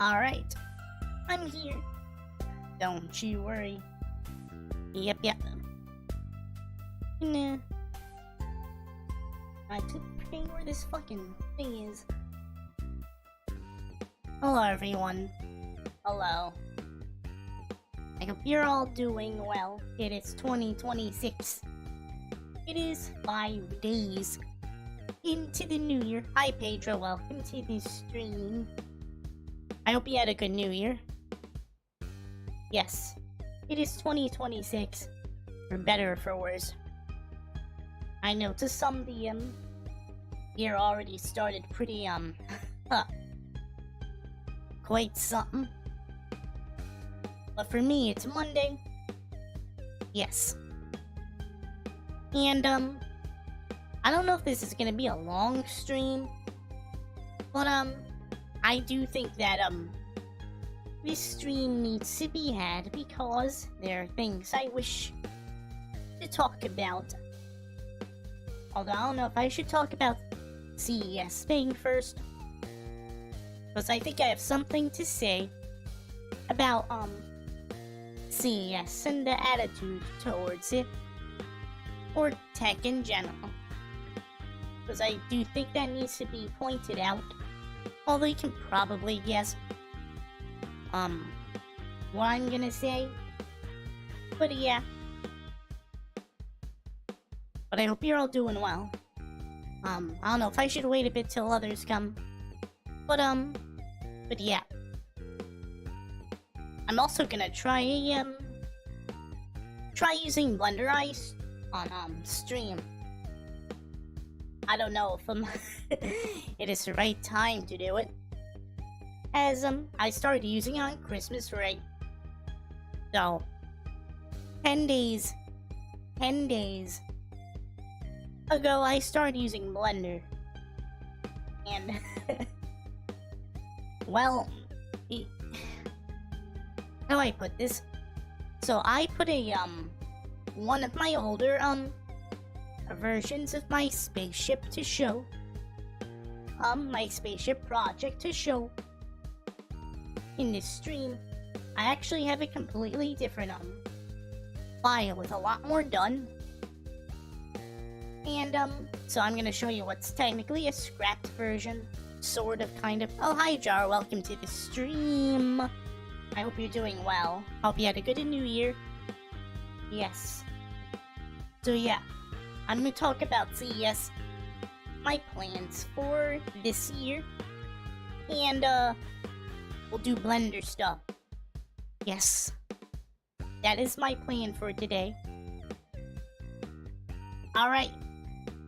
Alright, I'm here. Don't you worry. Yep. Nah. I keep forgetting where this fucking thing is. Hello, everyone. Hello. I hope you're all doing well. It is 2026. It is 5 days into the new year. Hi, Pedro. Welcome to this stream. I hope you had a good new year. Yes, it is 2026. For better or for worse. I know to some the year already started pretty quite something. But for me, it's Monday. Yes. And I don't know if this is gonna be a long stream, but I do think that this stream needs to be had because there are things I wish to talk about. Although I don't know if I should talk about CES thing first, because I think I have something to say about CES and the attitude towards it, or tech in general, because I do think that needs to be pointed out. Although you can probably guess what I'm gonna say, but yeah. But I hope you're all doing well. I don't know if I should wait a bit till others come, but yeah. I'm also gonna try using Blender Ice on stream. I don't know if it is the right time to do it, as I started using it on Christmas, right? So 10 days ago I started using Blender, and well, how do I put this? So I put a one of my older versions of my spaceship to show, my spaceship project to show in this stream. I actually have a completely different file with a lot more done, and so I'm gonna show you what's technically a scrapped version, sort of, kind of. Oh, hi Jar, welcome to the stream. I hope you're doing well. Hope you had a good new year. Yes. So yeah, I'm gonna talk about CES, my plans for this year, and we'll do Blender stuff. Yes, that is my plan for today. Alright,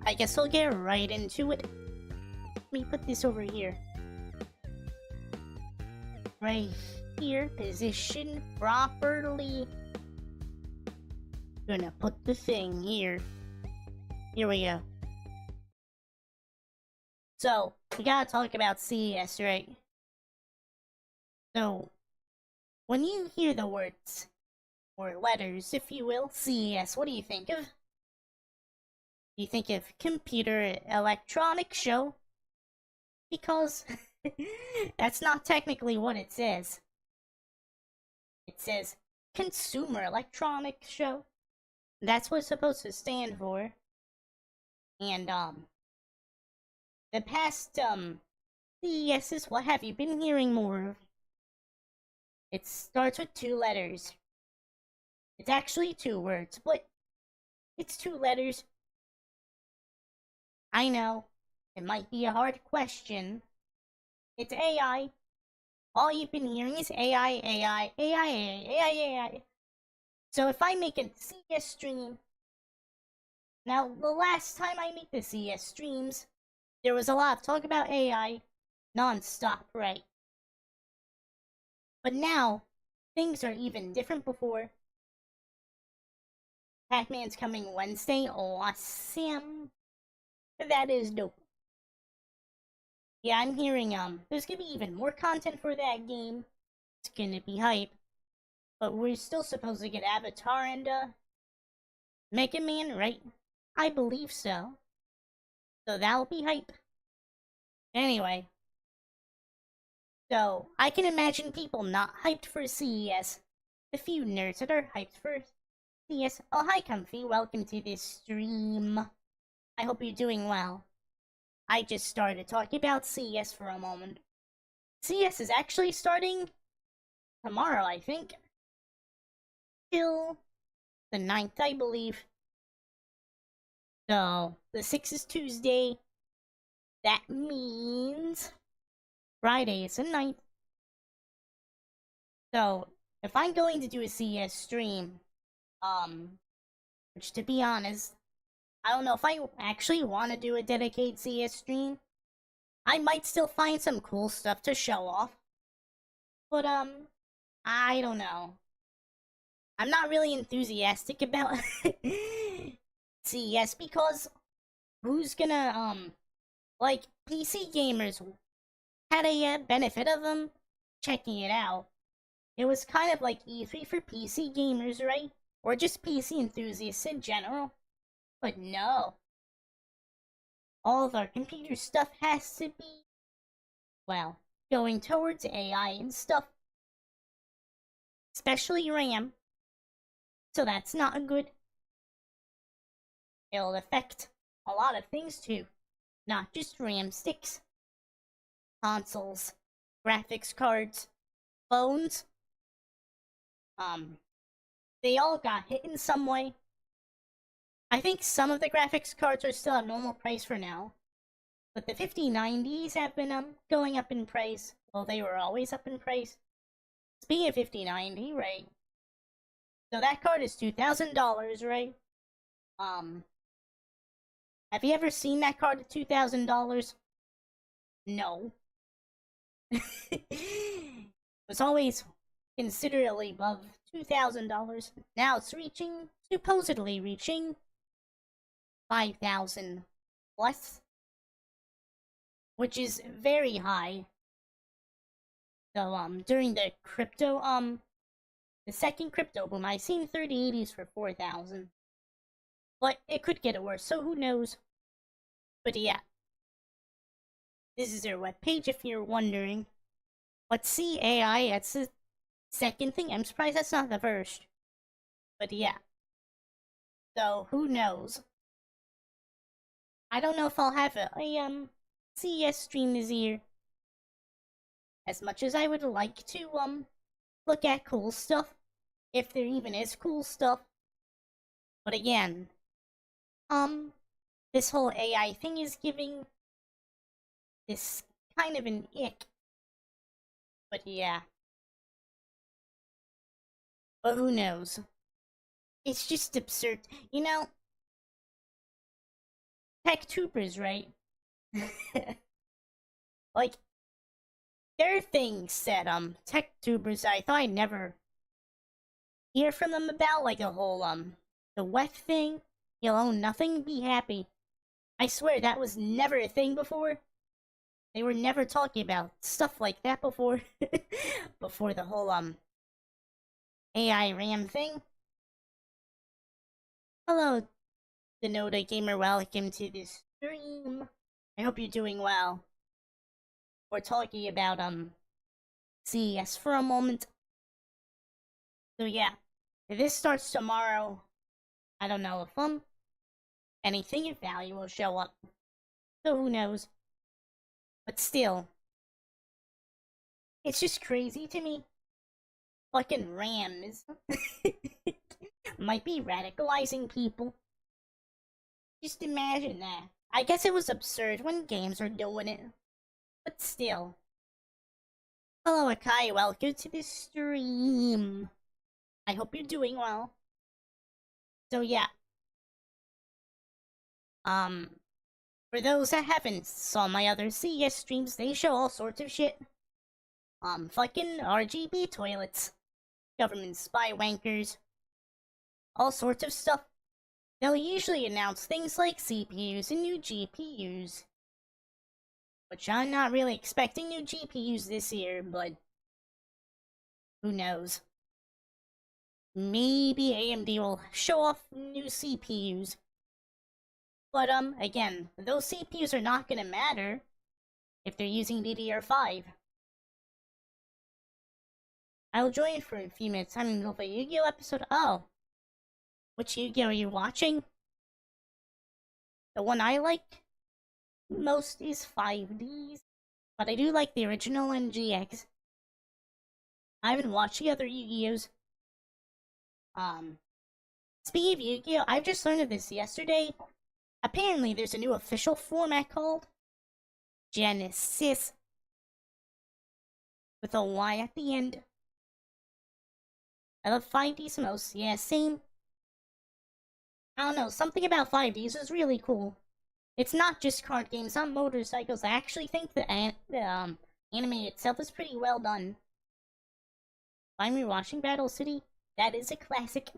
I guess we'll get right into it. Let me put this over here. Right here, position properly. Gonna put the thing here. Here we go. So, we gotta talk about CES, right? So, when you hear the words, or letters, if you will, CES, what do you think of? Do you think of computer electronics show? Because that's not technically what it says. It says consumer electronics show. That's what it's supposed to stand for. And the past CES's, what have you been hearing more of? It starts with 2 letters. It's actually 2 words, but it's 2 letters. I know, it might be a hard question. It's AI. All you've been hearing is AI. So if I make a CES stream, now the last time I made the CES streams, there was a lot of talk about AI non-stop, right? But now, things are even different. Before, Pac-Man's coming Wednesday. Awesome. That is dope. Yeah, I'm hearing there's gonna be even more content for that game. It's gonna be hype. But we're still supposed to get Avatar and Mega Man, right? I believe so. So that'll be hype. Anyway, So, I can imagine people not hyped for CES. The few nerds that are hyped for CES. Oh, hi, Comfy. Welcome to this stream. I hope you're doing well. I just started talking about CES for a moment. CES is actually starting tomorrow, I think. Till the 9th, I believe. So, the 6th is Tuesday. That means Friday is the 9th. So, if I'm going to do a CES stream, which to be honest, I don't know if I actually want to do a dedicated CES stream. I might still find some cool stuff to show off. But, I don't know. I'm not really enthusiastic about CES because who's gonna, like, PC gamers had a benefit of them checking it out. It was kind of like E3 for PC gamers, right? Or just PC enthusiasts in general. But no. All of our computer stuff has to be, well, going towards AI and stuff. Especially RAM. So that's not good. It'll affect a lot of things too. Not just RAM sticks. Consoles, graphics cards, phones. They all got hit in some way. I think some of the graphics cards are still at normal price for now. But the 5090s have been going up in price. Well, they were always up in price. Speaking of 5090, right? So that card is $2,000, right? Have you ever seen that card at $2,000? No. It was always considerably above $2,000. Now it's supposedly reaching 5,000 plus, which is very high. So, during the second crypto boom, I seen 3080s for 4,000. But it could get worse, so who knows? But yeah. This is their webpage if you're wondering. But see, AI, that's the second thing. I'm surprised that's not the first. But yeah. So, who knows? I don't know if I'll have a CES stream this year. As much as I would like to, look at cool stuff. If there even is cool stuff. But again, this whole AI thing is giving this kind of an ick. But yeah. But who knows? It's just absurd. You know, tech tubers, right? Like, there are things that, tech tubers I thought I'd never hear from them about, like the whole, the wet thing. You'll own nothing, be happy. I swear that was never a thing before. They were never talking about stuff like that before. Before the whole, AI RAM thing. Hello, Denoda Gamer, welcome to this stream. I hope you're doing well. We're talking about, CES for a moment. So yeah, if this starts tomorrow, I don't know if, anything of value will show up. So who knows? But still, it's just crazy to me. Fucking RAM is might be radicalizing people. Just imagine that. I guess it was absurd when games were doing it. But still. Hello Akai, welcome to the stream. I hope you're doing well. So yeah. For those that haven't saw my other CES streams, they show all sorts of shit. Fucking RGB toilets. Government spy wankers. All sorts of stuff. They'll usually announce things like CPUs and new GPUs. Which I'm not really expecting new GPUs this year, but who knows? Maybe AMD will show off new CPUs. But, again, those CPUs are not gonna matter if they're using DDR5. I'll join for a few minutes. I'm in the middle of a Yu-Gi-Oh episode. Oh, which Yu-Gi-Oh are you watching? The one I like most is 5Ds, but I do like the original and GX. I haven't watched the other Yu-Gi-Ohs. Speaking of Yu-Gi-Oh, I've just learned of this yesterday. Apparently, there's a new official format called Genesis, with a Y at the end. I love 5Ds most. Yeah, same. I don't know, something about 5Ds is really cool. It's not just card games, not motorcycles. I actually think the anime itself is pretty well done. I'm rewatching Battle City. That is a classic.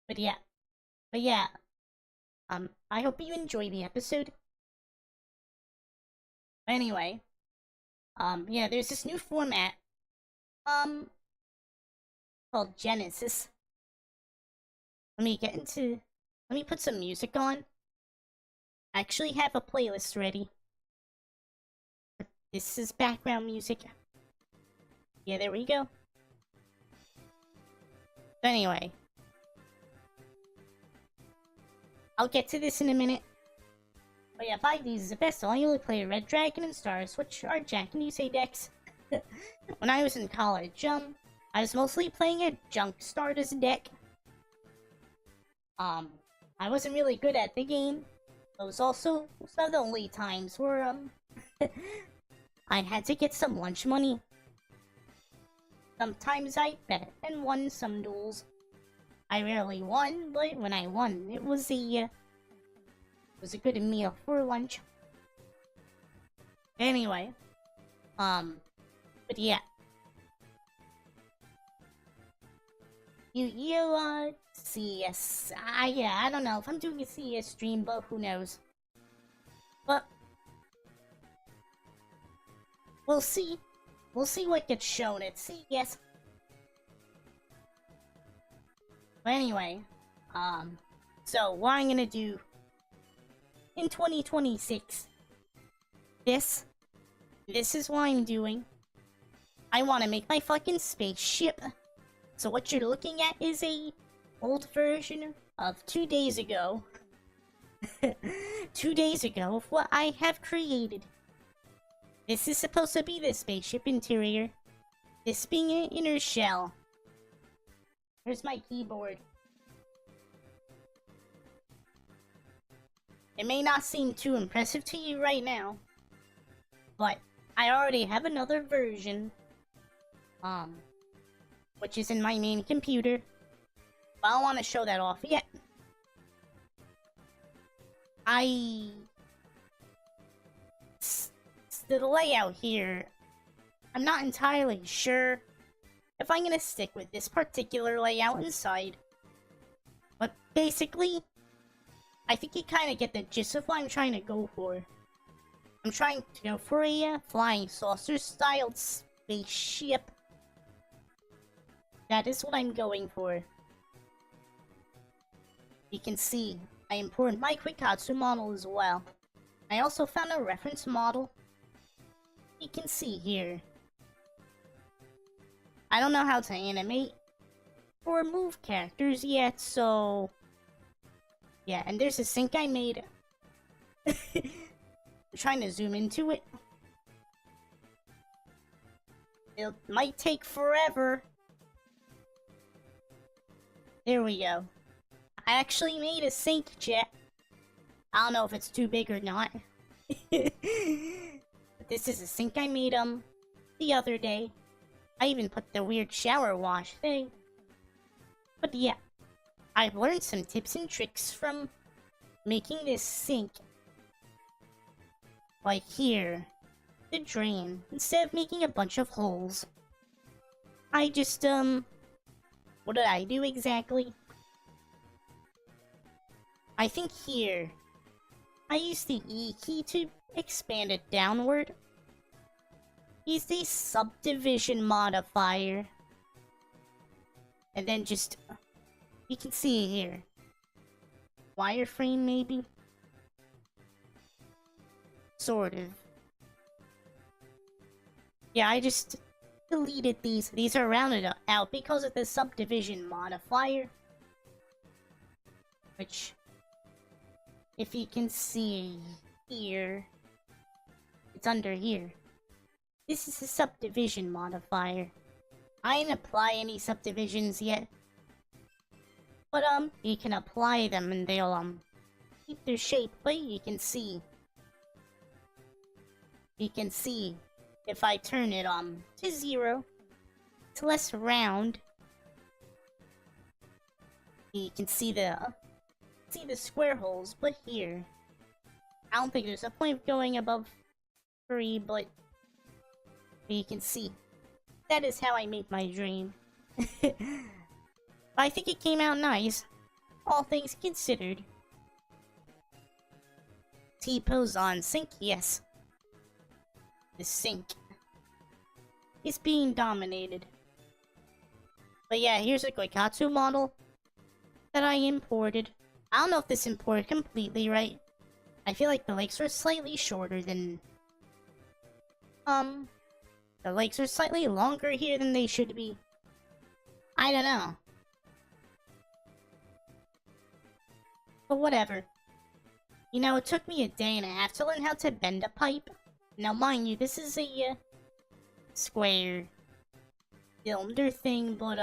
But yeah. I hope you enjoy the episode. Anyway, yeah, there's this new format, called Genesis. Let me put some music on. I actually have a playlist ready. But this is background music. Yeah, there we go. But anyway, I'll get to this in a minute. But yeah, 5Ds is the best. I only play Red Dragon and Stars, which are Jack and Yusei decks. When I was in college, I was mostly playing a Junk Stardust deck. I wasn't really good at the game. It was also some of the only times where, I had to get some lunch money. Sometimes I bet and won some duels. I rarely won, but when I won, it was a good meal for lunch. Anyway, but yeah. CS. Yeah, I don't know if I'm doing a CS stream, but who knows. But we'll see. We'll see what gets shown at CS. But anyway, so what I'm gonna do in 2026, this is what I'm doing. I want to make my fucking spaceship. So what you're looking at is a old version of 2 days ago. 2 days ago of what I have created. This is supposed to be the spaceship interior. This being an inner shell. Here's my keyboard. It may not seem too impressive to you right now, but I already have another version, which is in my main computer, but I don't want to show that off yet. The layout here, I'm not entirely sure if I'm gonna stick with this particular layout inside, but basically, I think you kind of get the gist of what I'm trying to go for. I'm trying to go for a flying saucer-styled spaceship. That is what I'm going for. You can see, I imported my Quikatsu model as well. I also found a reference model. You can see here. I don't know how to animate or move characters yet, so... yeah, and there's a sync I made. I'm trying to zoom into it. It might take forever. There we go. I actually made a sync, chat. I don't know if it's too big or not. But this is a sync I made, the other day. I even put the weird shower wash thing. But yeah. I've learned some tips and tricks from making this sync. Like here, the drain. Instead of making a bunch of holes, I just, what did I do exactly? I think here, I used the E key to expand it downward. Use the subdivision modifier. And then just... you can see it here. Wireframe, maybe? Sort of. Yeah, I just deleted these. These are rounded out because of the subdivision modifier. Which, if you can see here, it's under here. This is a subdivision modifier. I didn't apply any subdivisions yet. But, you can apply them and they'll, keep their shape. But you can see. You can see, if I turn it, to 0, it's less round. You can see the square holes, but here, I don't think there's a point of going above 3, but you can see. That is how I made my dream. I think it came out nice, all things considered. T-pose on sync, yes. The sink is being dominated. But yeah, here's a Goikatsu model that I imported. I don't know if this imported completely right. I feel like the legs are slightly shorter than... The legs are slightly longer here than they should be. I don't know. But whatever. You know, it took me a day and a half to learn how to bend a pipe. Now, mind you, this is a, square cylinder thing, but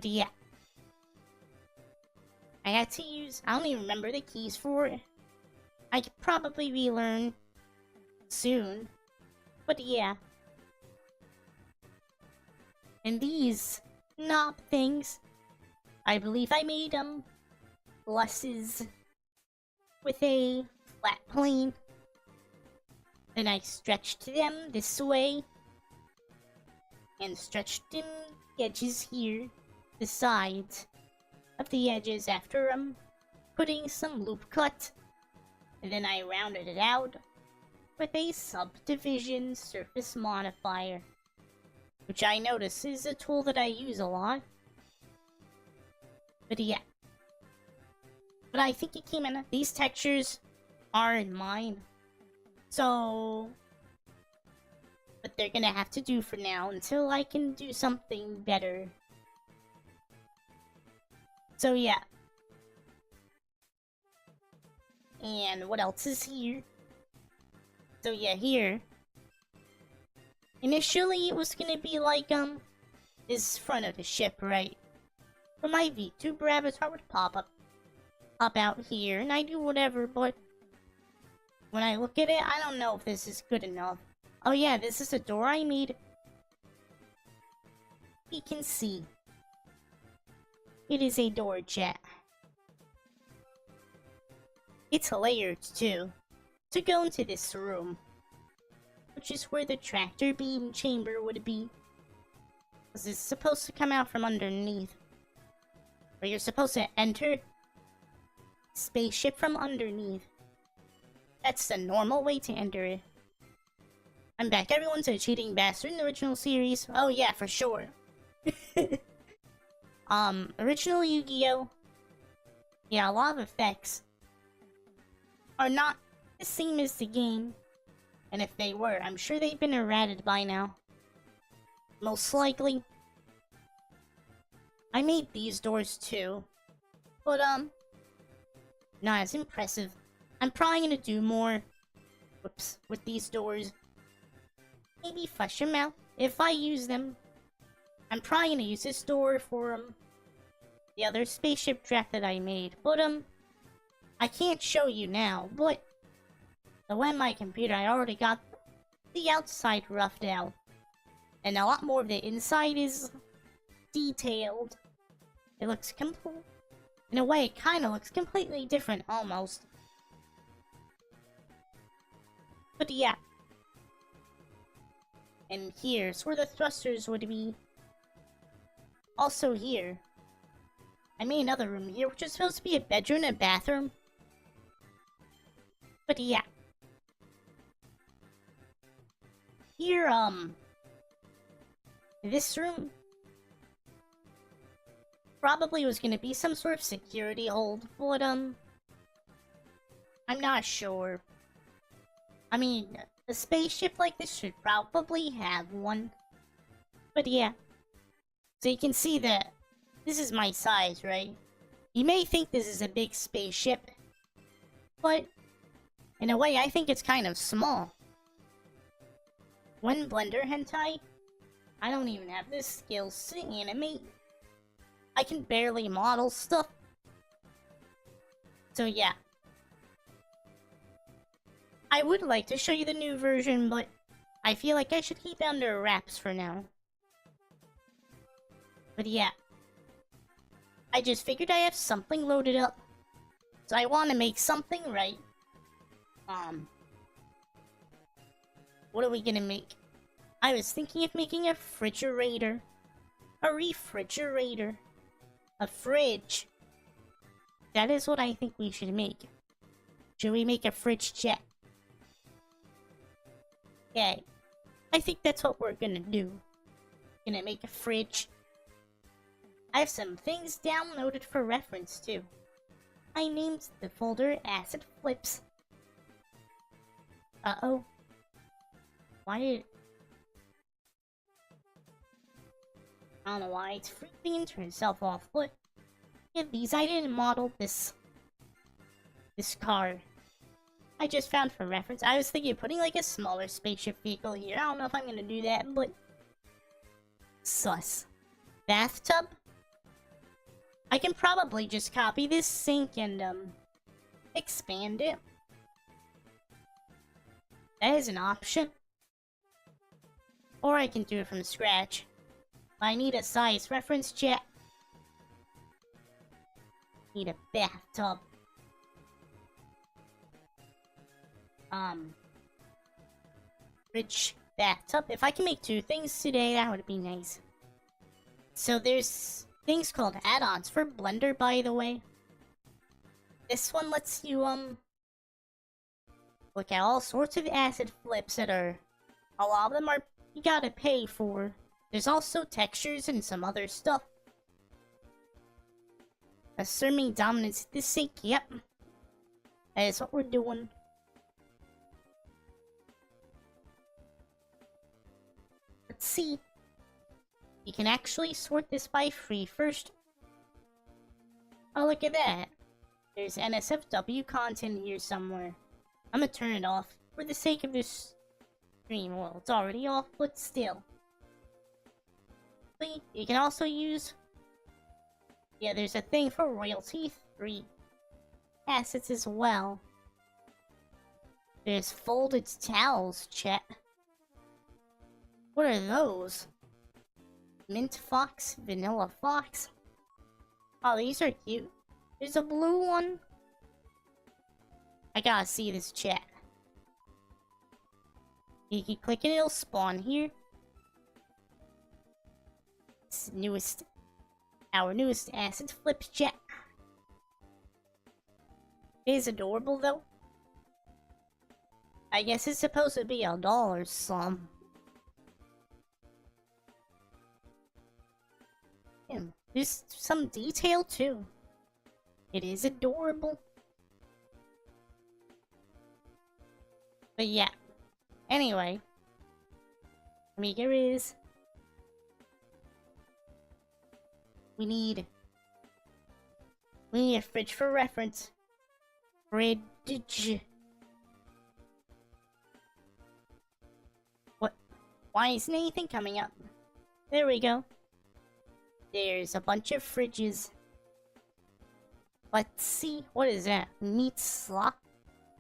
yeah. I had to use, I don't even remember the keys for it. I could probably relearn soon, but yeah. And these knob things, I believe I made, pluses with a flat plane. Then I stretched them this way, and stretched in the edges here, the sides of the edges after putting some loop cut, and then I rounded it out with a subdivision surface modifier, which I notice is a tool that I use a lot. But yeah. But I think it came in. These textures aren't mine. So, but they're gonna have to do for now until I can do something better. So yeah. And what else is here? So yeah, here. Initially it was gonna be like, this front of the ship, right? Where my VTuber avatar would pop out here, and I do whatever, but when I look at it, I don't know if this is good enough. Oh yeah, this is a door I made. You can see. It is a door, chat. It's layered, too, to go into this room, which is where the tractor beam chamber would be. Because it's supposed to come out from underneath. Or you're supposed to enter spaceship from underneath. That's the normal way to enter it. I'm back. Everyone's a cheating bastard in the original series. Oh yeah, for sure. Original Yu-Gi-Oh! Yeah, a lot of effects are not the same as the game. And if they were, I'm sure they've been errated by now. Most likely. I made these doors too. But, not as impressive. I'm probably gonna do more, with these doors. Maybe flush them out if I use them. I'm probably gonna use this door for, the other spaceship draft that I made. But, I can't show you now, but the way my computer, I already got the outside roughed out. And a lot more of the inside is detailed. It looks complete. In a way, it kind of looks completely different, almost. But yeah. And here's where the thrusters would be. Also here. I made another room here, which is supposed to be a bedroom and a bathroom. But yeah. Here, this room probably was gonna be some sort of security hold, but, I'm not sure. I mean, A spaceship like this should probably have one. But yeah. So you can see that this is my size, right? You may think this is a big spaceship, but in a way I think it's kind of small. When Blender hentai, I don't even have the skills to animate. I can barely model stuff. So yeah. I would like to show you the new version, but I feel like I should keep it under wraps for now. But yeah. I just figured I have something loaded up. So I want to make something right. What are we gonna make? I was thinking of making a refrigerator. A refrigerator. A fridge. That is what I think we should make. Should we make a fridge jet? Okay. I think that's what we're gonna do. Gonna make a fridge. I have some things downloaded for reference too. I named the folder Acid Flips. Uh-oh. Why did... I don't know why it's freaking and turn itself off, but... Yeah, these I didn't model this car. I just found for reference. I was thinking of putting like a smaller spaceship vehicle here. I don't know if I'm gonna do that, but... Sus. Bathtub? I can probably just copy this sink and, expand it. That is an option. Or I can do it from scratch. I need a size reference jet. Need a bathtub. Fridge, bathtub. If I can make two things today, that would be nice. So there's things called add-ons for Blender, by the way. This one lets you, look at all sorts of acid flips that are... A lot of them are you gotta pay for. There's also textures and some other stuff. Assuming dominance this sink, yep. That is what we're doing. Let's see. You can actually sort this by free first. Oh, look at that. There's NSFW content here somewhere. I'm gonna turn it off for the sake of this stream. Well, it's already off, but still. But you can also use... Yeah, there's a thing for royalty-free assets as well. There's folded towels, chat. What are those? Mint Fox, Vanilla Fox. Oh, these are cute. There's a blue one. I gotta see this, chat. You can click and it'll spawn here. It's our newest acid flip jet. It is adorable though. I guess it's supposed to be $1 or some. And there's some detail too. It is adorable. But yeah. Anyway. Amiga is... We need a fridge for reference. Fridge. What? Why isn't anything coming up? There we go. There's a bunch of fridges. Let's see. What is that? Meat slop?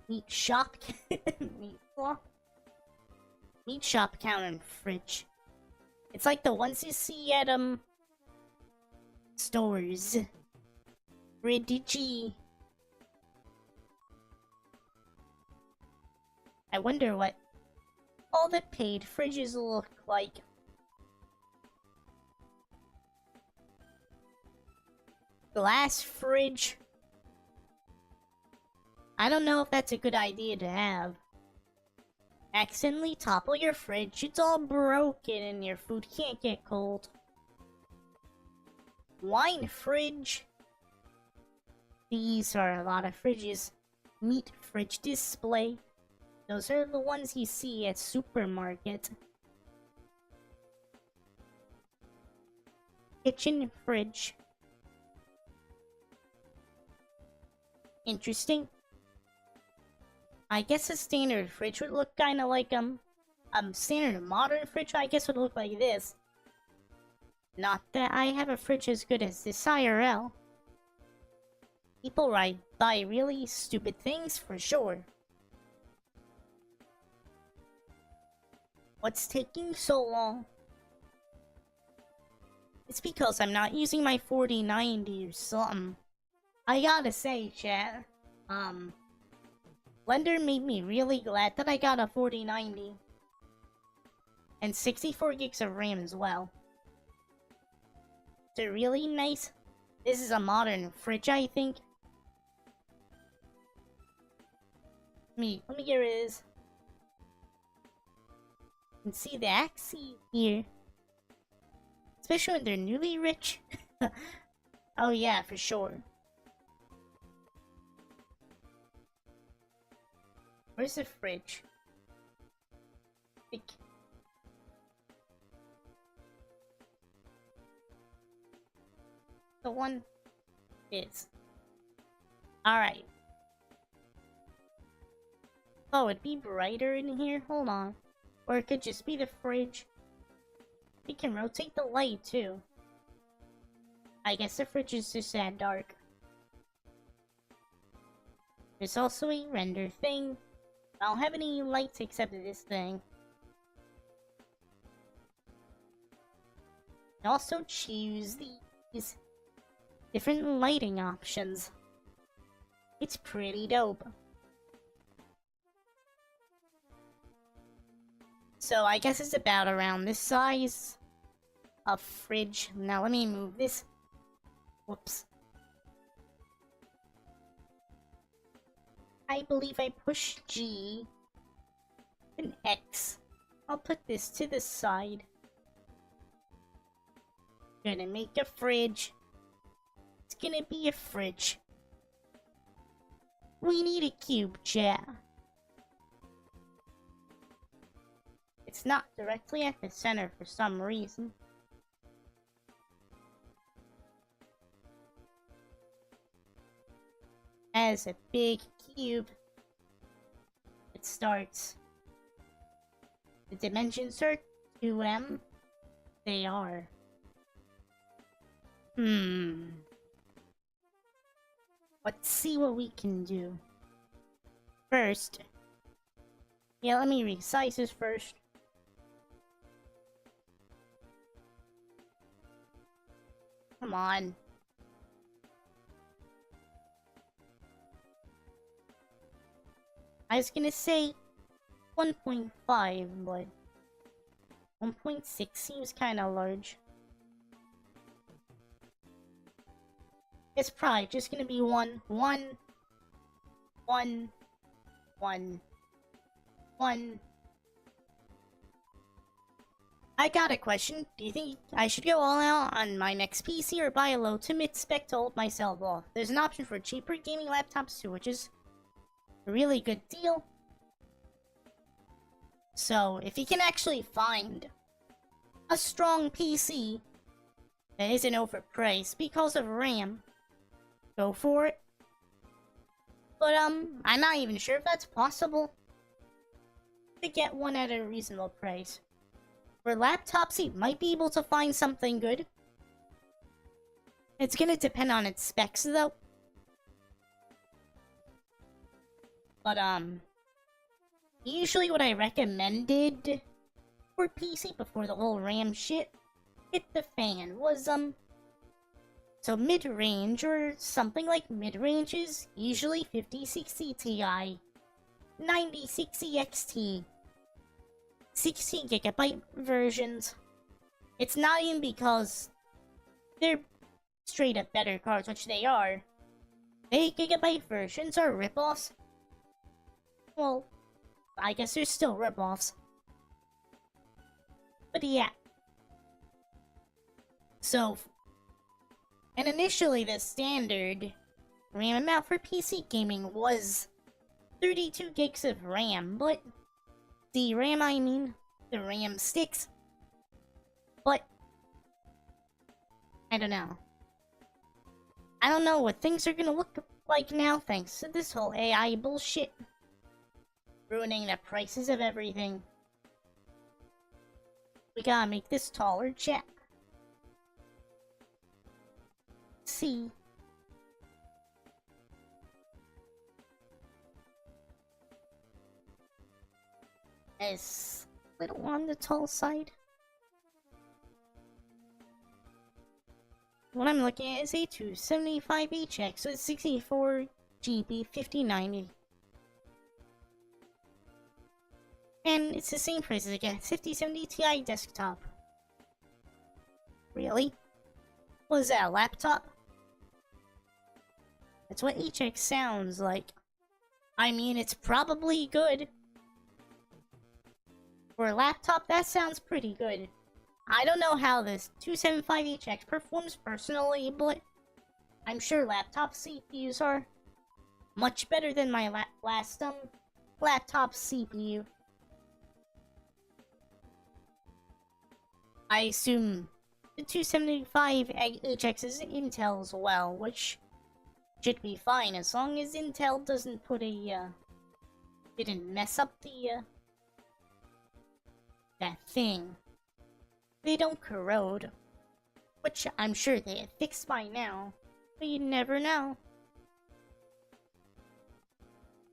Meat shop? Meat slop? Meat shop counter and fridge. It's like the ones you see at, stores. Fridge. I wonder what all the paid fridges look like. Glass fridge. I don't know if that's a good idea to have. Accidentally topple your fridge, it's all broken and your food can't get cold. Wine fridge. These are a lot of fridges. Meat fridge display. Those are the ones you see at supermarket. Kitchen fridge. Interesting. I guess a standard fridge would look kinda like, standard modern fridge, I guess would look like this. Not that I have a fridge as good as this IRL. People buy really stupid things for sure. What's taking so long? It's because I'm not using my 4090 or something. I gotta say, chat, Blender made me really glad that I got a 4090. And 64 gigs of RAM as well. It's a really nice... This is a modern fridge, I think. Let me get rid of this. You can see the axes here. Especially when they're newly rich. Oh yeah, for sure. Where's the fridge? The one is. Alright. Oh, it'd be brighter in here? Hold on. Or it could just be the fridge. We can rotate the light too. I guess the fridge is just that dark. There's also a render thing. I don't have any lights except this thing. I also choose these different lighting options. It's pretty dope. So I guess it's about around this size of fridge. Now let me move this. Whoops. I believe I pushed G and X. I'll put this to the side. Gonna make a fridge. It's gonna be a fridge. We need a cube, chat. It's not directly at the center for some reason. As a big cube, it starts. The dimensions are 2M. They are. Let's see what we can do. First. Yeah, let me resize this first. Come on. I was gonna say 1.5, but 1.6 seems kinda large. It's probably just gonna be 1, 1, 1, 1, 1. I got a question. Do you think I should go all out on my next PC or buy a low to mid spec to hold myself off? There's an option for cheaper gaming laptops too, which is a really good deal. So, if you can actually find a strong PC that isn't overpriced because of RAM, go for it. But, I'm not even sure if that's possible to get one at a reasonable price. For laptops, you might be able to find something good. It's gonna depend on its specs, though. But, usually what I recommended for PC before the whole RAM shit hit the fan was, so mid-range or something like mid-range is usually 5060 Ti, 9060 XT, 16GB versions. It's not even because they're straight up better cards, which they are. 8GB versions are ripoffs. Well, I guess they're still ripoffs. But yeah. So, and initially the standard RAM amount for PC gaming was 32 gigs of RAM, but the RAM, I mean, the RAM sticks. But I don't know. I don't know what things are gonna look like now thanks to this whole AI bullshit. Ruining the prices of everything. We gotta make this taller, chat. See. It's a little on the tall side. What I'm looking at is a 275HX, so it's 64 GB 5090. And it's the same price as a 5070 Ti desktop. Really? Was that a laptop? That's what HX sounds like. I mean, it's probably good. For a laptop, that sounds pretty good. I don't know how this 275HX performs personally, but I'm sure laptop CPUs are much better than my last laptop CPU. I assume the 275HX is Intel as well, which should be fine as long as Intel doesn't put didn't mess up that thing. They don't corrode, which I'm sure they have fixed by now, but you never know.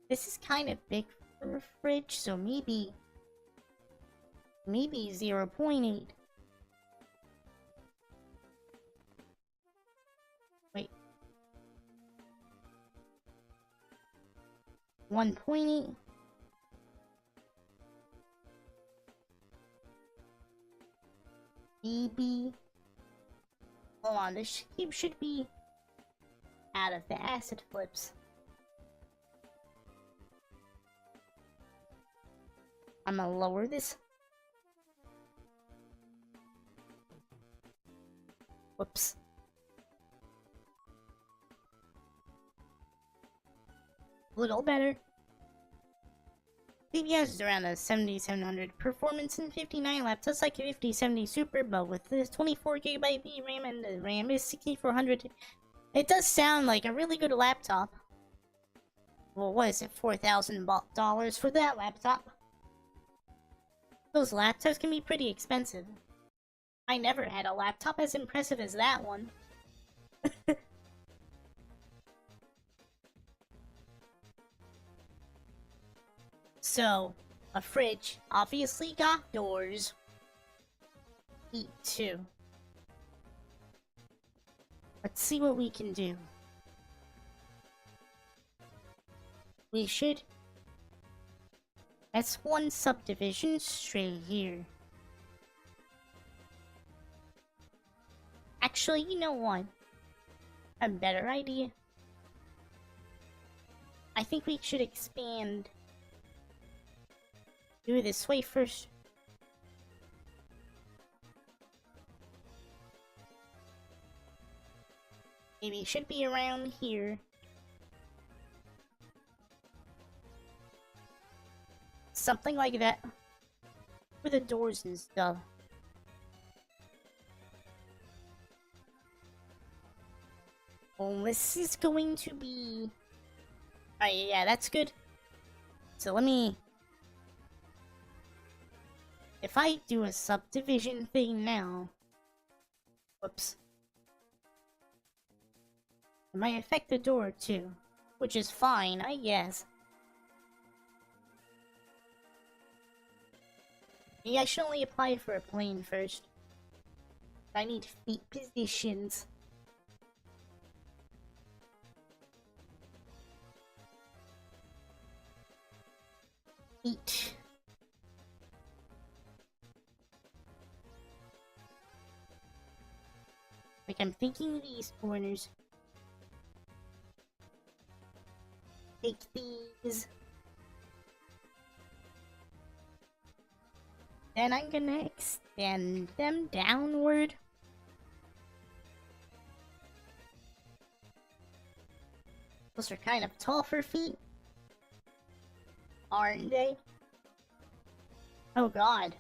This is kind of big for a fridge, so maybe 0.8. Wait. 1.8? Maybe. Hold on, this cube should be out of the acid flips. I'm gonna lower this. Whoops. A little better. CPS is around a 7700 performance and 59 laptops like a 5070 Super, but with this 24GB VRAM and the RAM is 6400, it does sound like a really good laptop. Well, what is it, $4,000 for that laptop? Those laptops can be pretty expensive. I never had a laptop as impressive as that one. So, a fridge obviously got doors. Heat too. Let's see what we can do. We should... That's one subdivision straight here. Actually, you know what? A better idea. I think we should expand. Do it this way first. Maybe it should be around here. Something like that. For the doors and stuff. Well, this is going to be... Alright, yeah, that's good. So let me... If I do a subdivision thing now... Whoops. It might affect the door too. Which is fine, I guess. Maybe I should only apply for a plane first. I need feet positions. Feet. Like I'm thinking these corners. Take these. Then I'm gonna extend them downward. Those are kind of tall for feet. aren't they? Oh god.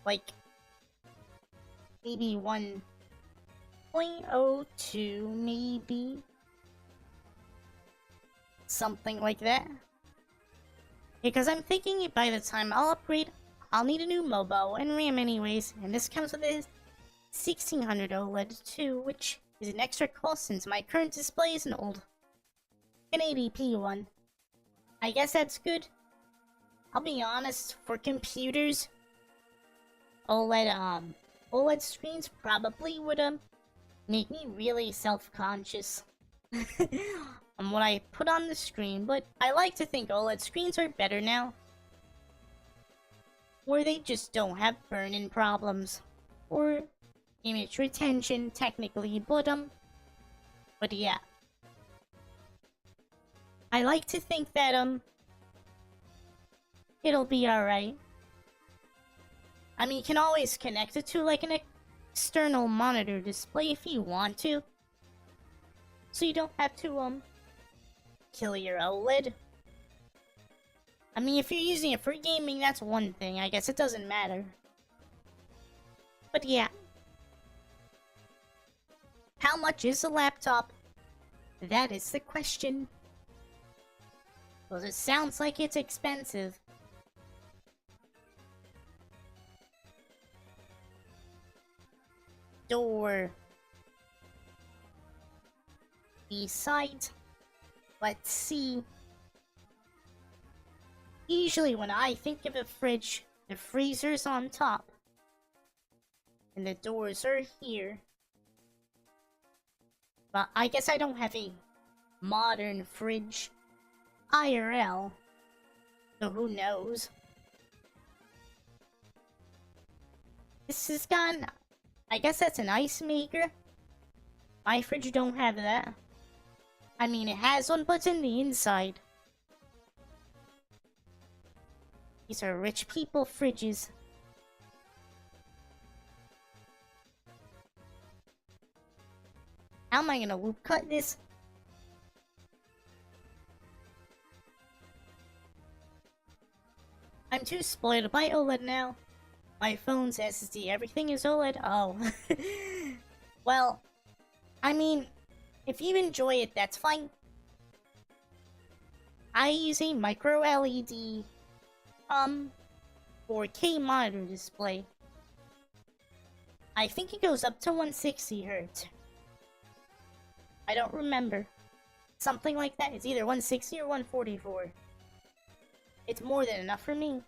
Like, maybe 1.02, maybe? Something like that. Because I'm thinking by the time I'll upgrade, I'll need a new MOBO and RAM anyways, and this comes with a 1600 OLED too, which is an extra cost since my current display is an old 1080p one. I guess that's good. I'll be honest, for computers, OLED screens probably would make me really self-conscious on what I put on the screen, but I like to think OLED screens are better now, where they just don't have burn-in problems or image retention technically, but yeah, I like to think that it'll be alright. I mean, you can always connect it to like an external monitor display if you want to, so you don't have to kill your OLED. I mean, if you're using it for gaming, that's one thing. I guess it doesn't matter. But yeah. How much is a laptop? That is the question. Well, it sounds like it's expensive. Door. Beside. Let's see. Usually when I think of a fridge, the freezer's on top. And the doors are here. But I guess I don't have a modern fridge IRL. So who knows? This is gone. I guess that's an ice maker. My fridge don't have that. I mean, it has one, but it's in the inside. These are rich people fridges. How am I gonna loop cut this? I'm too spoiled by OLED now. My phone's SSD, everything is OLED. Oh. Well, I mean, if you enjoy it, that's fine. I use a micro LED 4K monitor display. I think it goes up to 160 Hz. I don't remember. Something like that. It's either 160 or 144. It's more than enough for me.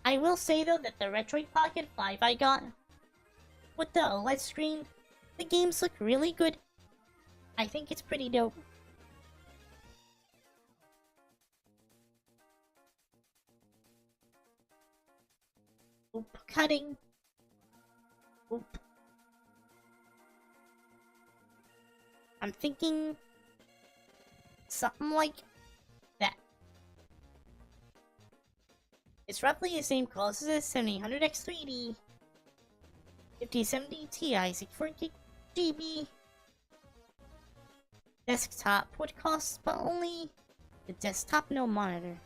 I will say though that the Retroid Pocket 5 I got with the OLED screen, the games look really good. I think it's pretty dope. Oop, cutting. Oop. I'm thinking something like that. It's roughly the same cost as a 7800X3D 5070 Ti 64GB. Desktop would cost, but only the desktop, no monitor.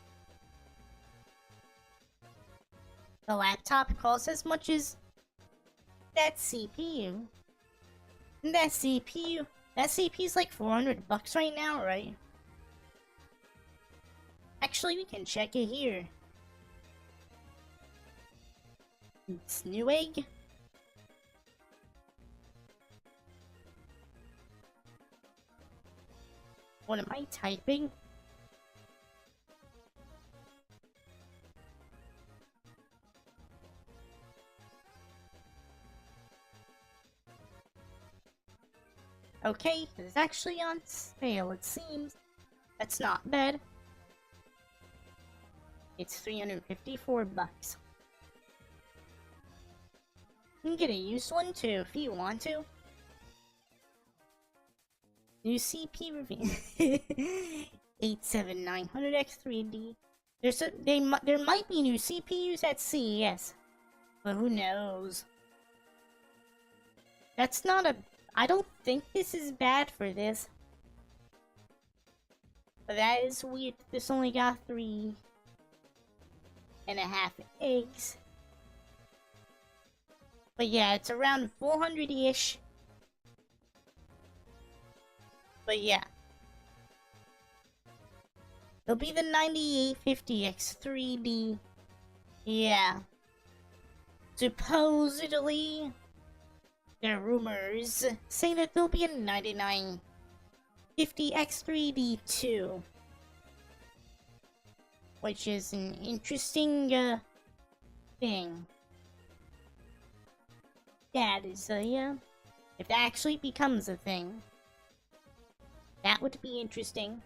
The laptop costs as much as that CPU. And that CPU's like $400 right now, right? Actually, we can check it here. It's Newegg. What am I typing? Okay, it's actually on sale, it seems. That's not bad. It's $354. You can get a used one too if you want to. New CPU review. 87900X3D. There might be new CPUs at CES, but who knows? That's not a... I don't think this is bad for this. But that is weird. This only got 3.5 eggs. But yeah, it's around 400-ish. But yeah. It'll be the 9850X3D. Yeah. Supposedly, there are rumors saying that there'll be a 9950X3D too. Which is an interesting thing. That is yeah. If that actually becomes a thing, that would be interesting.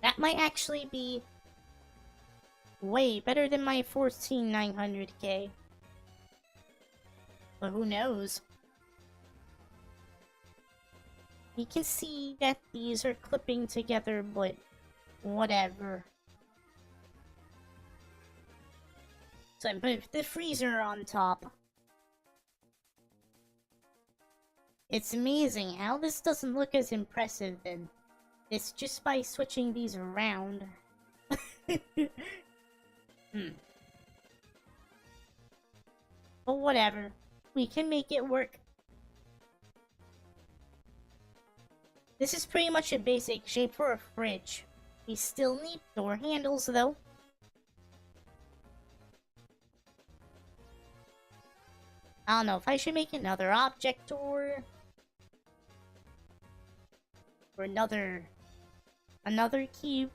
That might actually be way better than my 14900K. But who knows? You can see that these are clipping together, but whatever. So I put the freezer on top. It's amazing how this doesn't look as impressive than this just by switching these around. But whatever. We can make it work. This is pretty much a basic shape for a fridge. We still need door handles though. I don't know if I should make another object door. Or another cube.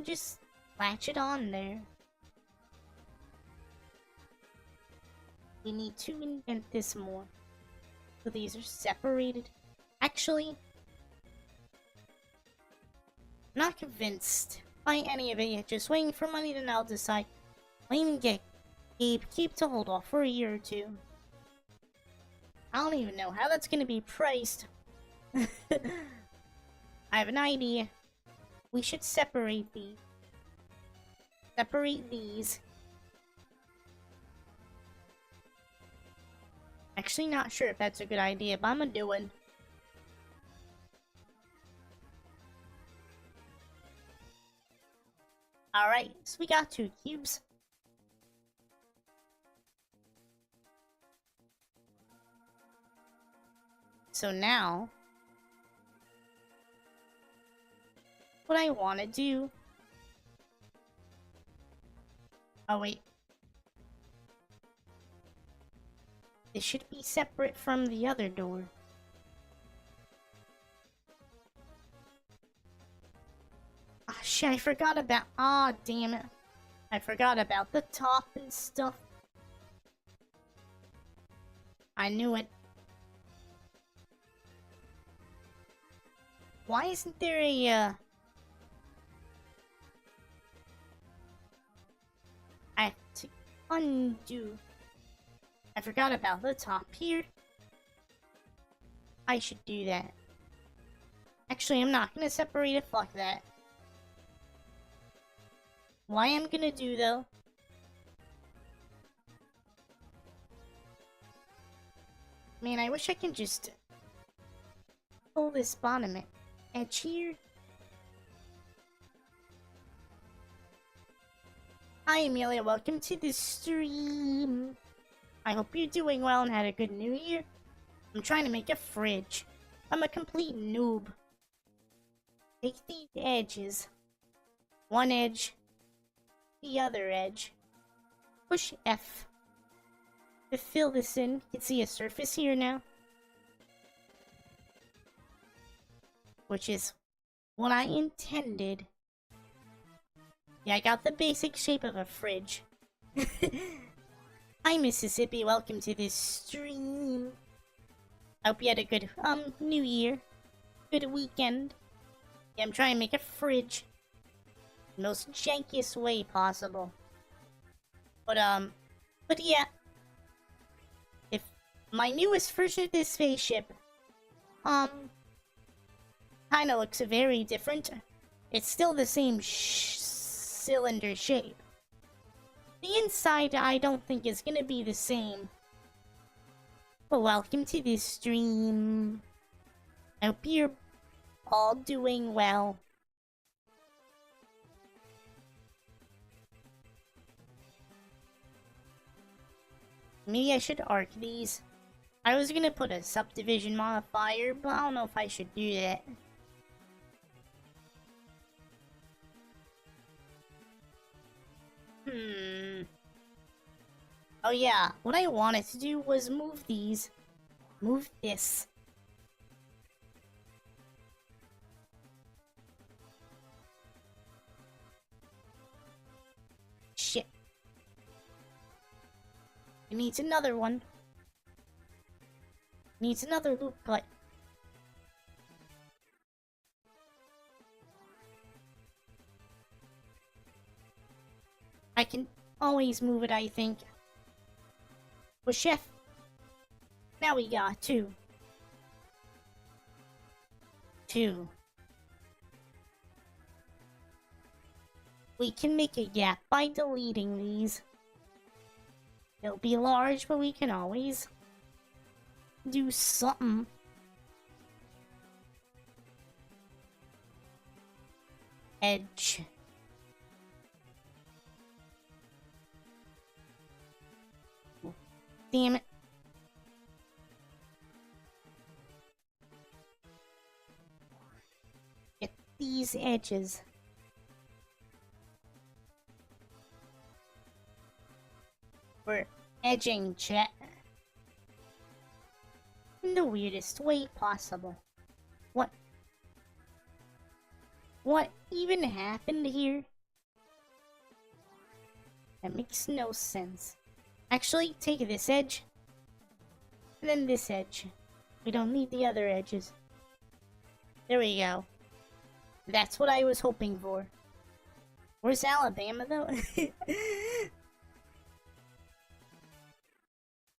Just latch it on there. We need to invent this more. So these are separated. Actually, I'm not convinced by any of it yet. Just waiting for money, then I'll decide. I'll even get Gabe Keep to hold off for a year or two. I don't even know how that's gonna be priced. I have an idea. We should separate these. Separate these. Actually, not sure if that's a good idea, but I'm gonna do it. Alright, so we got 2 cubes. So now, what I want to do... Oh wait. This should be separate from the other door. Ah, shit, I forgot about... Ah, damn it. I forgot about the top and stuff. I knew it. Why isn't there a, I have to undo. I forgot about the top here. I should do that. Actually, I'm not gonna separate it, fuck that. What I am gonna do, though... Man, I wish I could just... pull this bottom edge here. Hi Amelia, welcome to the stream. I hope you're doing well and had a good new year. I'm trying to make a fridge. I'm a complete noob. Take these edges. One edge. The other edge. Push F. To fill this in, you can see a surface here now. Which is what I intended. Yeah, I got the basic shape of a fridge. Hi Mississippi, welcome to this stream. I hope you had a good, new year. Good weekend. Yeah, I'm trying to make a fridge. The most jankiest way possible. But yeah. If my newest version of this spaceship, kinda looks very different. It's still the same cylinder shape. The inside, I don't think is gonna be the same. Well, welcome to this stream. I hope you're all doing well. Maybe I should arc these. I was gonna put a subdivision modifier, but I don't know if I should do that. Oh yeah, what I wanted to do was move these. Move this. Shit. It needs another one. Needs another loop cut. I can always move it, I think. Well, chef. Now we got two. Two. We can make a gap by deleting these. It'll be large, but we can always do something. Edge. Damn it. Get these edges. We're edging, chat. In the weirdest way possible. What even happened here? That makes no sense. Actually, take this edge. And then this edge. We don't need the other edges. There we go. That's what I was hoping for. Where's Alabama, though?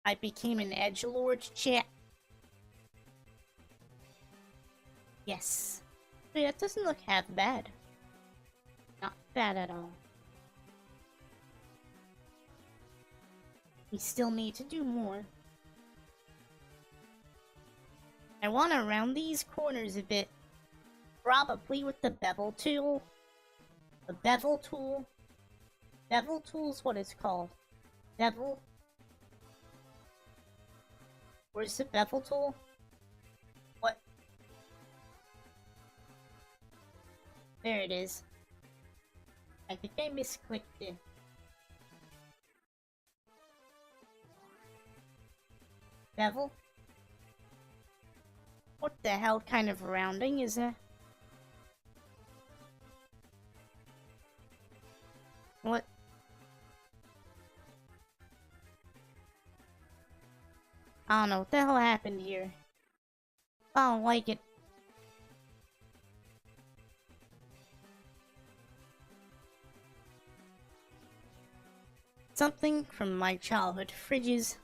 I became an edgelord, chat. Yes. Wait, that doesn't look half bad. Not bad at all. We still need to do more. I want to round these corners a bit. Probably with the bevel tool. The bevel tool. Bevel tool's what it's called. Bevel. Where's the bevel tool? What? There it is. I think I misclicked it. Bevel? What the hell kind of rounding is that? What? I don't know what the hell happened here. I don't like it. Something from my childhood fridges.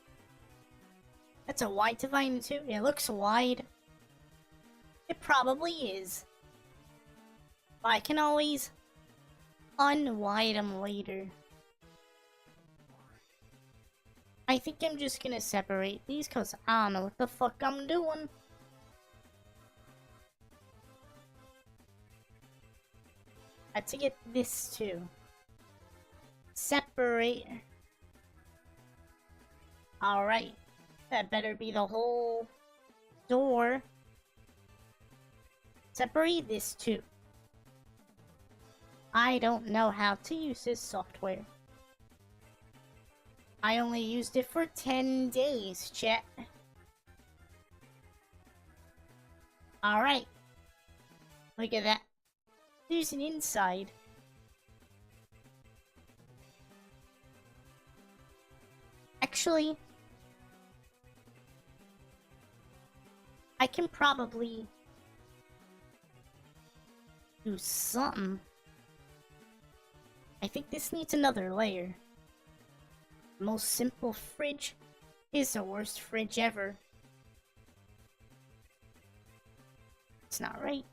That's a wide divider too? It looks wide. It probably is. But I can always unwide them later. I think I'm just gonna separate these because I don't know what the fuck I'm doing. I had to get this too. Separate. Alright. That better be the whole door. Separate this too. I don't know how to use this software. I only used it for 10 days, chat. Alright. Look at that. There's an inside. Actually, I can probably do something. I think this needs another layer. Most simple fridge is the worst fridge ever. It's not right.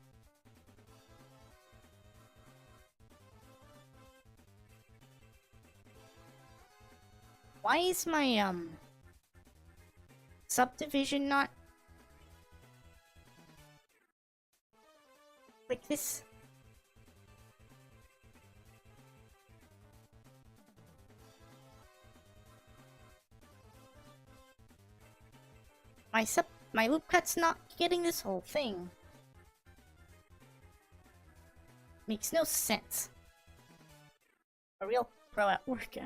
Why is my subdivision not like this? My loop cut's not getting this whole thing. Makes no sense. A real pro at work.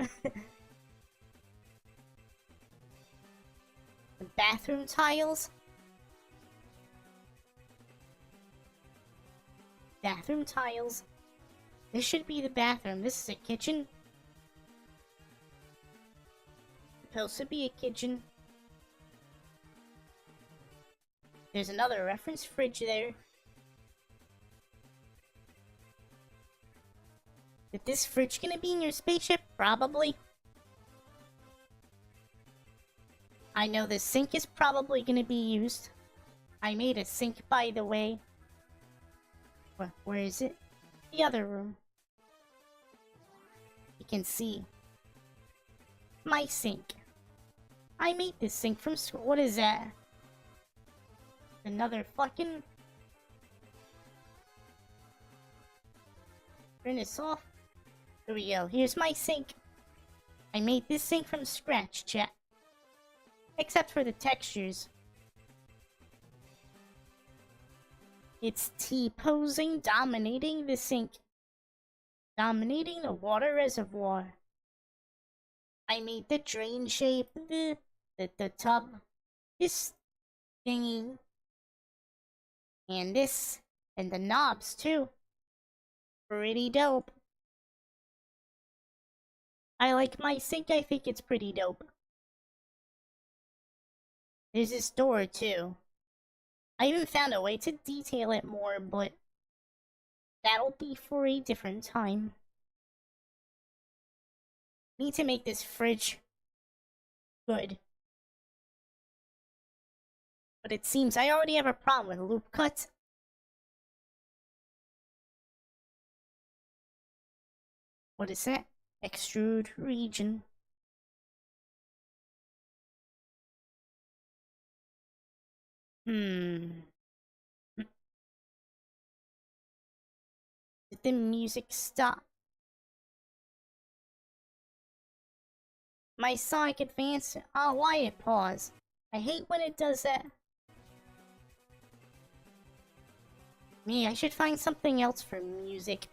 The bathroom tiles. Bathroom tiles. This should be the bathroom. This is a kitchen. Supposed to be a kitchen. There's another reference fridge there. Is this fridge gonna be in your spaceship? Probably. I know the sink is probably gonna be used. I made a sink, by the way. Where is it? The other room. You can see. My sink. I made this sink from scratch. What is that? Another fucking... Turn this off. Here we go. Here's my sink. I made this sink from scratch, chat. Except for the textures. It's T-posing, dominating the sink. Dominating the water reservoir. I made the drain shape, the tub, this thingy, and this, and the knobs too. Pretty dope. I like my sink, I think it's pretty dope. There's this door too. I even found a way to detail it more, but that'll be for a different time. Need to make this fridge good. But it seems I already have a problem with loop cuts. What is that? Extrude region. Did the music stop? My Sonic Advance. Oh, why it pause? I hate when it does that. Me, I should find something else for music.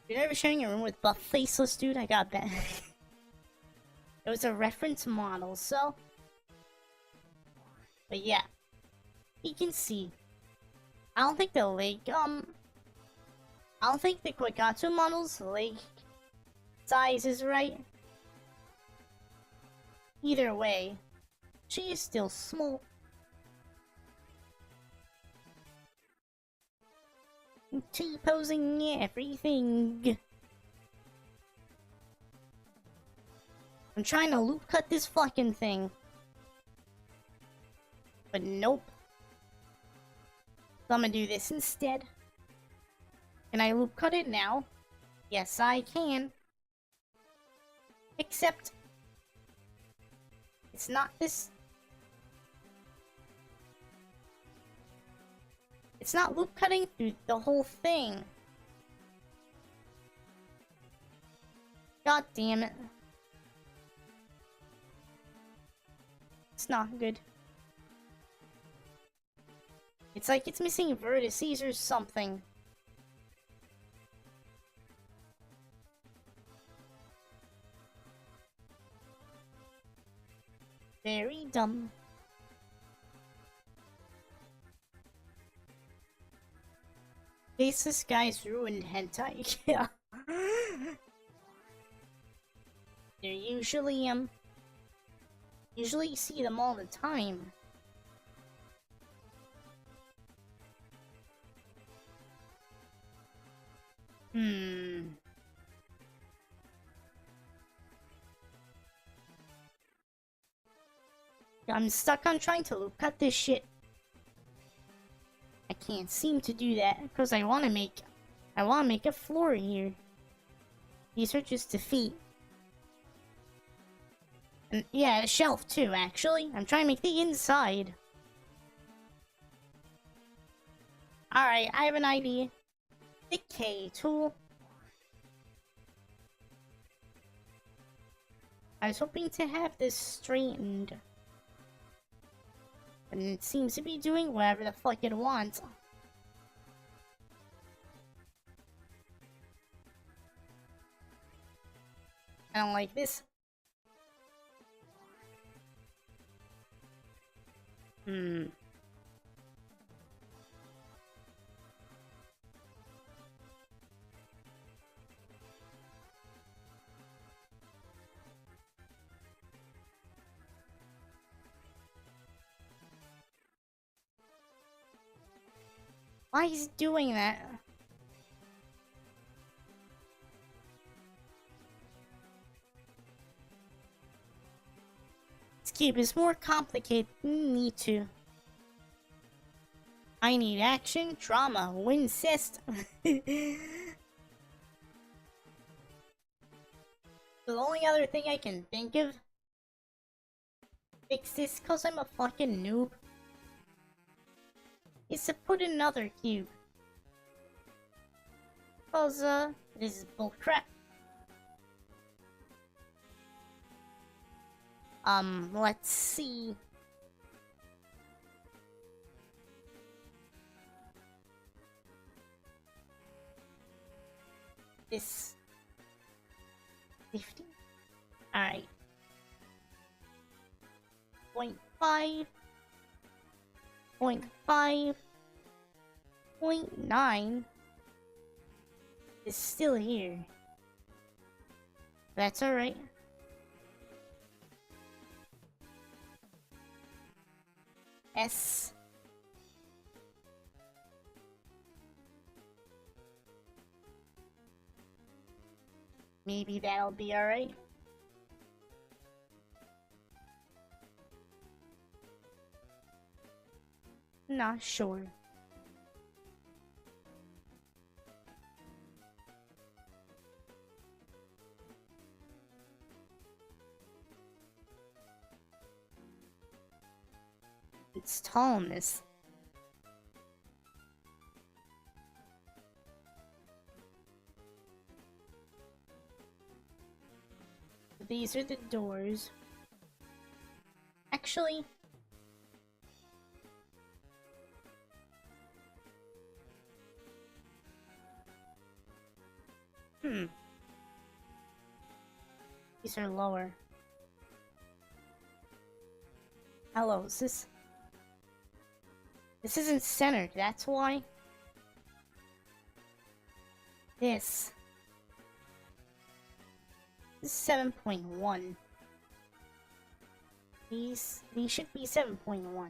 You're never sharing a room with buff faceless dude? I got that. It was a reference model, so... But yeah. You can see. I don't think the leg, I don't think the Quigatsu model's leg size is right. Either way, she is still small. T-posing everything. I'm trying to loop cut this fucking thing. But nope. So I'm gonna do this instead. Can I loop cut it now? Yes, I can. Except... it's not this... It's not loop cutting through the whole thing. God damn it. It's not good. It's like it's missing vertices or something. Very dumb. This guy's ruined hentai. Yeah. They're usually you see them all the time. I'm stuck on trying to loop cut this shit. I can't seem to do that because I want to make a floor here. These are just the feet. And yeah, a shelf too, actually. I'm trying to make the inside. Alright, I have an idea. The K tool. I was hoping to have this straightened. And it seems to be doing whatever the fuck it wants. I don't like this. Why is it doing that? This cube is more complicated than you need to. I need action, drama, incest. The only other thing I can think of fix this cause I'm a fucking noob is to put another cube. Cause this is bullcrap. Let's see. This 50. Alright. 0.5. 0.5. 0.9 is still here. That's alright. S. Maybe that'll be alright. Not sure. Its tallness. These are the doors. Actually, these are lower. Hello, is this? This isn't centered, that's why. This is 7.1. These should be 7.1.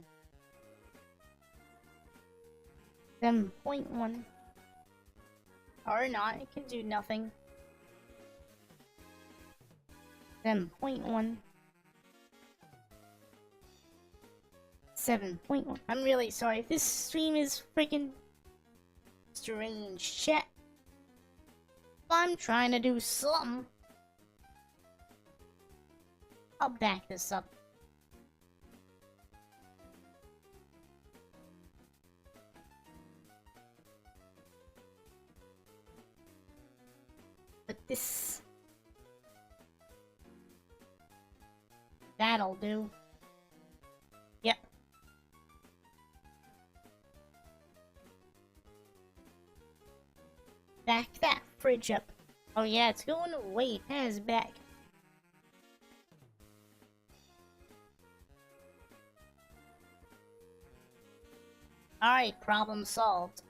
7.1. Or not, it can do nothing. 7.1. 7.1. I'm really sorry if this stream is freaking strange, chat. I'm trying to do something. I'll back this up. But this... that'll do. Yep. Back that fridge up. Oh yeah, it's going way past back. Alright, problem solved.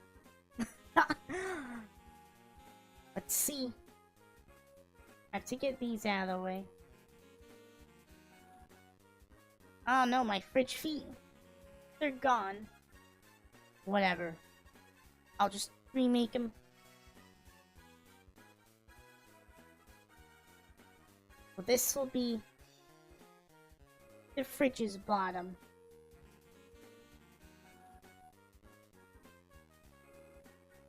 Let's see. I have to get these out of the way. Oh no, my fridge feet. They're gone. Whatever. I'll just remake them. Well, this will be the fridge's bottom.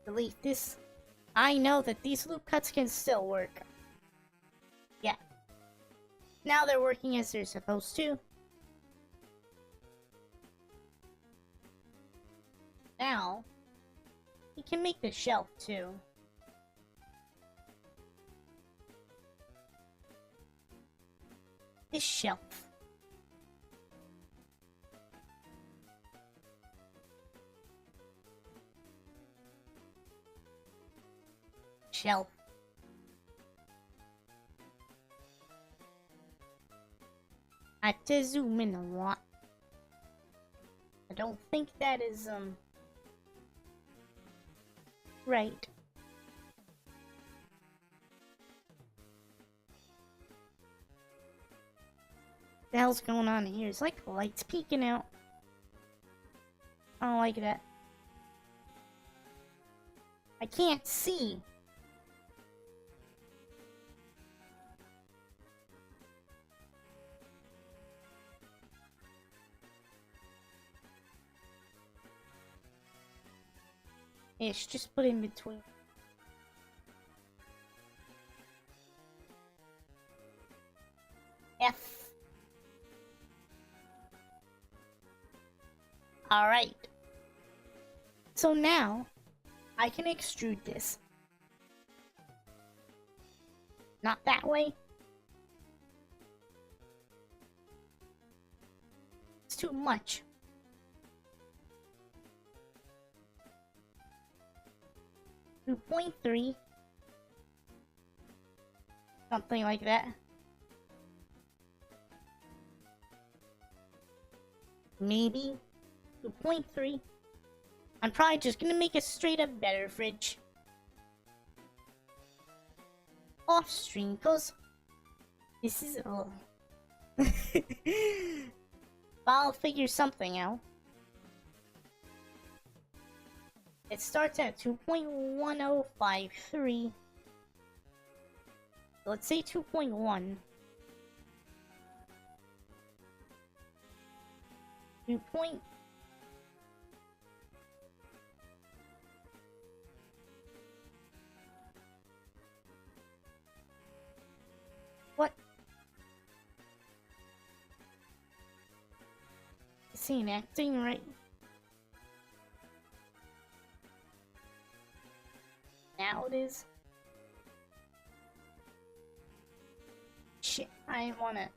Delete this. I know that these loop cuts can still work. Yeah. Now they're working as they're supposed to. Now, we can make the shelf too. This shelf. Shelf. I have to zoom in a lot. I don't think that is, right. The hell's going on here? It's like the lights peeking out. I don't like that. I can't see. Ish, just put in between. F. Alright. So now, I can extrude this. Not that way. It's too much. .3. Something like that. Maybe 2.3. I'm probably just gonna make a straight up better fridge. Off stream, cause this is I'll figure something out. It starts at 2.1053. Let's say 2.1. 2. What? Is he acting right? Now it is. Shit, I wanna.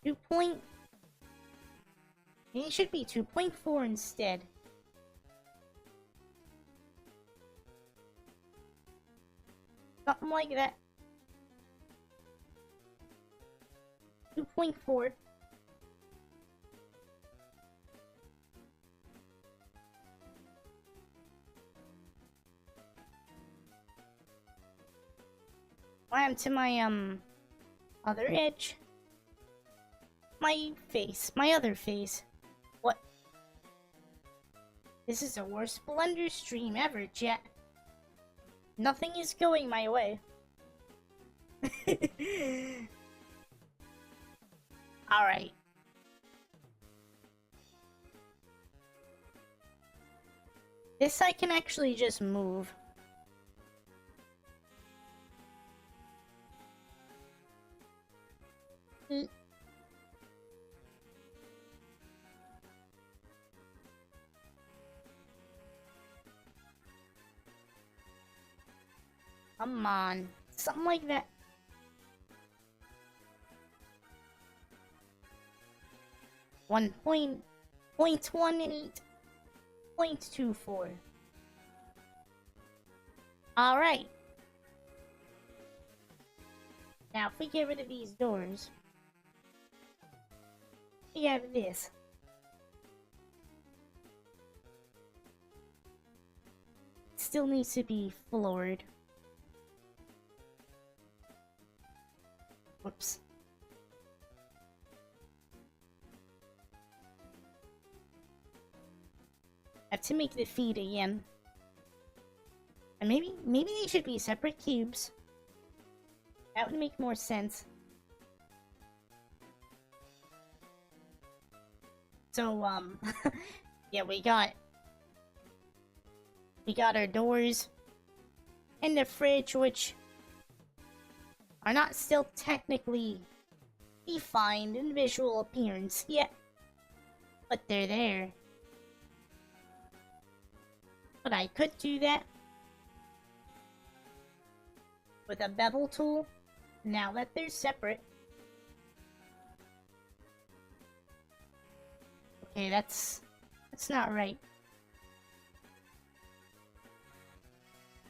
2. It should be 2.4 instead. Something like that. 2.4. I'm to my other edge. My face, my other face. What? This is the worst Blender stream ever, chat. Nothing is going my way. Alright. This I can actually just move. Come on. Something like that. One point 0.18.24. Alright. Now if we get rid of these doors, we have this. Still needs to be floored. Whoops. I have to make the feet again. And maybe they should be separate cubes. That would make more sense. So, yeah, we got our doors and the fridge, which are not still technically defined in visual appearance yet, but they're there. But I could do that with a bevel tool, now that they're separate. Okay, that's not right.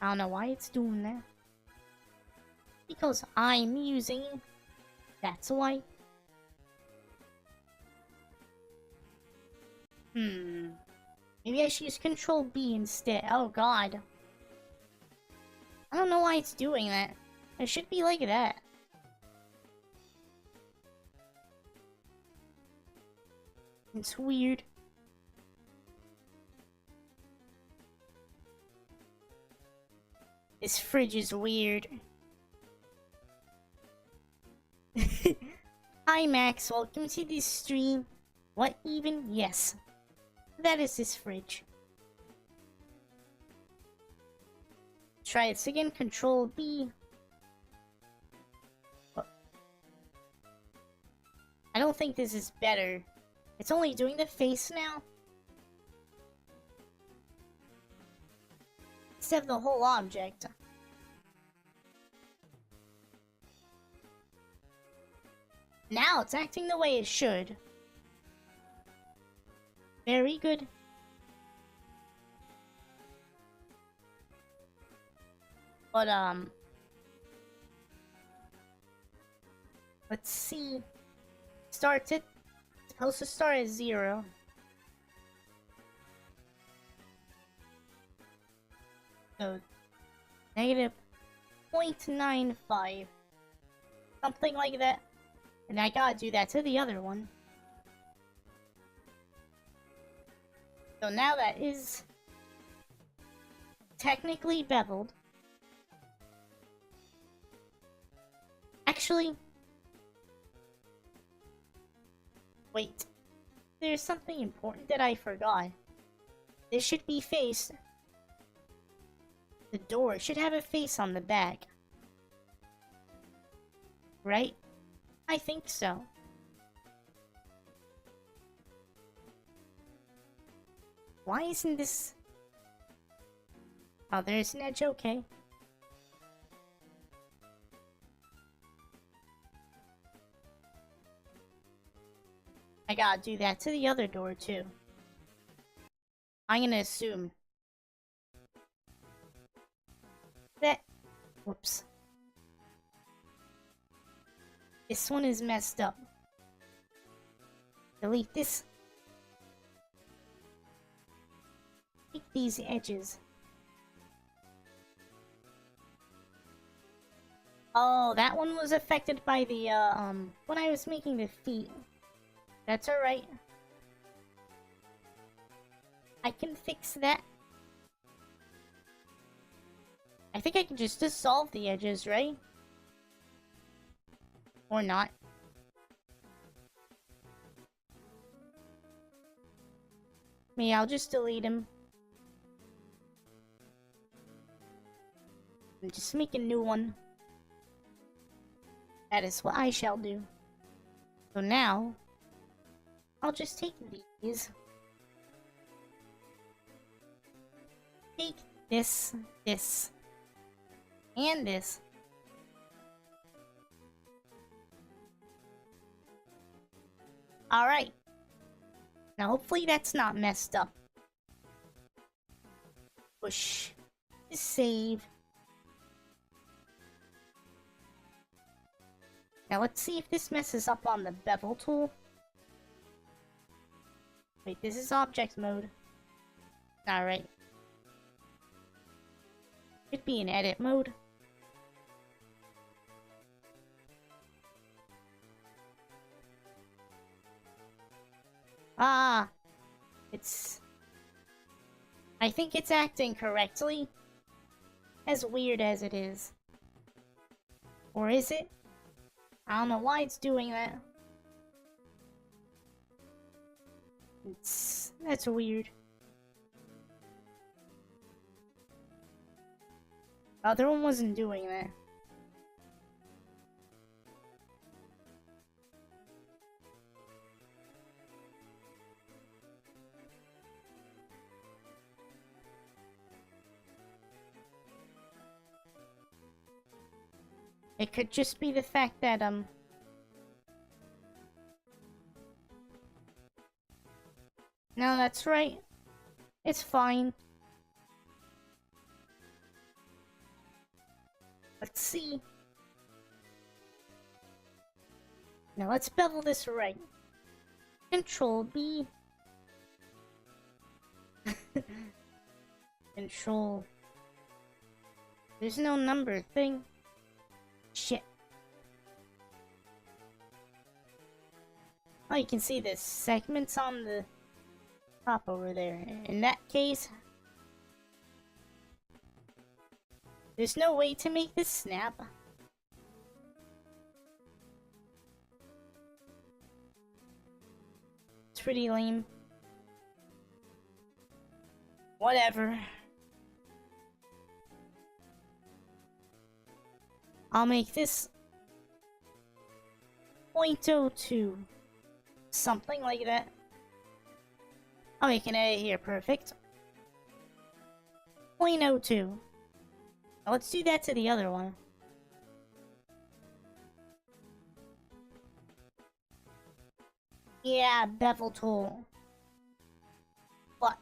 I don't know why it's doing that. Because I'm using it. That's why. Maybe I should use Control B instead. Oh god. I don't know why it's doing that. It should be like that. It's weird. This fridge is weird. Hi Max, welcome to this stream. What even? Yes. That is this fridge. Try this again, Control B. Oh. I don't think this is better. It's only doing the face now. Instead of the whole object. Now it's acting the way it should. Very good. But, let's see. Start it. It's supposed to start at 0. So, negative 0.95. Something like that. And I gotta do that to the other one. So now that is technically beveled. Actually, wait. There's something important that I forgot. This should be faced. The door should have a face on the back. Right? I think so. Why isn't this... Oh, there's an edge, okay. I gotta do that to the other door, too. I'm gonna assume that... Whoops. This one is messed up. Delete this. Take these edges. Oh, that one was affected by the, when I was making the feet. That's alright. I can fix that. I think I can just dissolve the edges, right? Or not. Me, I'll just delete him. And just make a new one. That is what I shall do. So now, I'll just take these. Take this, this, and this. Alright. Now hopefully that's not messed up. Push. Save. Now let's see if this messes up on the bevel tool. Wait, this is object mode. Alright. Should be in edit mode. Ah! It's... I think it's acting correctly. As weird as it is. Or is it? I don't know why it's doing that. That's weird. The other one wasn't doing that. It could just be the fact that, No, that's right. It's fine. Let's see. Now let's bevel this right. Control B. Control. There's no number thing. Shit. Oh, you can see the segments on the top over there. In that case, there's no way to make this snap. It's pretty lame. Whatever. I'll make this 0.02. Something like that. I'll make an edit here, perfect. 0.02. Now let's do that to the other one. Yeah, bevel tool. Fuck.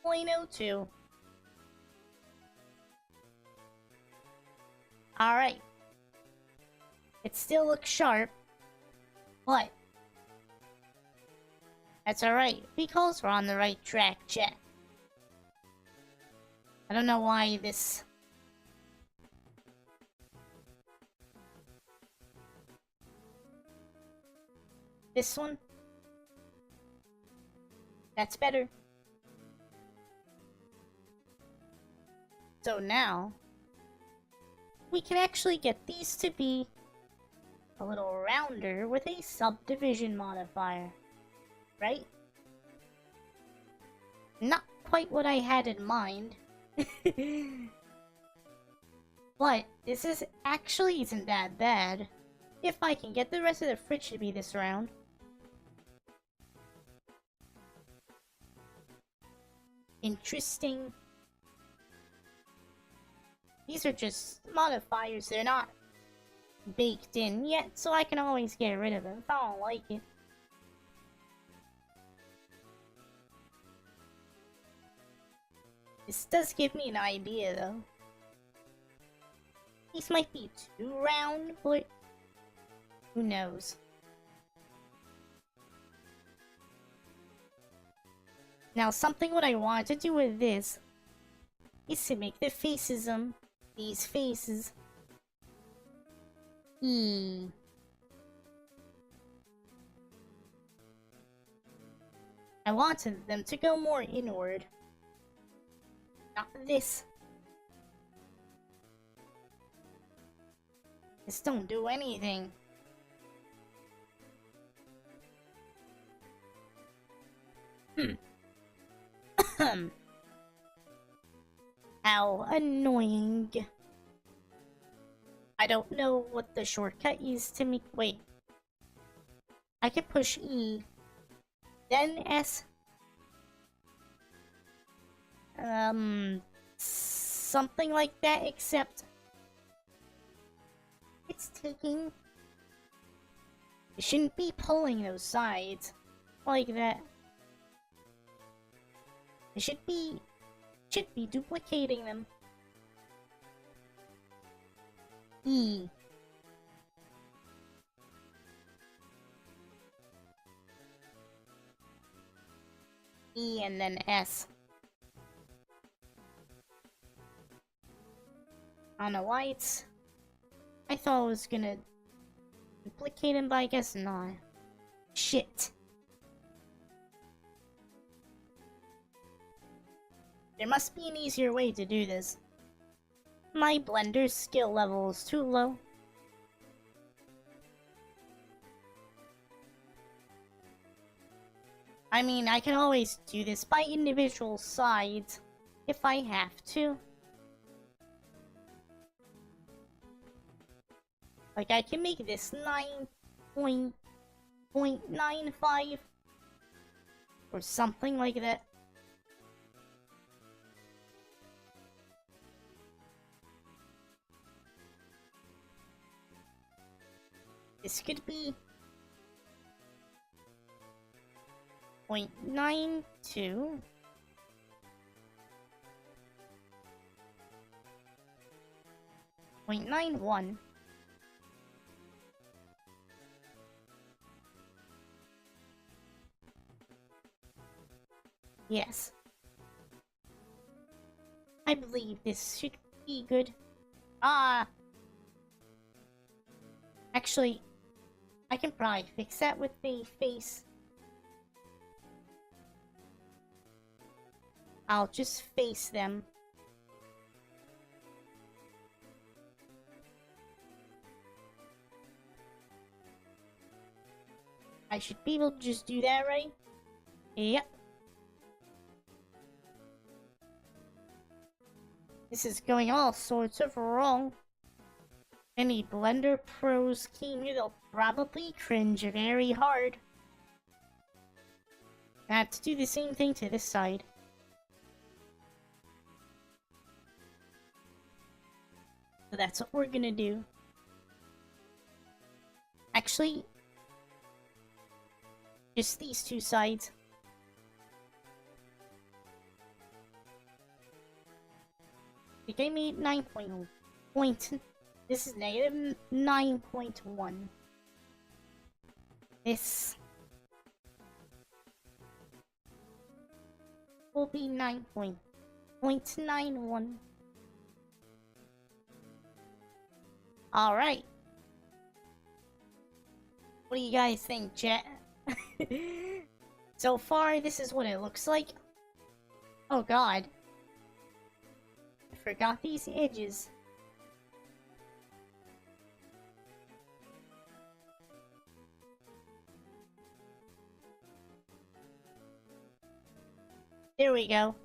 .02. Alright. It still looks sharp, but that's alright, because we're on the right track, chat. I don't know why this... This one? That's better. So now, we can actually get these to be a little rounder with a subdivision modifier, right? Not quite what I had in mind. But this isn't that bad. If I can get the rest of the fridge to be this round. Interesting. These are just modifiers, they're not baked in yet, so I can always get rid of them if I don't like it. This does give me an idea, though. These might be too round, but who knows? Now, something what I want to do with this is to make the faces, these faces. I wanted them to go more inward. Not this. This don't do anything. How annoying. I don't know what the shortcut is to make... Wait. I can push E. Then S. Something like that, except... It's taking... It shouldn't be pulling those sides. Like that. It should be duplicating them. E. E and then S. I don't know why it's... I thought I was gonna duplicate him, but I guess not. Shit. There must be an easier way to do this. My Blender's skill level is too low. I mean, I can always do this by individual sides, if I have to. Like, I can make this 9 point... 0.95 or something like that. This could be 0.92. 0.91. Yes. I believe this should be good. Actually, I can probably fix that with the face. I'll just face them. I should be able to just do that, right? Yep. This is going all sorts of wrong. Any Blender pros came here, they'll probably cringe very hard. I have to do the same thing to this side. So that's what we're gonna do. Actually, just these two sides. I think I made 9.0 point. This is negative 9.1. This will be 9.91. Alright. What do you guys think, chat? So far, this is what it looks like. Oh god. I forgot these edges. There we go.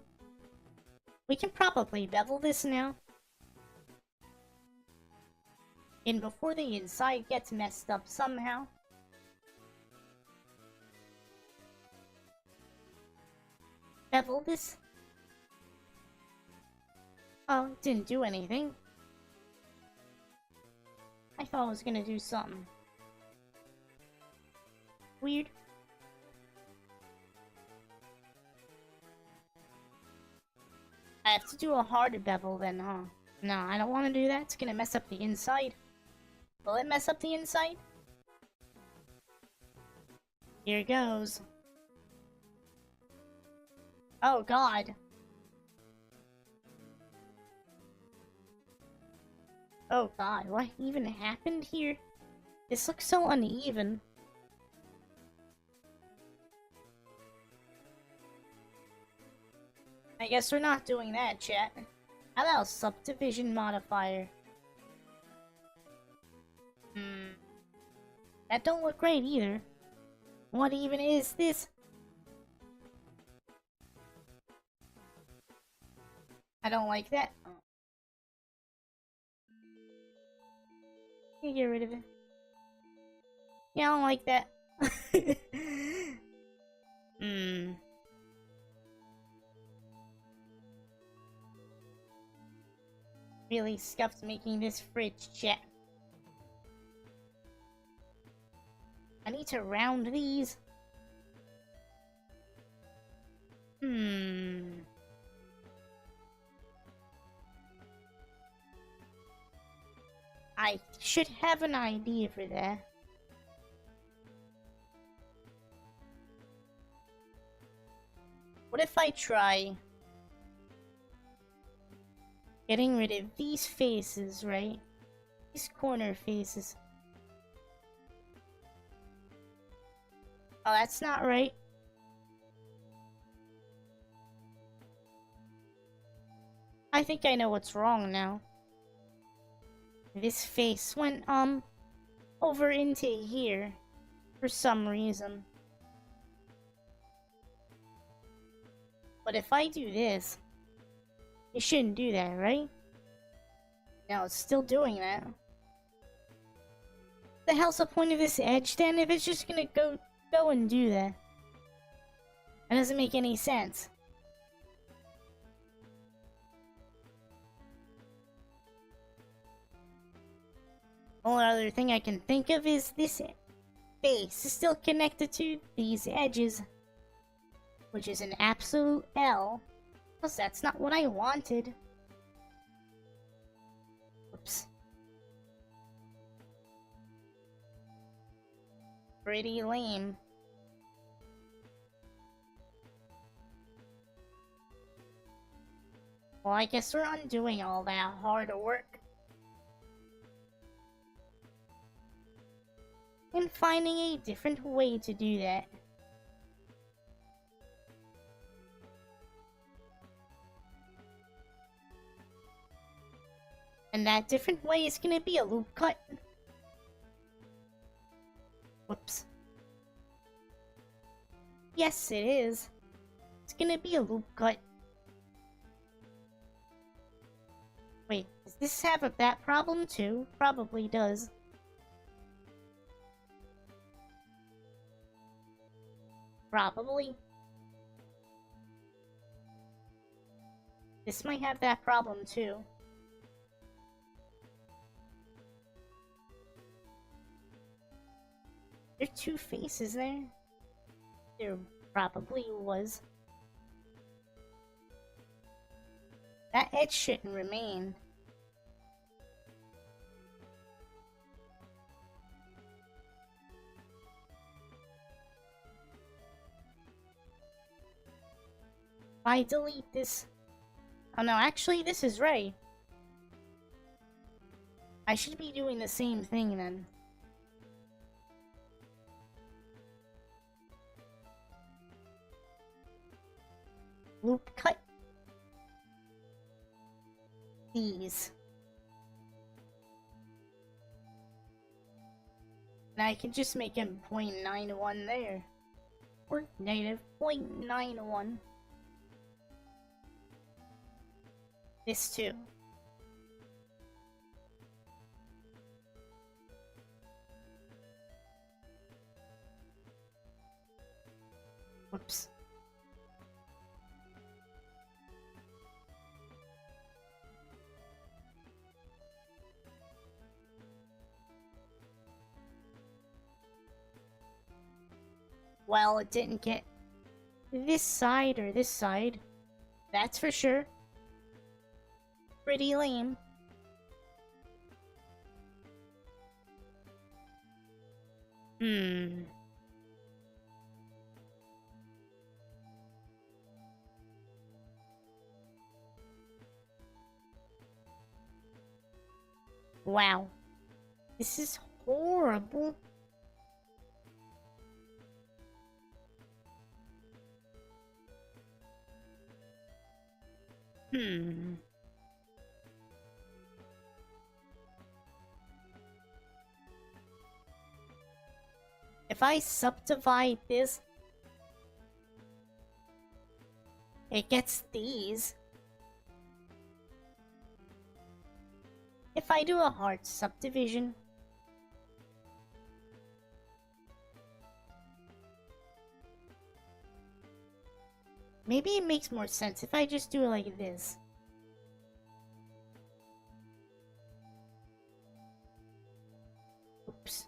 We can probably bevel this now. And before the inside gets messed up somehow. Bevel this. Oh, it didn't do anything. I thought I was gonna do something weird. I have to do a harder bevel then, huh? No, I don't want to do that. It's gonna mess up the inside. Will it mess up the inside? Here goes. Oh god. Oh god, what even happened here? This looks so uneven. I guess we're not doing that, chat. How about subdivision modifier? That don't look great either. What even is this? I don't like that. Can you get rid of it? Yeah, I don't like that. Really scuffed making this fridge, chat. I need to round these. I should have an idea for that. What if I try getting rid of these faces, right? These corner faces. Oh, that's not right. I think I know what's wrong now. This face went, over into here for some reason. But if I do this, it shouldn't do that, right? No, it's still doing that. The hell's the point of this edge then if it's just gonna go and do that? That doesn't make any sense. Only other thing I can think of is this base is still connected to these edges, which is an absolute L, because that's not what I wanted. Oops. Pretty lame. Well, I guess we're undoing all that hard work and finding a different way to do that. And that different way is gonna be a loop cut. Whoops. Yes, it is. It's gonna be a loop cut. Wait, does this have that problem too? Probably does. Probably. This might have that problem too. There are two faces there. There probably was. That edge shouldn't remain. If I delete this... Oh no, actually this is right. I should be doing the same thing then. Loop cut these. And I can just make him 0.91 there. Or negative 0.91. This too. Whoops. Well, it didn't get this side or this side. That's for sure. Pretty lame. Wow. This is horrible. If I subdivide this, it gets these. If I do a hard subdivision, maybe it makes more sense if I just do it like this. Oops.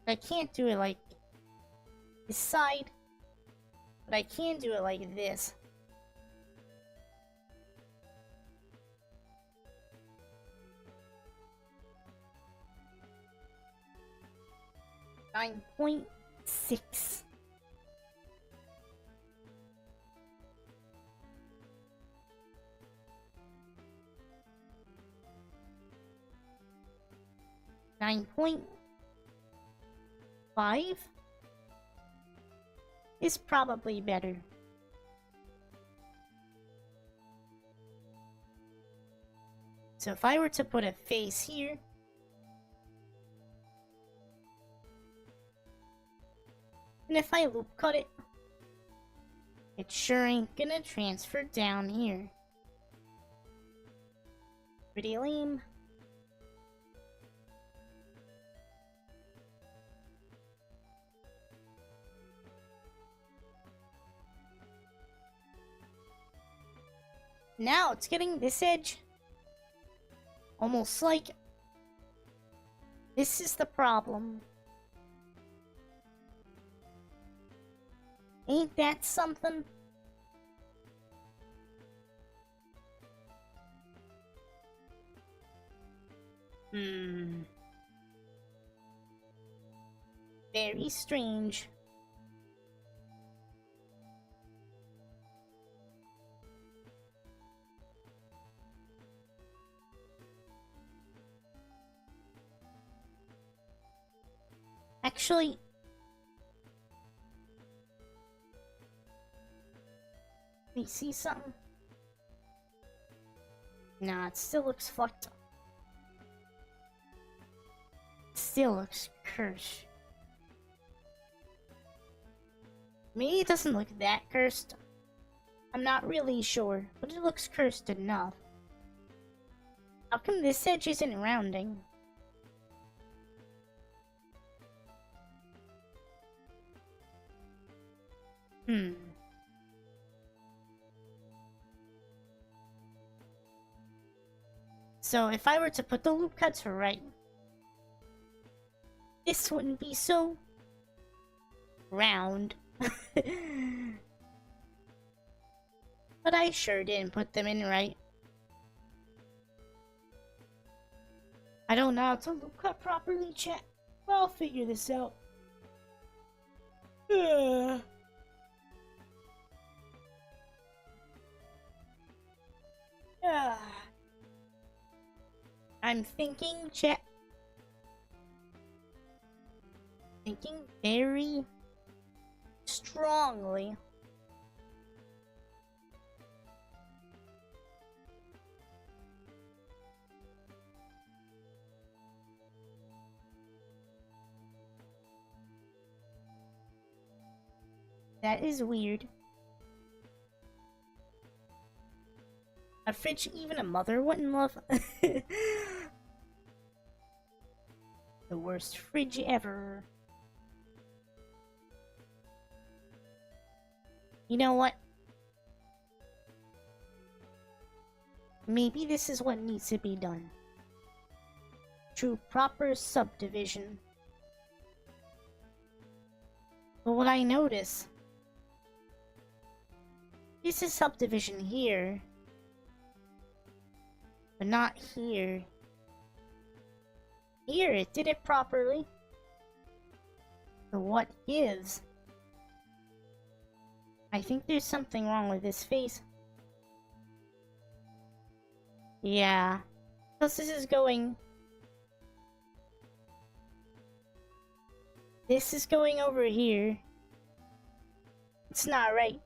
I can't do it like this side, but I can do it like this. $9.6. $9.5 is probably better. So if I were to put a face here, and if I loop cut it, it sure ain't gonna transfer down here. Pretty lame. Now it's getting this edge. Almost like this is the problem. Ain't that something? Very strange. Actually, let me see something. Nah, it still looks fucked up. It still looks cursed. Maybe it doesn't look that cursed. I'm not really sure, but it looks cursed enough. How come this edge isn't rounding? So if I were to put the loop cuts right, this wouldn't be so round. But I sure didn't put them in right. I don't know how to loop cut properly, chat. But I'll figure this out. I'm thinking, chat. Thinking very strongly. That is weird. A fridge even a mother wouldn't love. The worst fridge ever. You know what? Maybe this is what needs to be done. True proper subdivision. But what I notice, this is subdivision here, but not here. Here, it did it properly. So what gives? I think there's something wrong with this face. Yeah. Plus this is going... This is going over here. It's not right.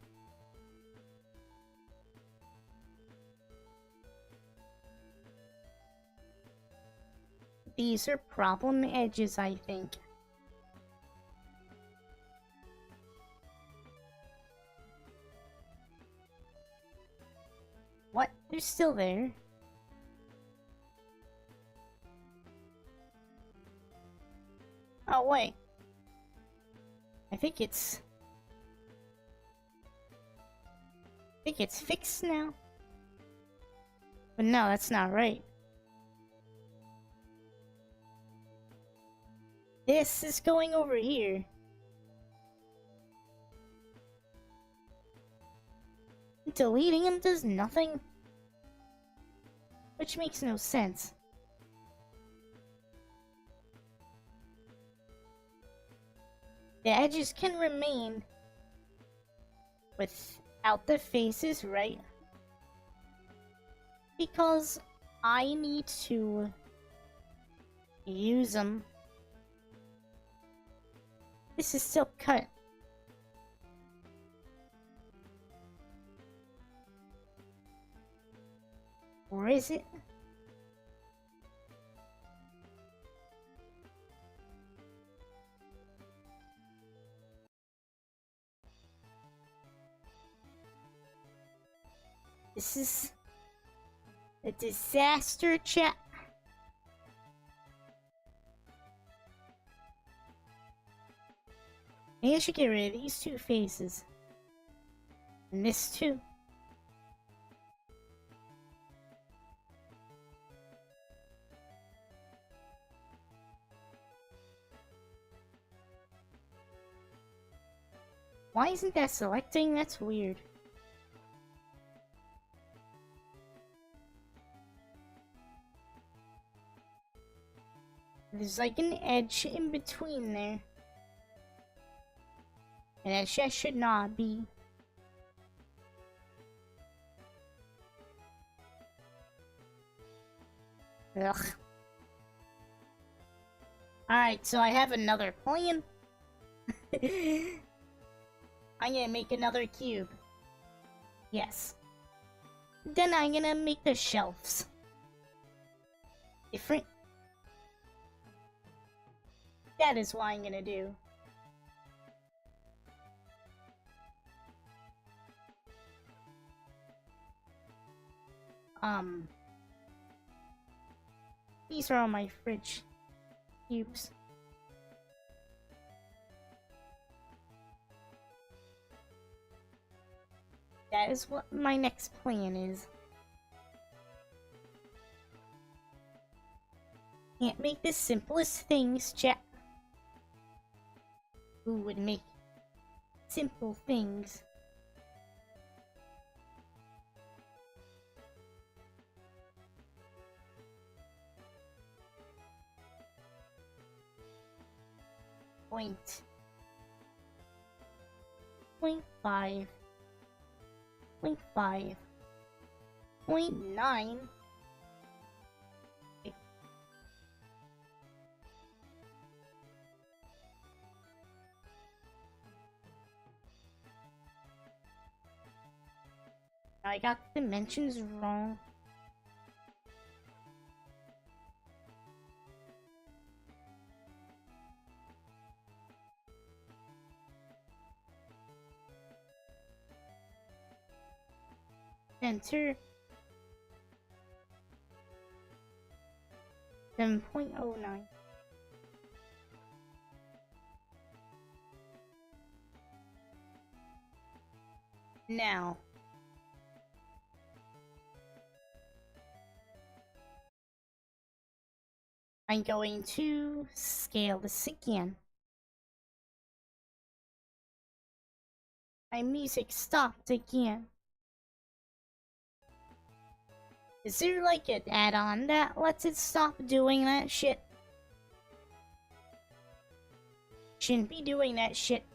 These are problem edges, I think. What? They're still there. Oh, wait. I think it's fixed now. But no, that's not right. This is going over here. Deleting him does nothing. Which makes no sense. The edges can remain without the faces, right? Because I need to use them. This is still cut. Or is it? A disaster, chat. Maybe I should get rid of these two faces. And this too. Why isn't that selecting? That's weird. There's like an edge in between there. And that just should not be. Ugh. Alright, so I have another plan. I'm gonna make another cube. Yes. Then I'm gonna make the shelves different. That is what I'm gonna do. These are all my fridge cubes. That is what my next plan is. Can't make the simplest things, chat. Who would make simple things? Point 5 0.5 0.9. I got the dimensions wrong. Enter 7.09. Now, I'm going to scale this again. My music stopped again. Is there like an add-on that lets it stop doing that shit? Shouldn't be doing that shit.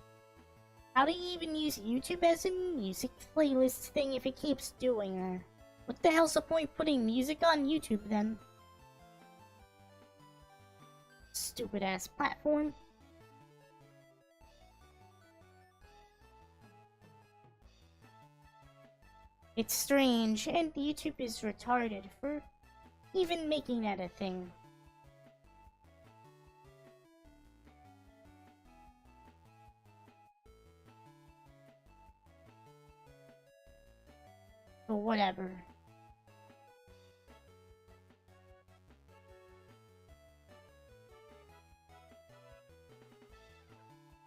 How do you even use YouTube as a music playlist thing if it keeps doing that? What the hell's the point putting music on YouTube then? Stupid ass platform. It's strange, and YouTube is retarded for even making that a thing. But whatever.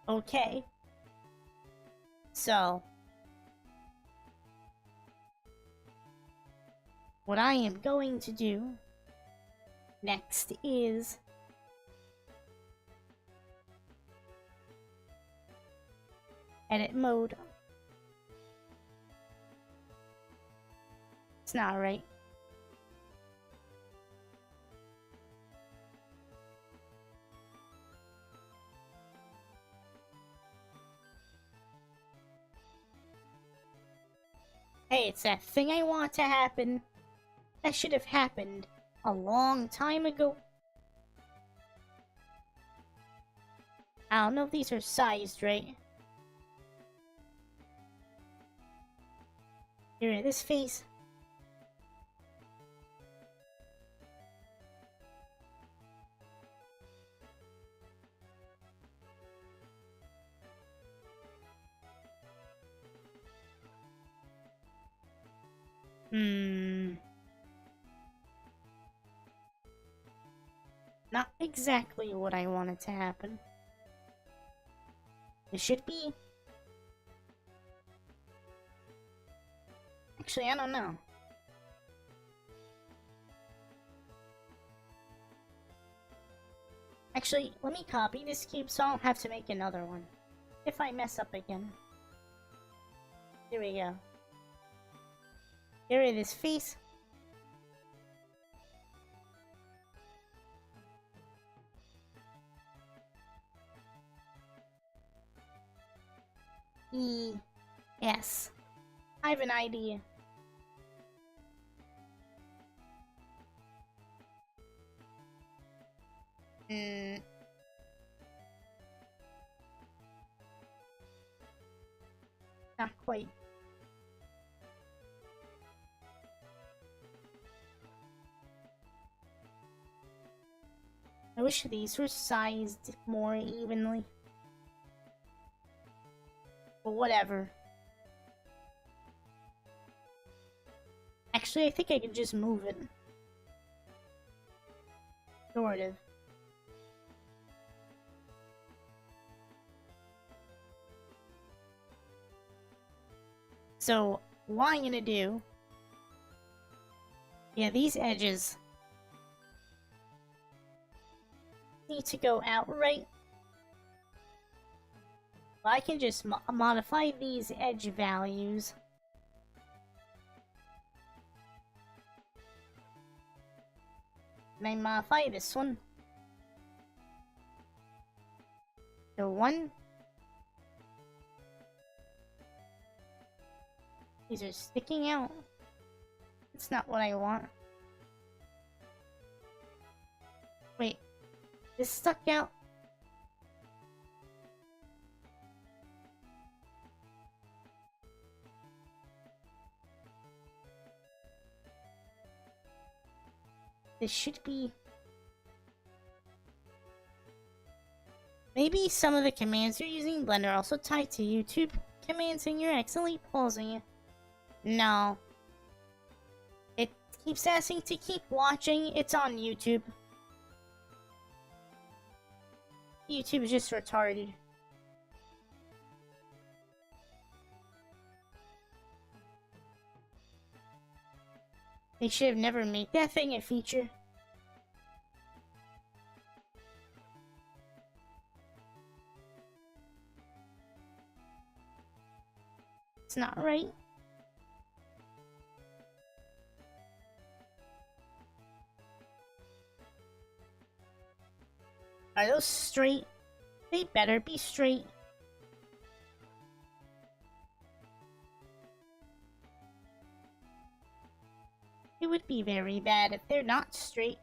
Okay. So, what I am going to do next is edit mode. It's not right. Hey, it's that thing I want to happen. That should have happened a long time ago. I don't know if these are sized right. Here, this face. exactly what I wanted to happen. It should be... Actually, I don't know. Actually, let me copy this cube so I don't have to make another one. If I mess up again. Here we go. Get rid of this face. Yes. I have an idea. Not quite. I wish these were sized more evenly. But whatever. Actually, I think I can just move it. Sort of. So, what I'm gonna do... Yeah, these edges need to go outright. But I can just modify these edge values. And I modify this one. So 1. These are sticking out. It's not what I want. Wait. This stuck out. This should be... Maybe some of the commands you're using in Blender are also tied to YouTube commands and you're accidentally pausing it. No. It keeps asking to keep watching. It's on YouTube. YouTube is just retarded. They should have never made that thing a feature. It's not right. Are those straight? They better be straight. It would be very bad if they're not straight.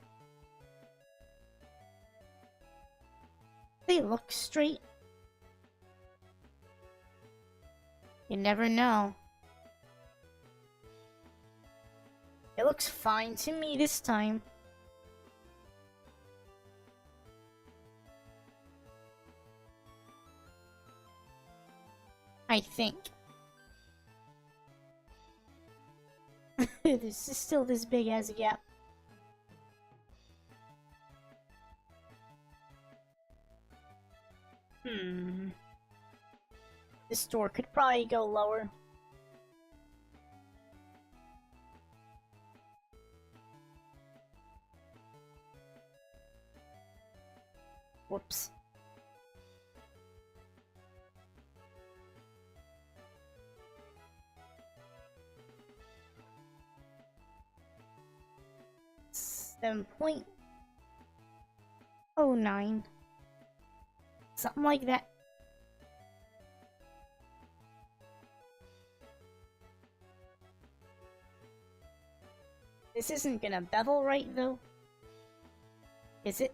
They look straight. You never know. It looks fine to me this time. I think. This is still this big as a gap. This door could probably go lower. Whoops. .09. Something like that. This isn't gonna bevel right, though. Is it?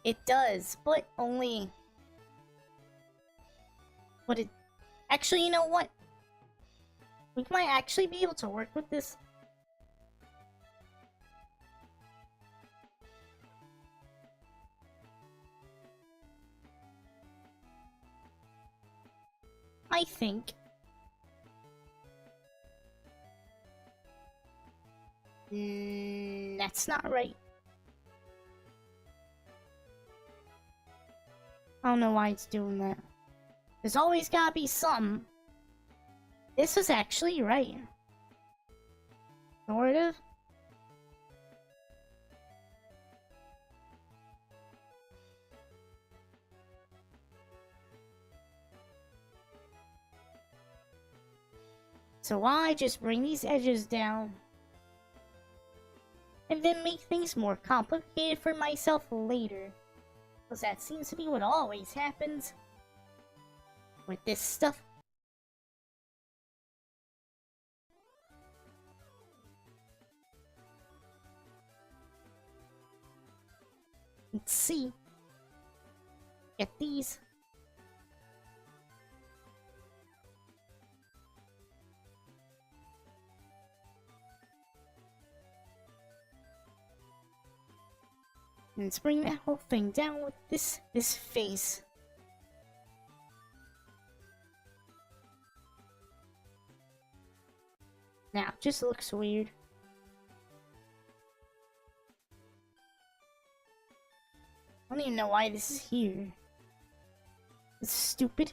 It does, but only... But it... Actually, you know what? We might actually be able to work with this. I think... that's not right. I don't know why it's doing that. There's always gotta be something. This was actually right. Sort of. So why just bring these edges down? And then make things more complicated for myself later. Because that seems to be what always happens with this stuff. Let's see. Get these. And let's bring that whole thing down with this face. Now, it just looks weird. I don't even know why this is here. It's stupid.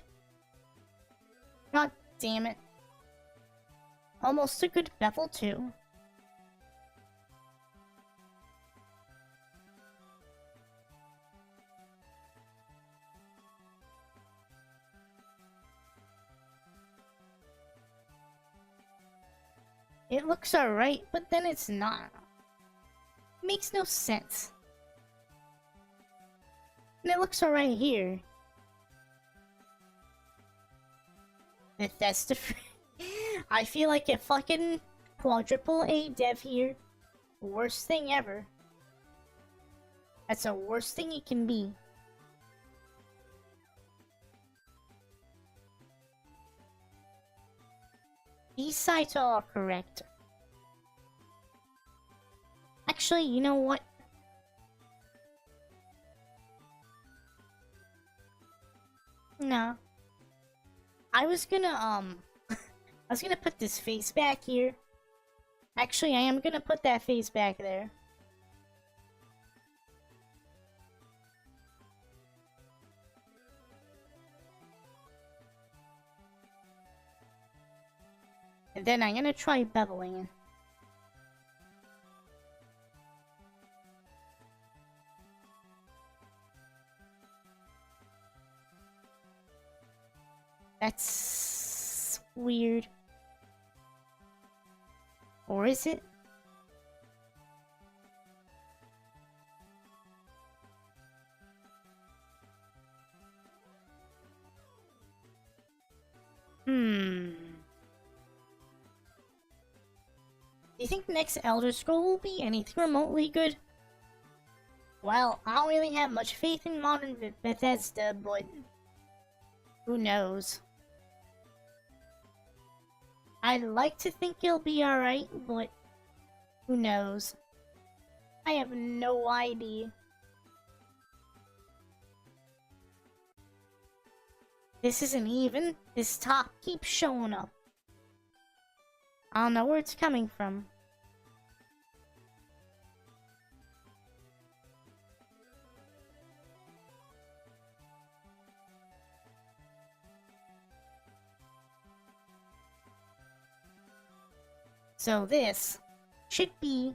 God damn it. Almost a good bevel too. It looks alright, but then it's not. It makes no sense. And it looks alright here. Bethesda. I feel like a fucking quadruple A dev here. Worst thing ever. That's the worst thing it can be. These sides are all correct. Actually, you know what? No. I was gonna, I was gonna put this face back here. Actually, I am gonna put that face back there. And then I'm gonna try beveling it. That's weird. Or is it? Do you think the next Elder Scroll will be anything remotely good? Well, I don't really have much faith in modern Bethesda, but who knows? I'd like to think it'll be alright, but who knows? I have no idea. This isn't even. This top keeps showing up. I don't know where it's coming from. So this should be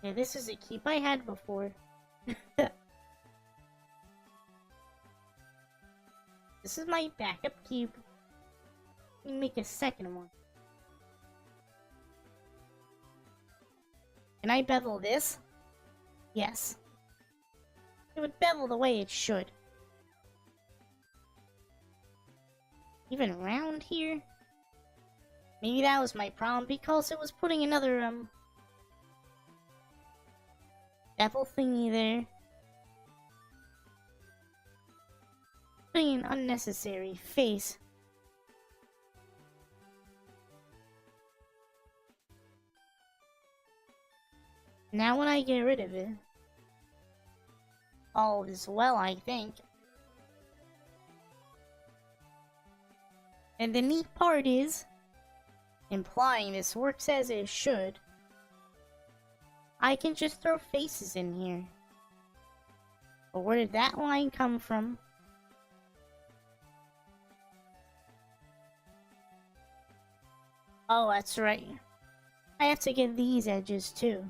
yeah, this is a keep I had before. This is my backup cube. Let me make a second one. Can I bevel this? Yes. It would bevel the way it should. Even around here? Maybe that was my problem because it was putting another, bevel thingy there. Putting an unnecessary face. Now when I get rid of it, all is well, I think. And the neat part is, implying this works as it should, I can just throw faces in here. But where did that line come from? Oh, that's right. I have to get these edges too.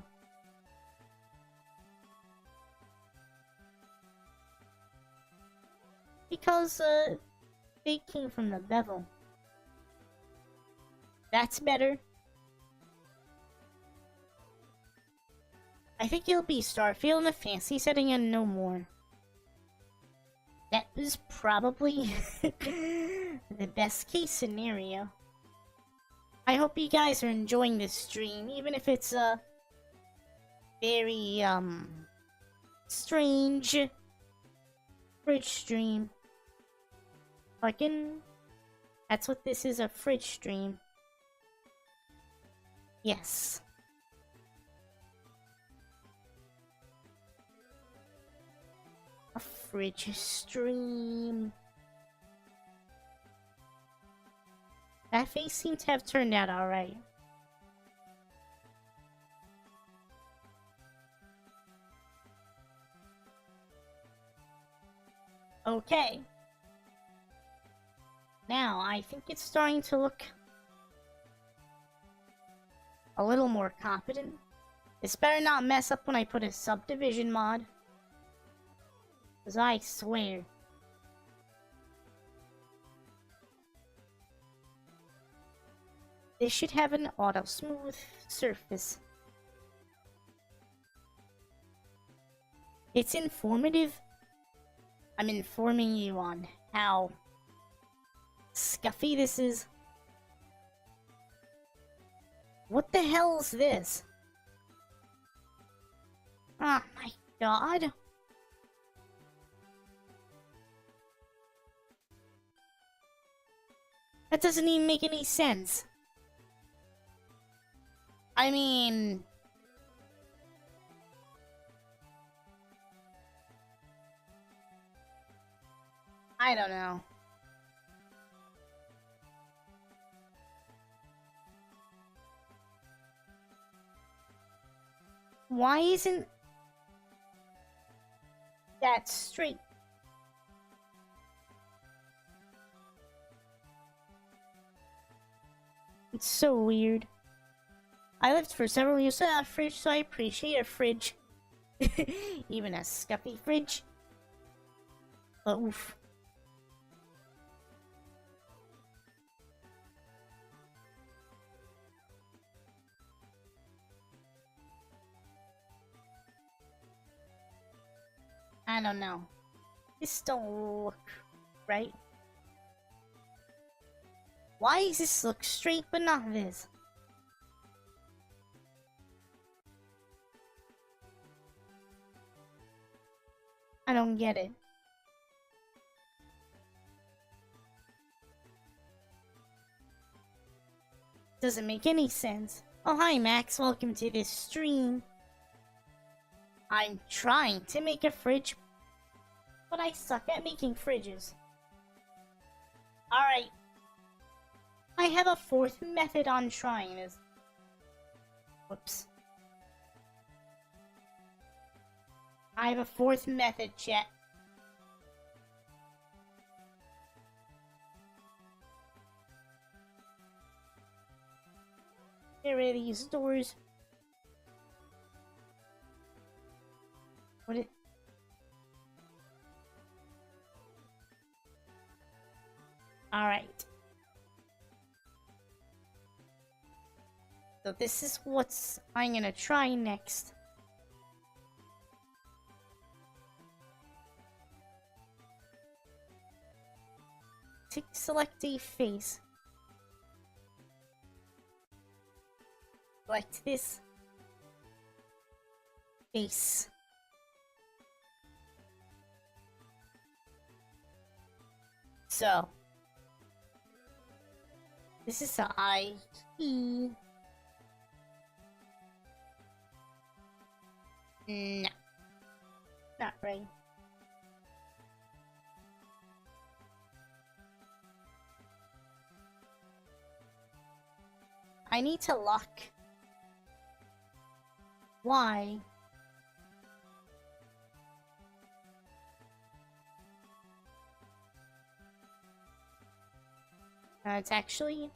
Because, they came from the bevel. That's better. I think it'll be Starfield in a fancy setting and no more. That was probably the best case scenario. I hope you guys are enjoying this stream, even if it's a very, strange fridge stream. Fucking, that's what this is, a fridge stream. Yes. A fridge stream. That face seemed to have turned out alright. Okay. Now, I think it's starting to look a little more competent. This better not mess up when I put a subdivision mod. Because I swear. This should have an auto smooth surface. It's informative. I'm informing you on how scuffy this is. What the hell is this? Oh my god. That doesn't even make any sense. I mean... I don't know. Why isn't that straight? It's so weird. I lived for several years without a fridge, so I appreciate a fridge. Even a scuffy fridge. But oof. I don't know. This don't look right. Why does this look straight but not this? I don't get it. Doesn't make any sense. Oh, hi Max, welcome to this stream. I'm trying to make a fridge, but I suck at making fridges. Alright. I have a fourth method on trying this. Whoops. I have a fourth method, chat. Get rid of these doors. What it... Alright. So this is what I'm gonna try next. Select a face. Select this face. So this is the eye key. No, not right. I need to lock. Why? It's actually...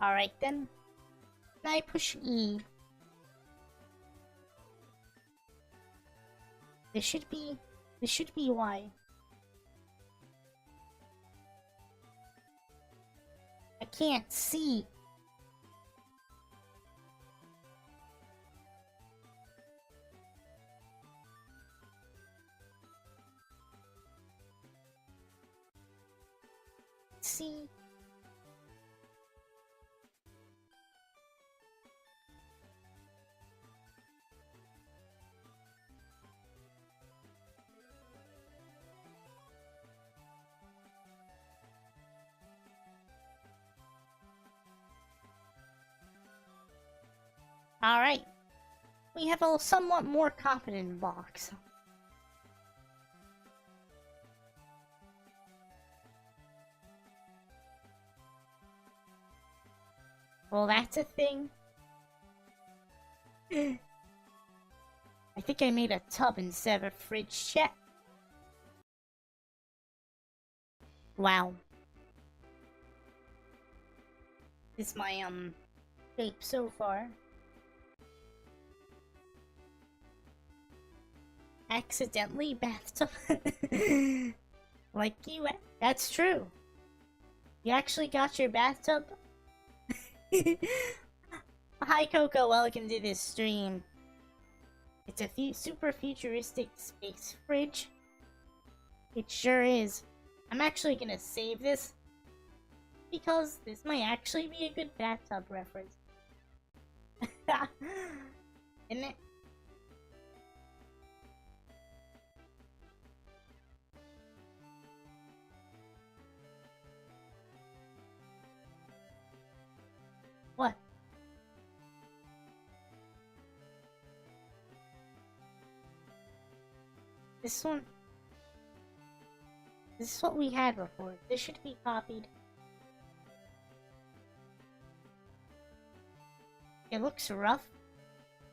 Alright then. Now I push E. This should be Y. I can't see. See. Alright. We have a somewhat more confident box. Well, that's a thing. I think I made a tub instead of a fridge, chat. Wow. This is my, shape so far. Accidentally bathtub. Like you, that's true. You actually got your bathtub? Hi Coco, welcome to this stream. It's a super futuristic space fridge. It sure is. I'm actually gonna save this because this might actually be a good bathtub reference. Isn't it? What? This one? This is what we had before. This should be copied. It looks rough,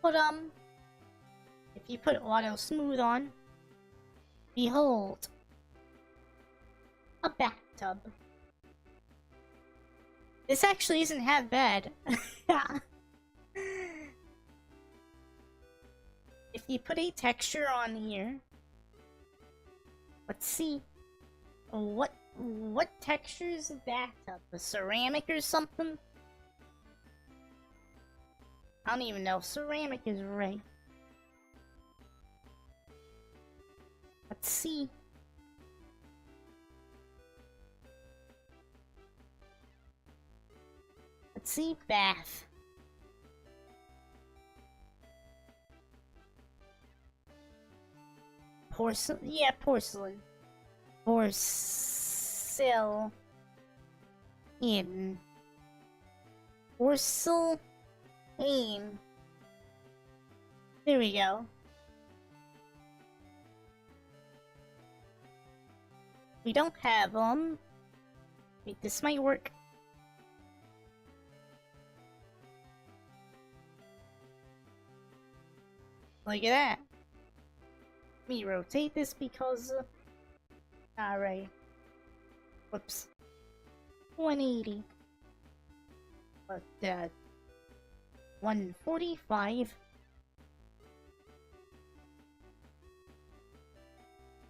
but if you put auto smooth on, behold, a bathtub. This actually isn't half bad. If you put a texture on here, let's see. What texture is a bathtub? A ceramic or something? I don't even know if ceramic is right. Let's see. Let's see, bath. Porcelain? Yeah, porcelain. Porcelain. Porcelain. There we go. We don't have wait, this might work. Look at that. Let me rotate this because alright. Whoops. 180. But 145.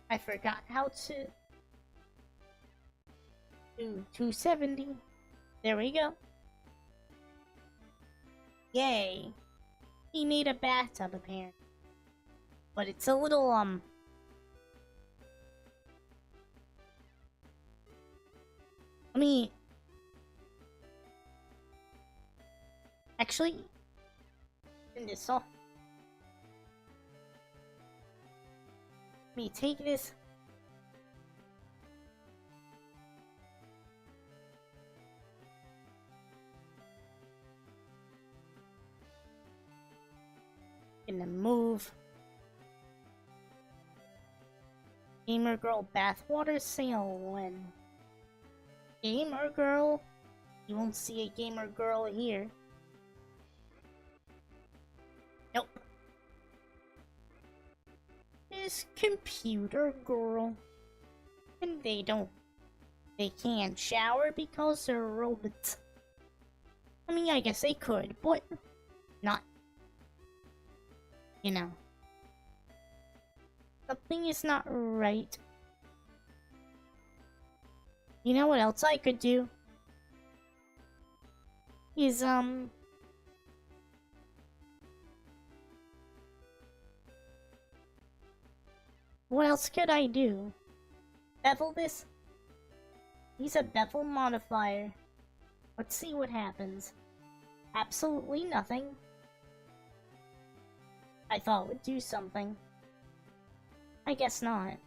I forgot how to do 270. There we go. Yay. He made a bathtub apparently. But it's a little let me actually turn this off. Let me take this. Gonna move. Gamer girl bathwater sale when? Gamer girl? You won't see a gamer girl here. Nope. This computer girl. And they can't shower because they're robots. I mean, I guess they could, but not. You know. Something is not right. You know what else I could do? Is, what else could I do? Bevel this? Use a bevel modifier. Let's see what happens. Absolutely nothing. I thought it would do something. I guess not.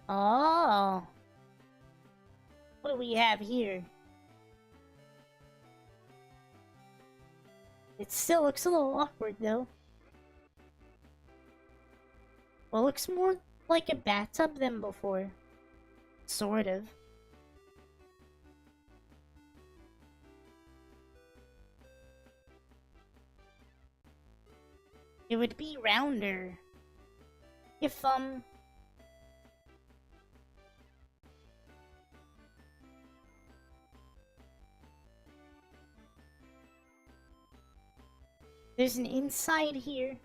Oh. What do we have here? It still looks a little awkward though. Well, it looks more like a bathtub than before. Sort of. It would be rounder. If, there's an inside here.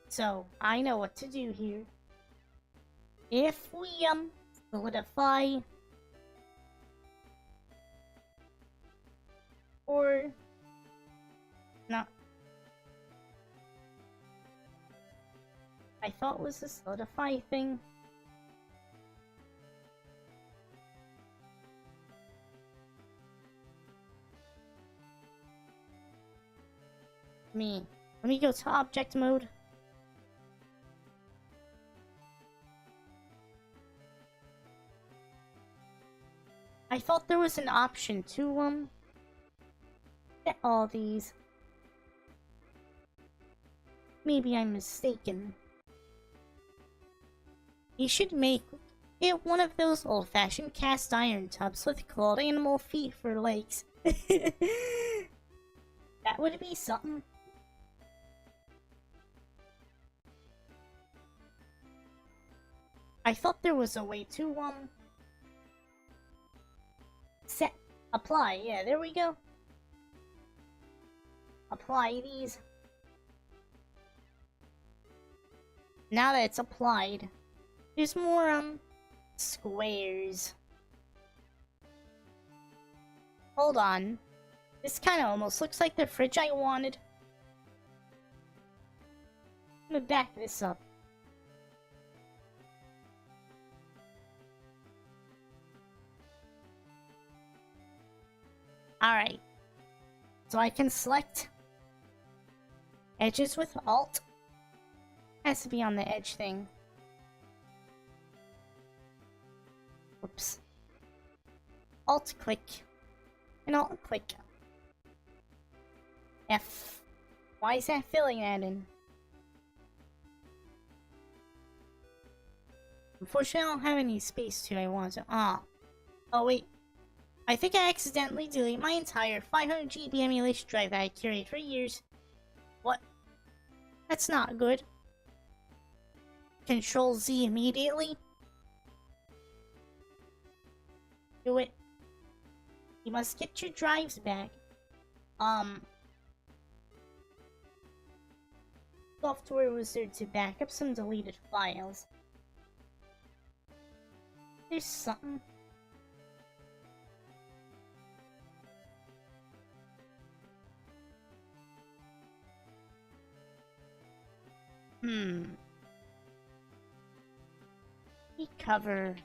So, I know what to do here. If we, solidify... Or... Not... I thought it was a solidify thing. Let me go to object mode. I thought there was an option to, get all these. Maybe I'm mistaken. You should make it one of those old-fashioned cast iron tubs with clawed animal feet for legs. That would be something. I thought there was a way to, apply. Yeah, there we go. Apply these. Now that it's applied, there's more, squares. Hold on. This kind of almost looks like the fridge I wanted. I'm gonna back this up. Alright. So I can select edges with Alt. Has to be on the edge thing. Whoops. Alt click. And Alt click. F. Why is that filling that in? Unfortunately, I don't have any space to I want to. Oh wait. I think I accidentally deleted my entire 500 GB emulation drive that I carried for years. What? That's not good. Control Z immediately. Do it. You must get your drives back. Software wizard to back up some deleted files. There's something. Cover.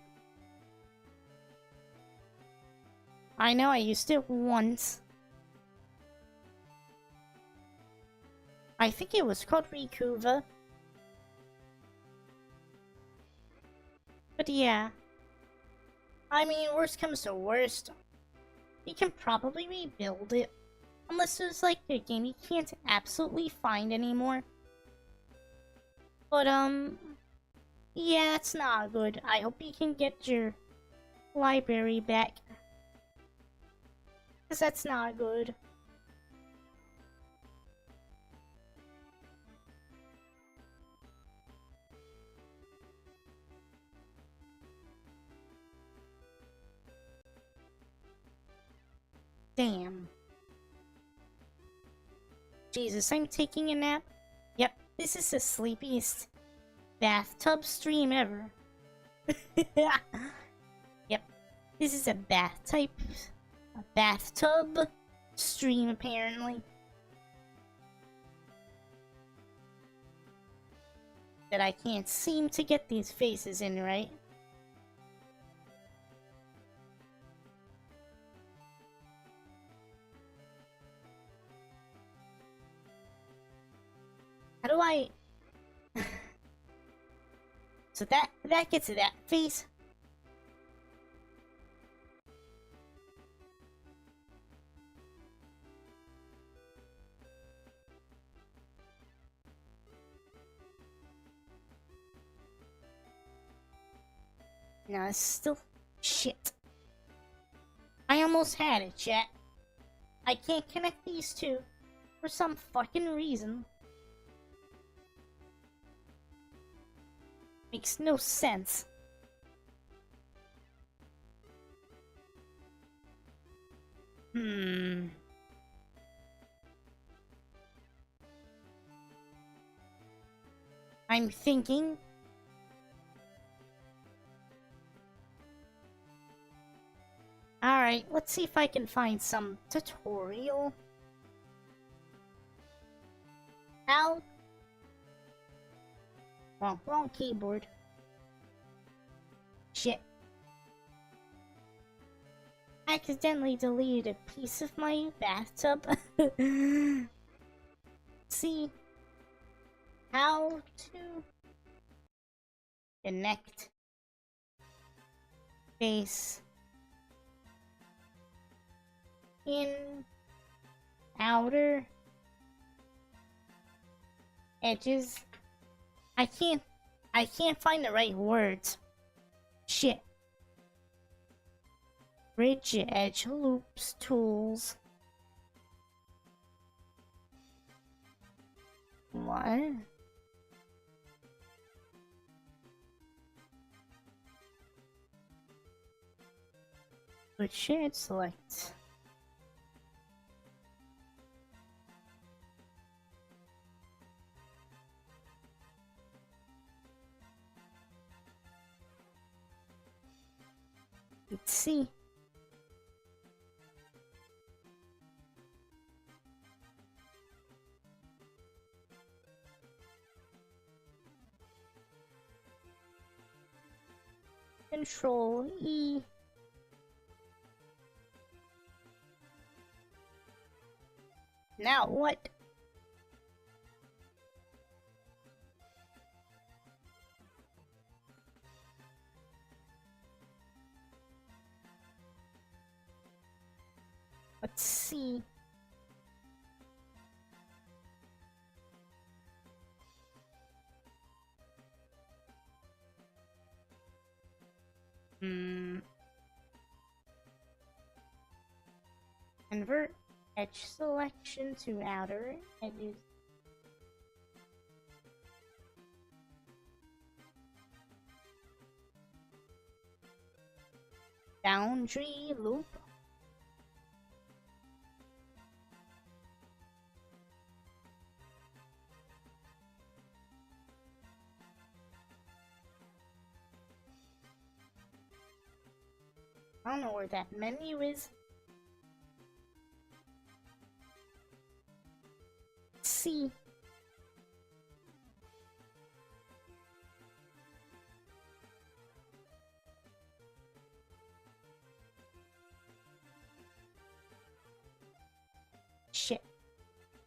I know I used it once. I think it was called Rikuva. But yeah, I mean, worst comes to worst, you can probably rebuild it. Unless there's like a game you can't absolutely find anymore. But yeah, it's not good. I hope you can get your library back. Cause that's not good. Damn. Jesus, I'm taking a nap. Yep, this is the sleepiest bathtub stream ever. Yep, this is a bathtub stream apparently. That I can't seem to get these faces in right. How do I... So that gets to that face. No, it's still shit. I almost had it, chat. I can't connect these two for some fucking reason. Makes no sense. I'm thinking. Alright, let's see if I can find some tutorial. How? Wrong keyboard. Shit. I accidentally deleted a piece of my bathtub. See how to connect face in outer edges. I can't find the right words. Shit. Bridge edge loops tools. What? But shared select. Let's see. Control E. Now what? Let's see. Convert edge selection to outer edges. Boundary loop. I don't know where that menu is. Let's see. Shit.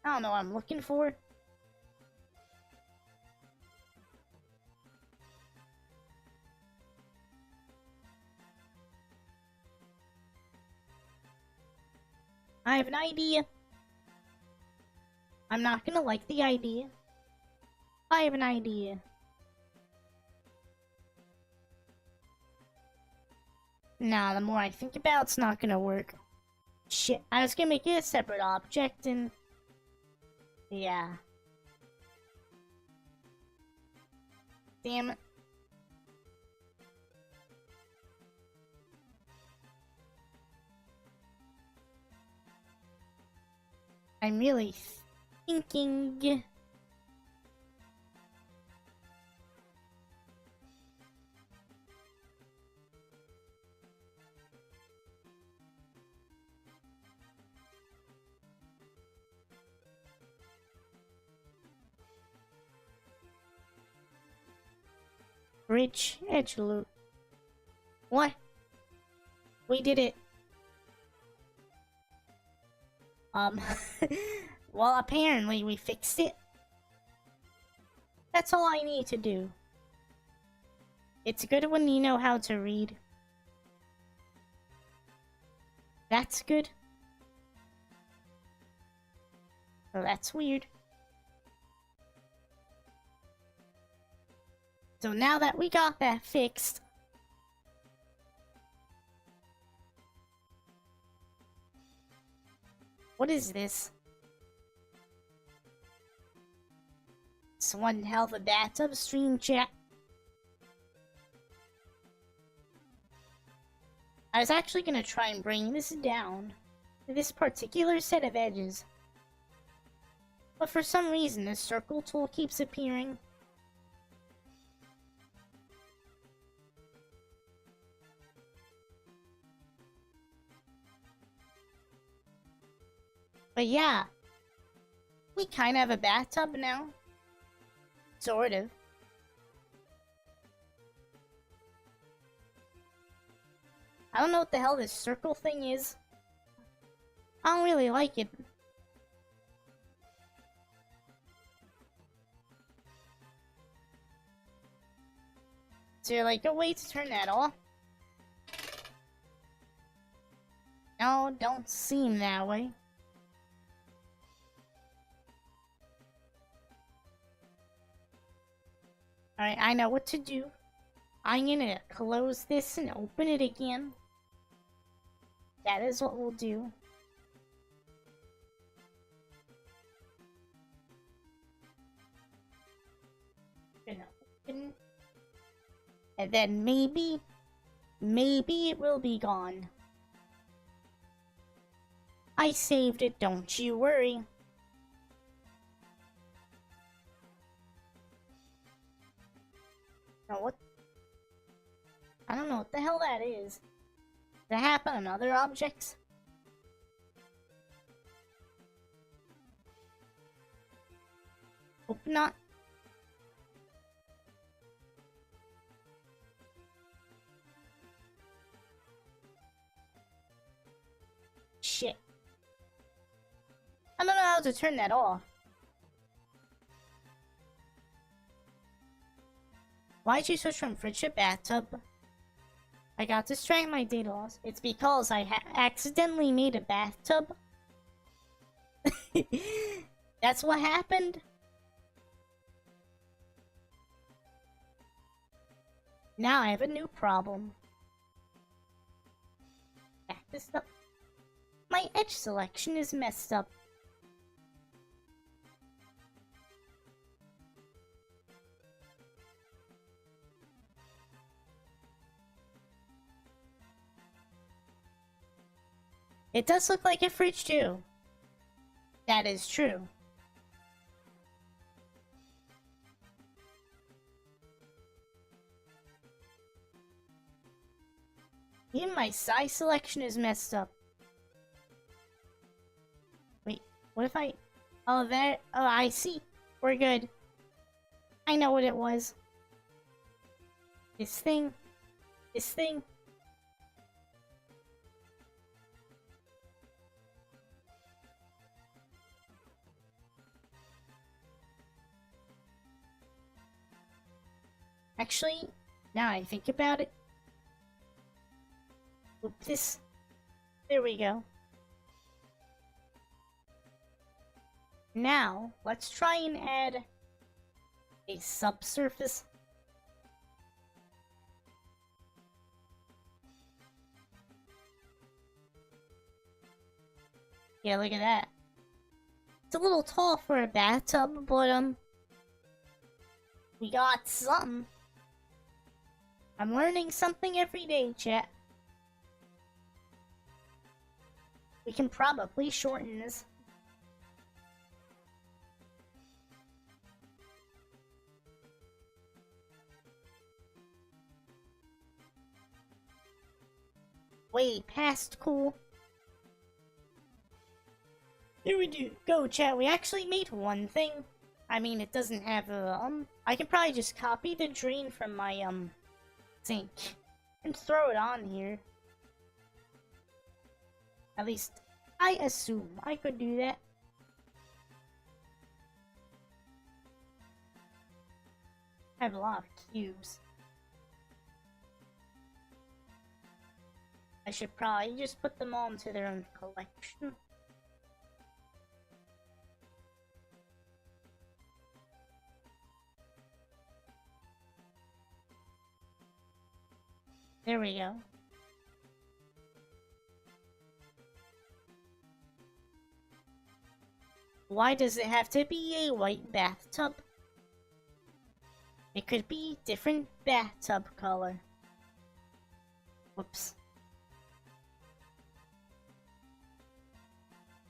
I don't know what I'm looking for. I have an idea. I'm not gonna like the idea. I have an idea. Nah, the more I think about it, it's not gonna work. Shit, I was gonna make it a separate object and... yeah. Damn it. I'm really thinking... Rich edge loop. What? We did it. Well, apparently we fixed it. That's all I need to do. It's good when you know how to read. That's good. Oh, that's weird. So now that we got that fixed... what is this? It's one hell of a bathtub stream chat. I was actually gonna try and bring this down to this particular set of edges. But for some reason, the circle tool keeps appearing. But yeah, we kind of have a bathtub now. Sort of. I don't know what the hell this circle thing is. I don't really like it. Is there like a way to turn that off? No, don't seem that way. Alright, I know what to do. I'm gonna close this and open it again. That is what we'll do. Gonna open. And then maybe it will be gone. I saved it, don't you worry. Now what? I don't know what the hell that is. Does that happen on other objects? Hope not. Shit. I don't know how to turn that off. Why'd you switch from fridge to bathtub? I got distracted by data loss. It's because I accidentally made a bathtub. That's what happened. Now I have a new problem. Back this up. My edge selection is messed up. It does look like a fridge too. That is true. Even my size selection is messed up. Wait, what if I... oh, there... oh, I see. We're good. I know what it was. This thing. This thing. Actually, now I think about it. Oop, this. There we go. Now, let's try and add a subsurface. Yeah, look at that. It's a little tall for a bathtub, but we got some. I'm learning something every day, chat. We can probably shorten this. Way past cool. There we do. Go, chat. We actually made one thing. I mean, it doesn't have a, I can probably just copy the drain from my, sink and throw it on here. At least, I assume I could do that. I have a lot of cubes. I should probably just put them all into their own collection. There we go. Why does it have to be a white bathtub? It could be different bathtub color. Whoops.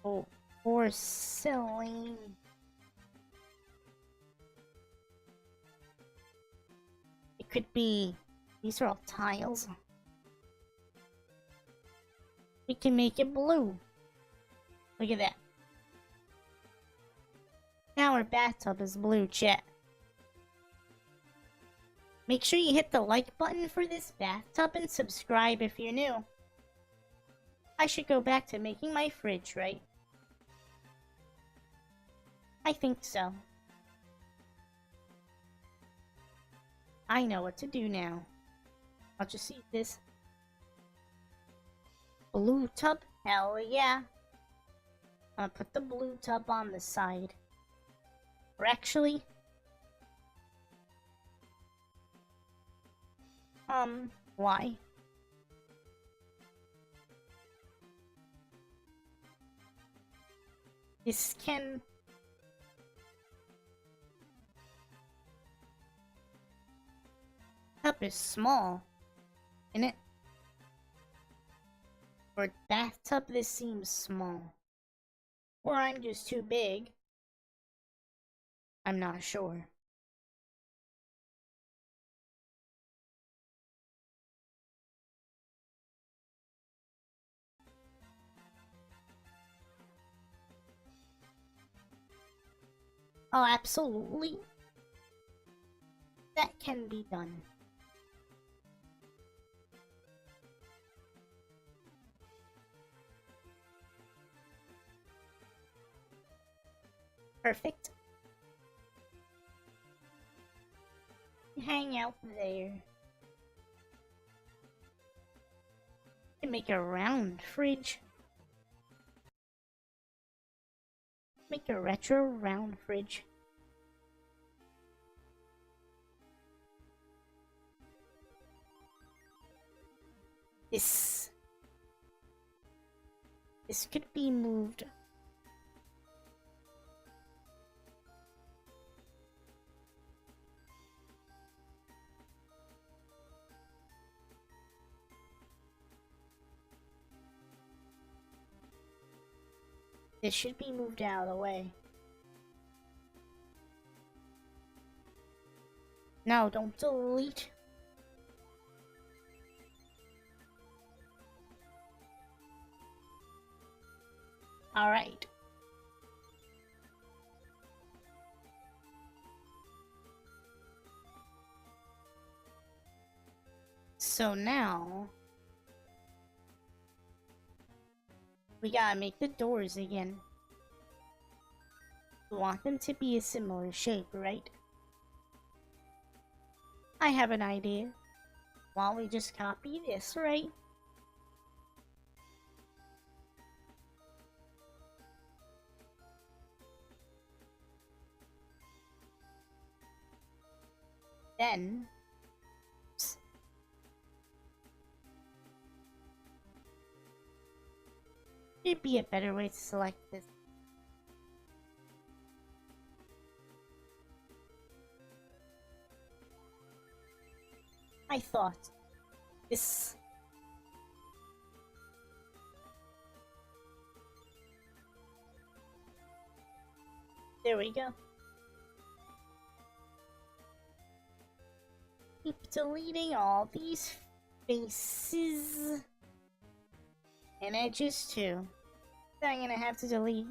Oh, porcelain. It could be... These are all tiles. We can make it blue. Look at that. Now our bathtub is blue, chat. Make sure you hit the like button for this bathtub and subscribe if you're new. I should go back to making my fridge, right? I think so. I know what to do now. I'll just eat this. Blue tub? Hell yeah. I'll put the blue tub on the side. Or actually... why? This can... Tub is small, isn't it? For a bathtub, this seems small. Or I'm just too big. I'm not sure. Oh, absolutely. That can be done. Perfect. Hang out there. Can make a round fridge. Make a retro round fridge. This could be moved. This should be moved out of the way. No, don't delete. Alright. So now... we gotta make the doors again. We want them to be a similar shape, right? I have an idea. Why don't we just copy this, right? Then, there'd be a better way to select this. I thought this. There we go. Keep deleting all these faces and edges too. That I'm gonna have to delete.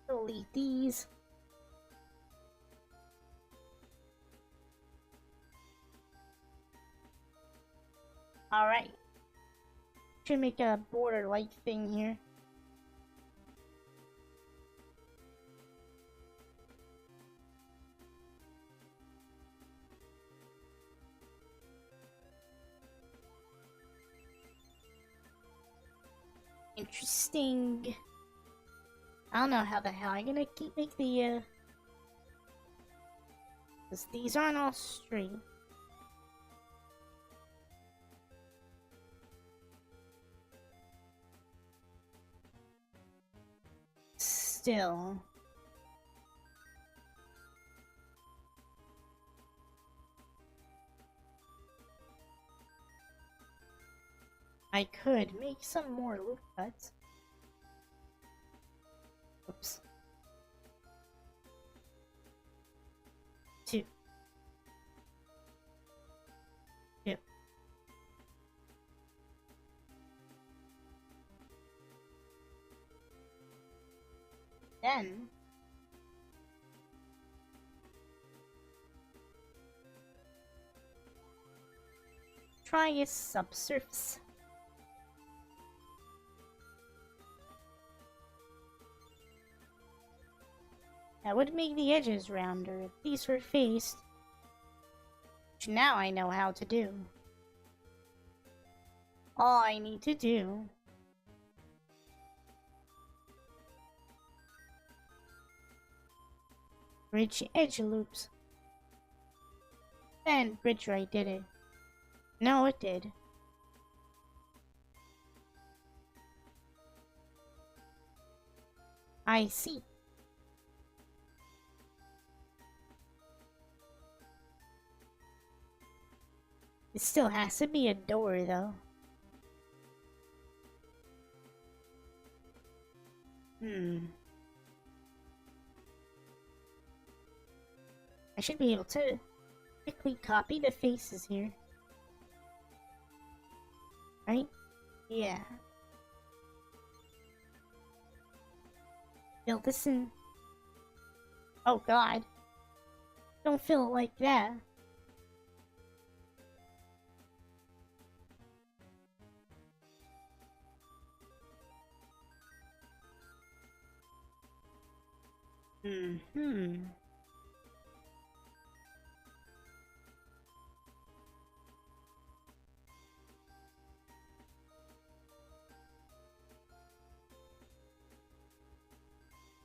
Delete these. Alright. Should make a border light thing here. Interesting. I don't know how the hell I'm gonna make the because these aren't all straight. Still. I could make some more loop cuts. Oops. 2. 2. Then try a subsurface. That would make the edges rounder if these were faced, which now I know how to do. All I need to do bridge edge loops. Then bridge right did it. No, it did. I see. It still has to be a door, though. I should be able to quickly copy the faces here. Right? Yeah. Fill this in. Oh god. Don't fill it like that.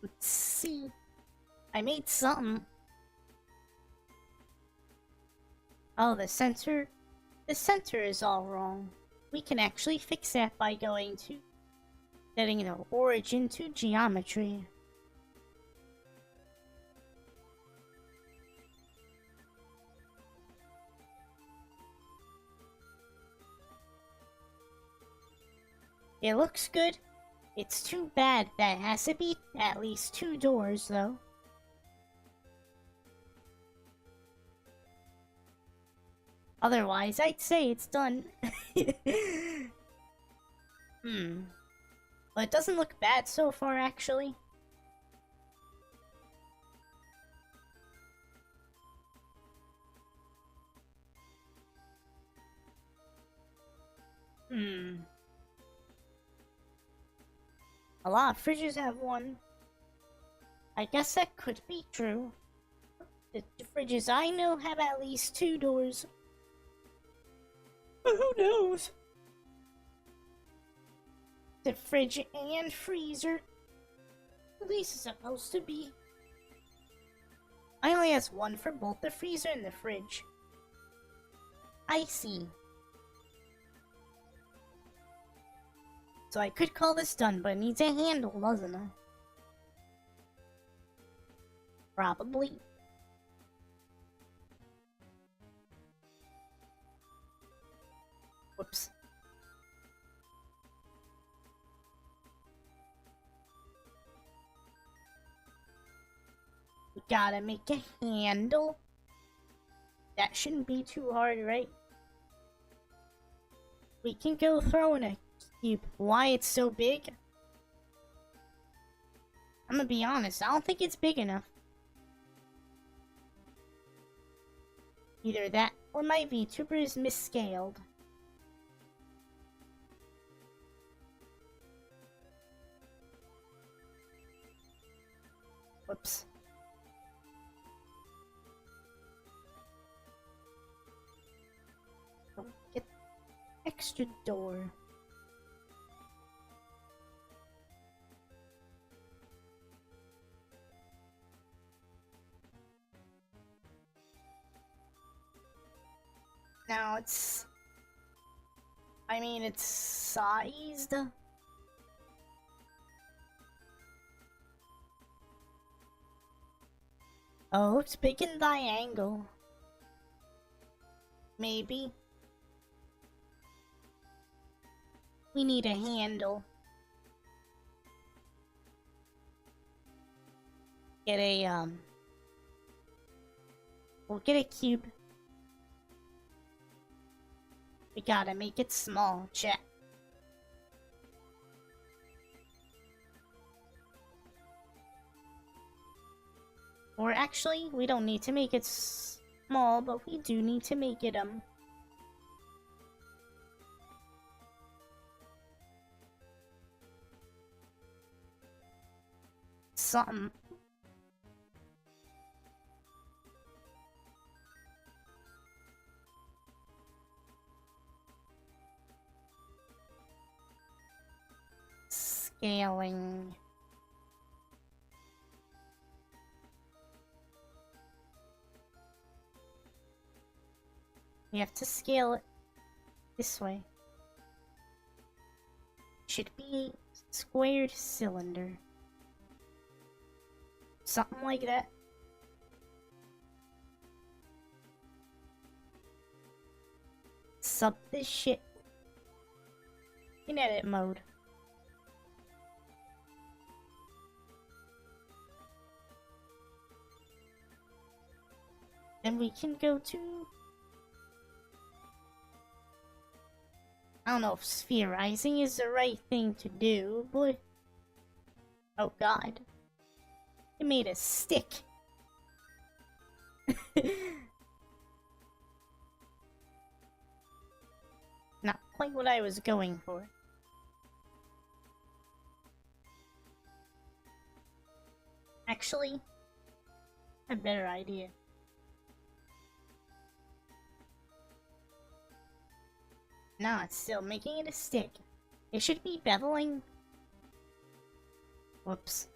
Let's see. I made something. Oh, the center. The center is all wrong. We can actually fix that by going to setting the origin to geometry. It looks good. It's too bad that it has to be at least 2 doors, though. Otherwise, I'd say it's done. But it doesn't look bad so far, actually. A lot of fridges have one. I guess that could be true. The fridges I know have at least 2 doors. But who knows? The fridge and freezer. At least it's supposed to be. I only has one for both the freezer and the fridge. I see. So I could call this done, but it needs a handle, doesn't it? Probably. Whoops. We gotta make a handle. That shouldn't be too hard, right? We can go throw in a cube. Why it's so big? I'm gonna be honest, I don't think it's big enough. Either that or my VTuber is misscaled. Whoops. Don't get extra door. Now it's... I mean, it's sized. Oh, it's big in triangle. Maybe. We need a handle. Get a, we'll get a cube. We gotta make it small, chat. Or actually, we don't need to make it small, but we do need to make it, something. Scaling. We have to scale it this way. Should be a squared cylinder. Something like that. Sub this shit in edit mode. Then we can go to... I don't know if spherizing is the right thing to do, but... Oh god. It made a stick. Not quite what I was going for. Actually, a better idea. No, it's still making it a stick. It should be beveling. Whoops.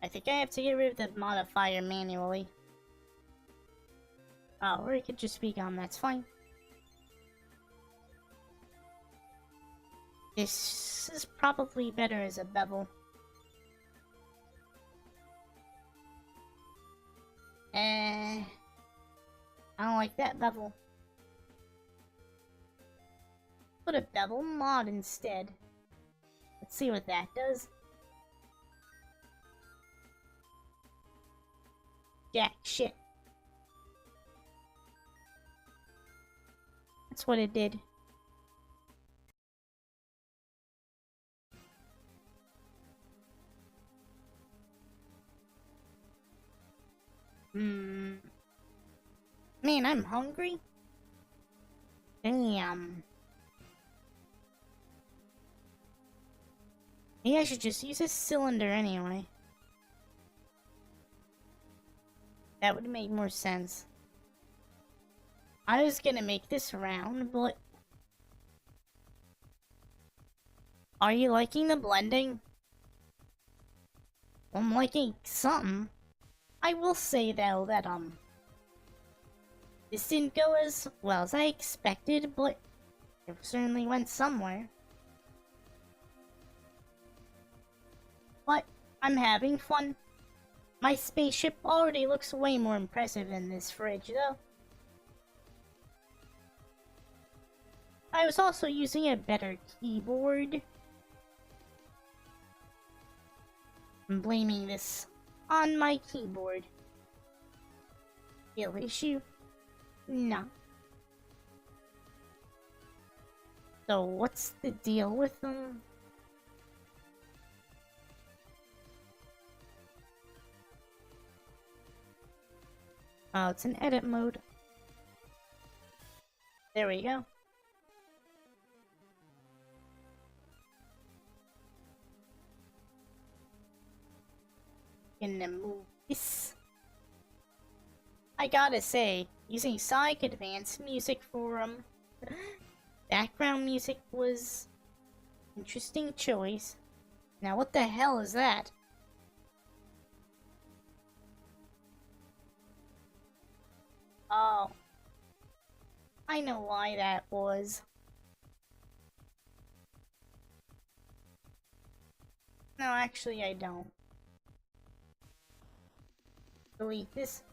I think I have to get rid of the modifier manually. Oh, or it could just be gone, that's fine. This is probably better as a bevel. I don't like that bevel. Put a bevel mod instead. Let's see what that does. Jack shit. That's what it did. Man, I'm hungry. Damn. Maybe I should just use a cylinder anyway. That would make more sense. I was gonna make this round, but... Are you liking the blending? I'm liking something. I will say though that this didn't go as well as I expected, but it certainly went somewhere. But I'm having fun. My spaceship already looks way more impressive than this fridge though. I was also using a better keyboard. I'm blaming this on my keyboard. Real issue? No. So what's the deal with them? Oh, it's an edit mode. There we go. Gonna move this. I gotta say, using Sonic Advanced Music for background music was interesting choice. Now what the hell is that? Oh. I know why that was. No, actually I don't. Delete this.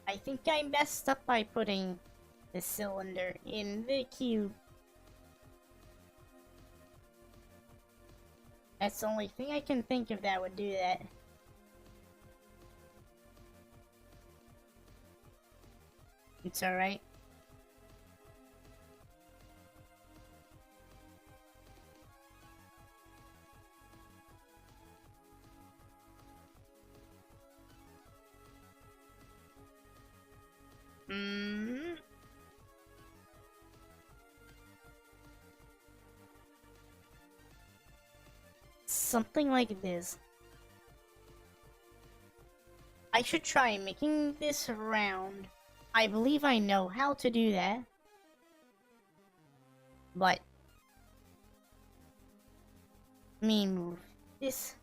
I think I messed up by putting the cylinder in the cube. That's the only thing I can think of that would do that. It's alright. Something like this. I should try making this round. I believe I know how to do that. But let me move this.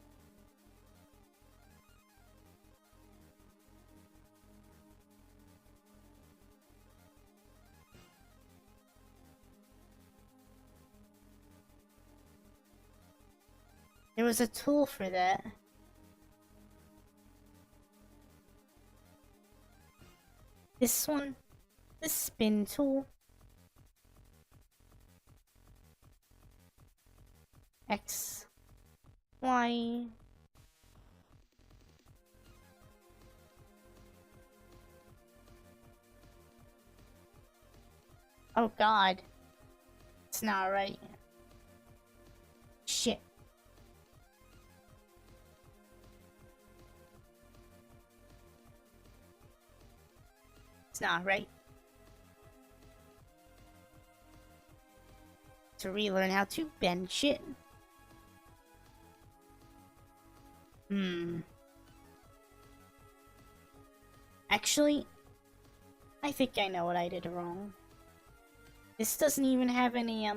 There was a tool for that. This one, the spin tool. X, Y. Oh god. It's not right. Shit. It's not right. To relearn how to bend shit. Actually, I think I know what I did wrong. This doesn't even have any,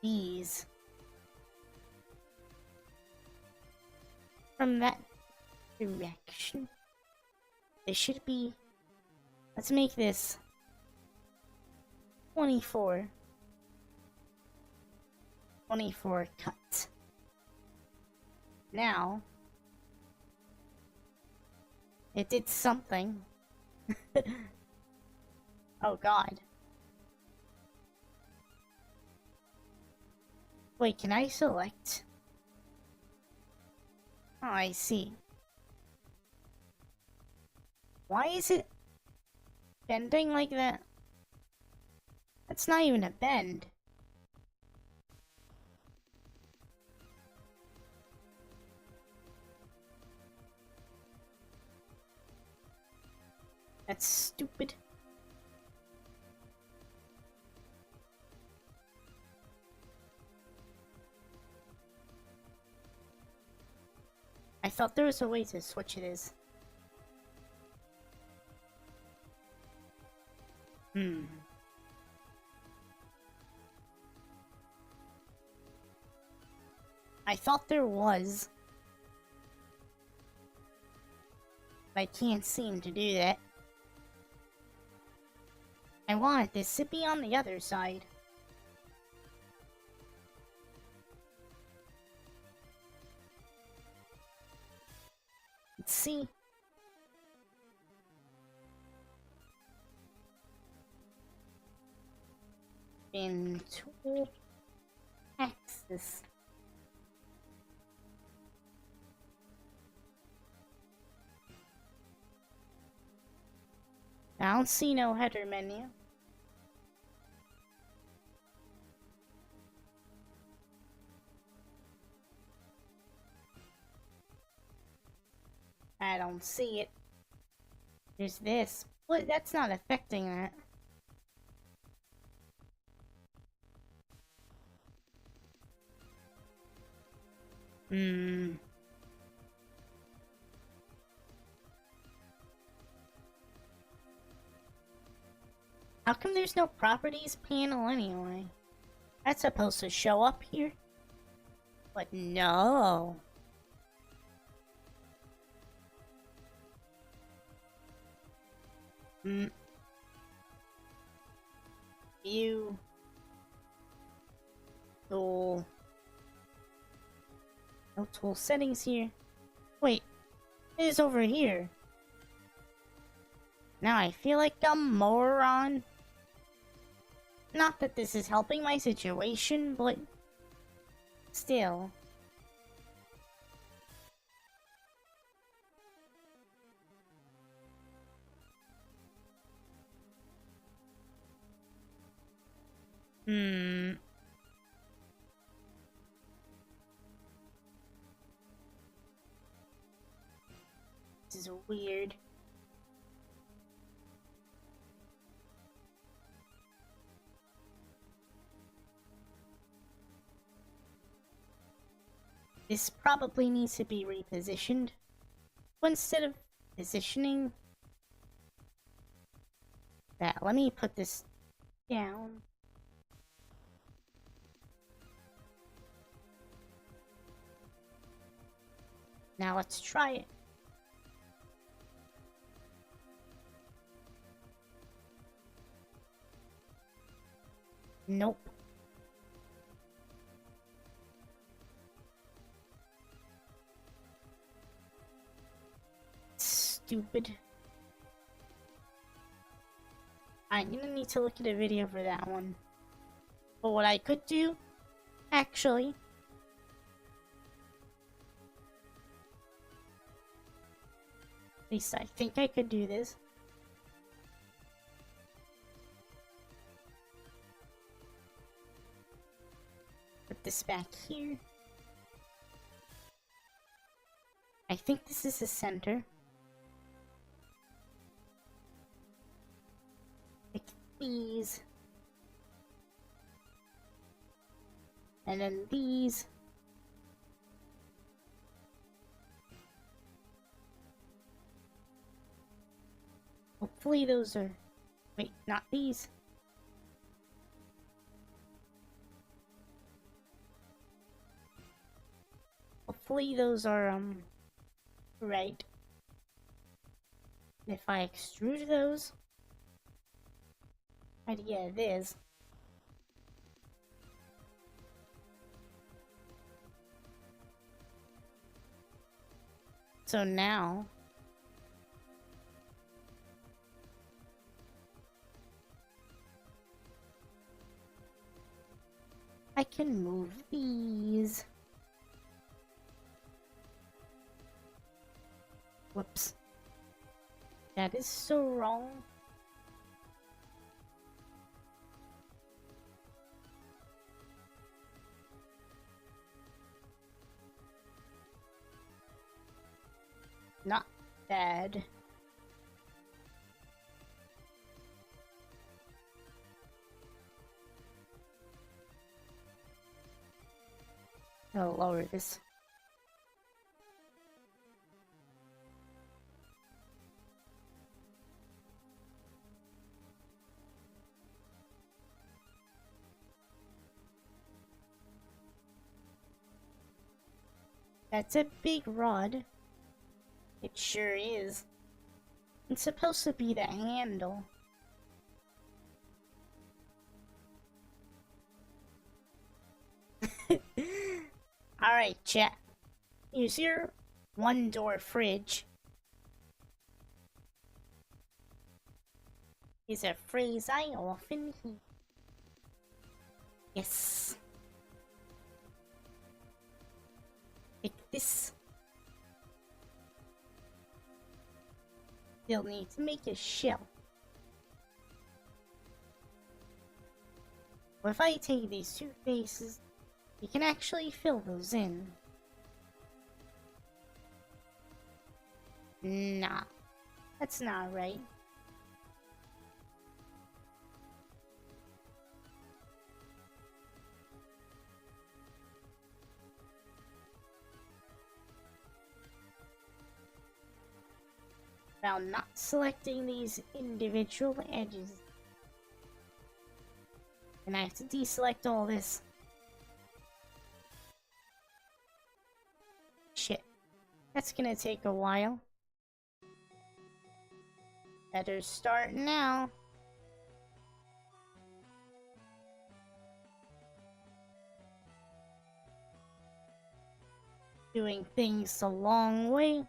these. From that direction. This should be... Let's make this 24. 24 cut. Now, it did something. Oh god. Wait, can I select? Oh, I see. Why is it bending like that? That's not even a bend. That's stupid. I thought there was a way to switch this. I thought there was. But I can't seem to do that. I wanted this to be on the other side. Let's see. In tool axis. I don't see no header menu. I don't see it. There's this. What? That's not affecting that. How come there's no properties panel anyway? That's supposed to show up here. But no. View. Tool. No tool settings here. Wait. It is over here. Now I feel like a moron. Not that this is helping my situation, but still. This is weird. This probably needs to be repositioned. But instead of positioning that, let me put this down. Now let's try it. Nope. Stupid. I'm gonna need to look at a video for that one. But what I could do, actually, at least I think I could do this. Put this back here. I think this is the center. Like these. And then these. Hopefully those are... Wait, not these. Hopefully those are, right. If I extrude those... Yeah, it is. So now... I can move these. Whoops. That is so wrong. Not bad. I'll lower this. That's a big rod. It sure is. It's supposed to be the handle. Alright, chat. Here's your one-door fridge. Is a phrase I often hear. Yes. Like this. You'll need to make a shell. Well, if I take these two faces, you can actually fill those in. Nah, that's not right. While not selecting these individual edges. And I have to deselect all this. Shit. That's gonna take a while. Better start now. Doing things the long way.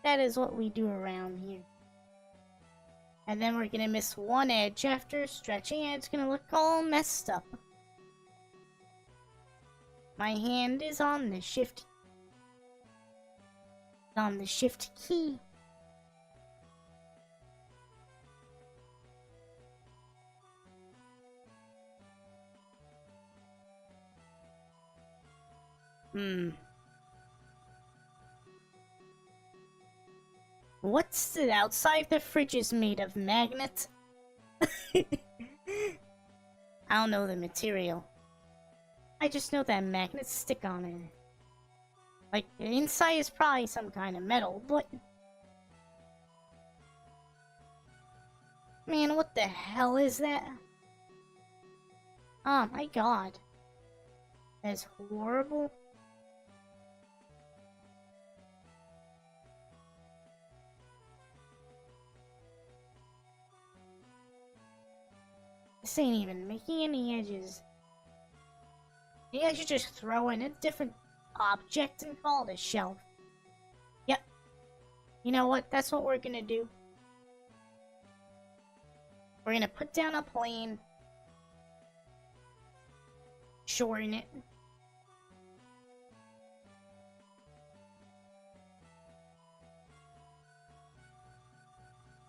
That is what we do around here. And then we're gonna miss one edge after stretching and it's gonna look all messed up. My hand is on the shift key. What's the outside the fridge is made of? Magnet? I don't know the material. I just know that magnets stick on it. Like, the inside is probably some kind of metal, but... Man, what the hell is that? Oh my god. That's horrible. This ain't even making any edges. Maybe I should just throw in a different object and call it a shelf. Yep. You know what? That's what we're gonna do. We're gonna put down a plane. Shorten it.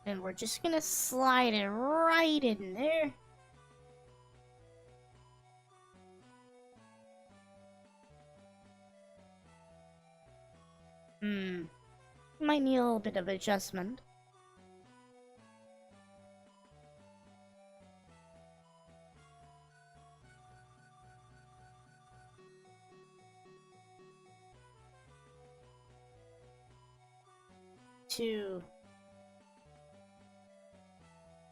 And we're just gonna slide it right in there. Might need a little bit of adjustment.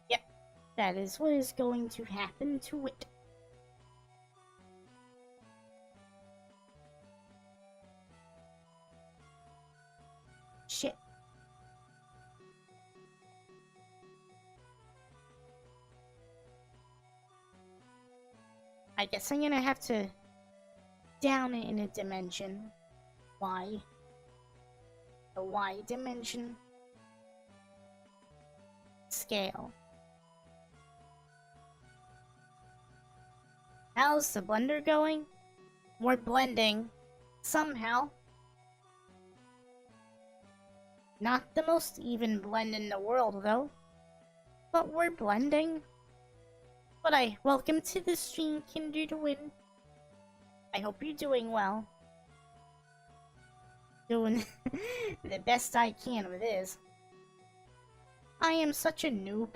Yep, that is what is going to happen to it. Shit. I guess I'm gonna have to down it in a dimension. Y. The Y dimension. Scale. How's the blender going? We're blending. Somehow. Not the most even blend in the world, though. But we're blending. But welcome to the stream, Kindred Win. I hope you're doing well. Doing the best I can with this. I am such a noob.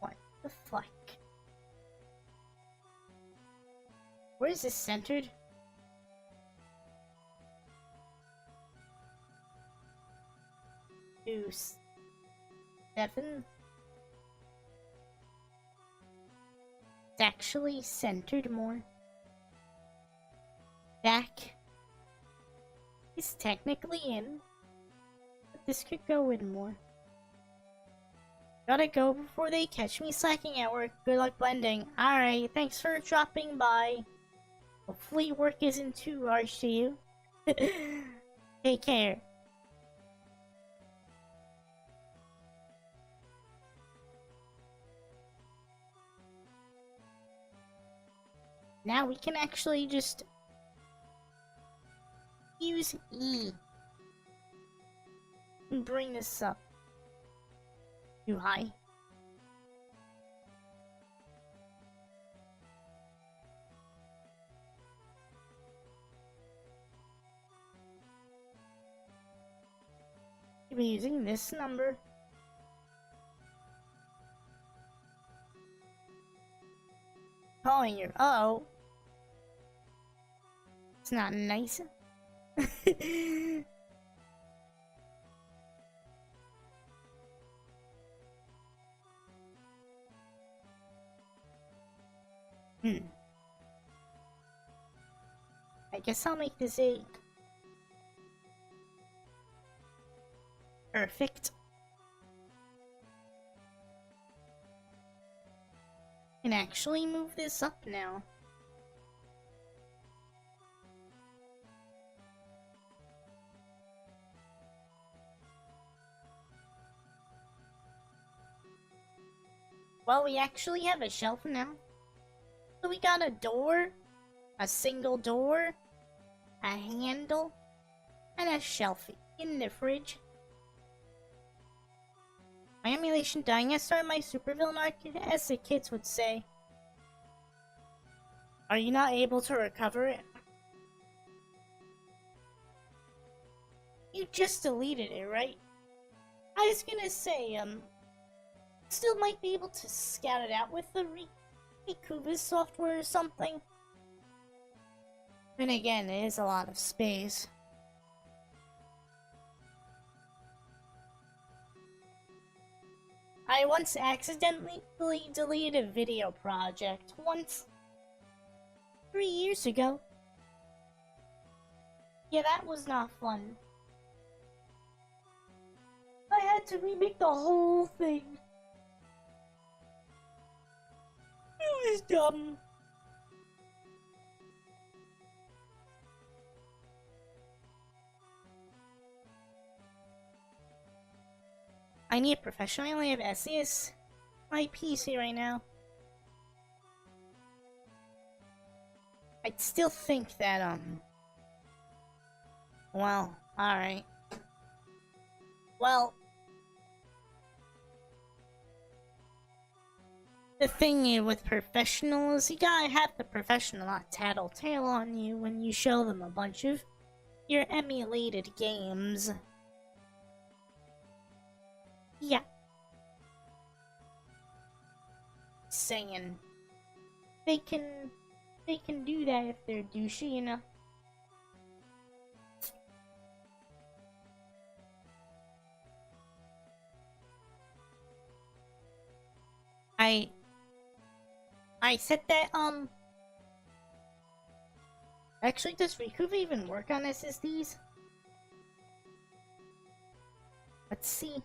What the fuck? Where is this centered? Two, 7. It's actually centered more. Back is technically in, but this could go in more. Gotta go before they catch me slacking at work. Good luck blending. Alright, thanks for dropping by. Hopefully work isn't too harsh to you. Take care. Now we can actually just use E and bring this up. Too high. You'll be using this number. Calling your It's not nice. I guess I'll make this 8. Perfect. Can actually move this up now. Well, we actually have a shelf now. So we got a door, a single door, a handle, and a shelf in the fridge. My emulation dying. I started my supervillain arc, as the kids would say. Are you not able to recover it? You just deleted it, right? I was gonna say, still might be able to scout it out with the Rikuba's software or something. Then again, it is a lot of space. I once accidentally deleted a video project once. 3 years ago. Yeah, that was not fun. I had to remake the whole thing. It was dumb. I need a professional. I only have SES. My PC right now. I still think that, well, alright. Well, the thing with professional is you gotta have the professional not tattletale on you when you show them a bunch of your emulated games. Yeah. Saying they can do that if they're douchey, you know. I said that, actually, does Rikuva even work on SSDs? Let's see.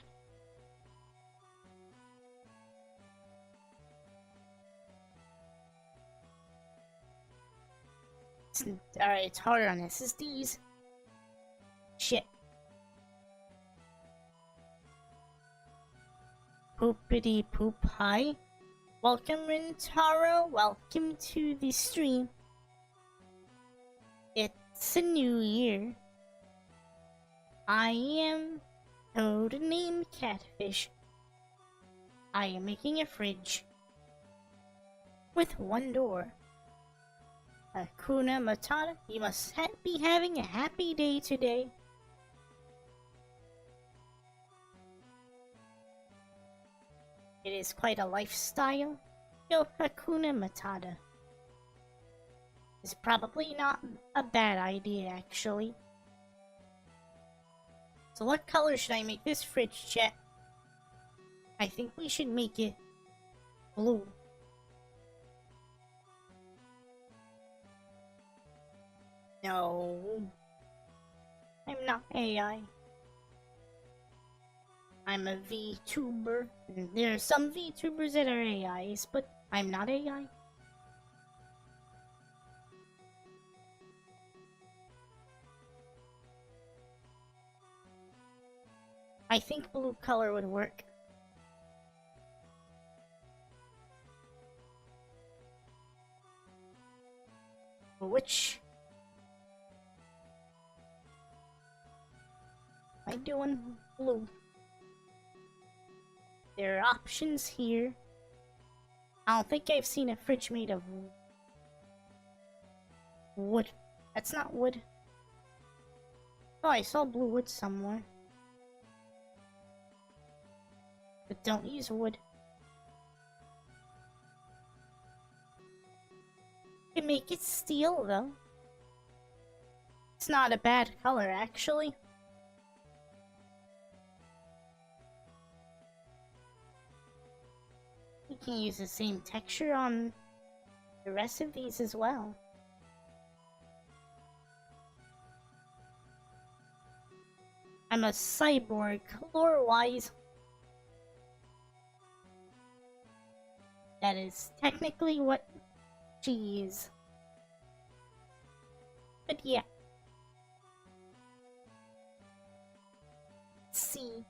Alright, it's harder on SSDs. Shit. Poopity poop. Hi. Welcome, Rintaro. Welcome to the stream. It's a new year. I am Codename Catfish. I am making a fridge with one door. Hakuna Matata, you must be having a happy day today. It is quite a lifestyle. Yo, Hakuna Matata. It's probably not a bad idea, actually. So what color should I make this fridge, chat? I think we should make it blue. No, I'm not AI. I'm a VTuber. There are some VTubers that are AIs, but I'm not AI. I think blue color would work. Which... am I doing blue? There are options here. I don't think I've seen a fridge made of wood. That's not wood. Oh, I saw blue wood somewhere. But don't use wood. You can make it steel, though. It's not a bad color, actually. You can use the same texture on the rest of these as well. I'm a cyborg, lore-wise. That is technically what she is. But yeah. Let's see.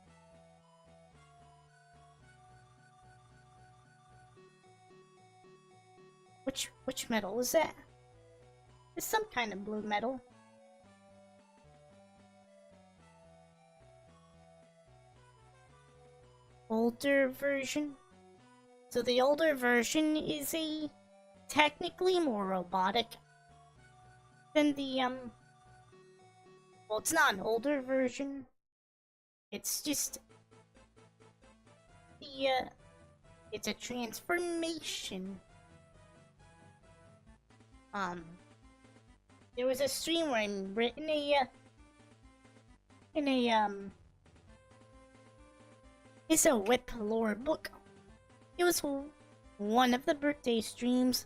Which metal is that? It's some kind of blue metal. Older version. So the older version is technically more robotic than the well, it's not an older version. It's just the it's a transformation. There was a stream where I'm written it's a whip lore book. It was one of the birthday streams,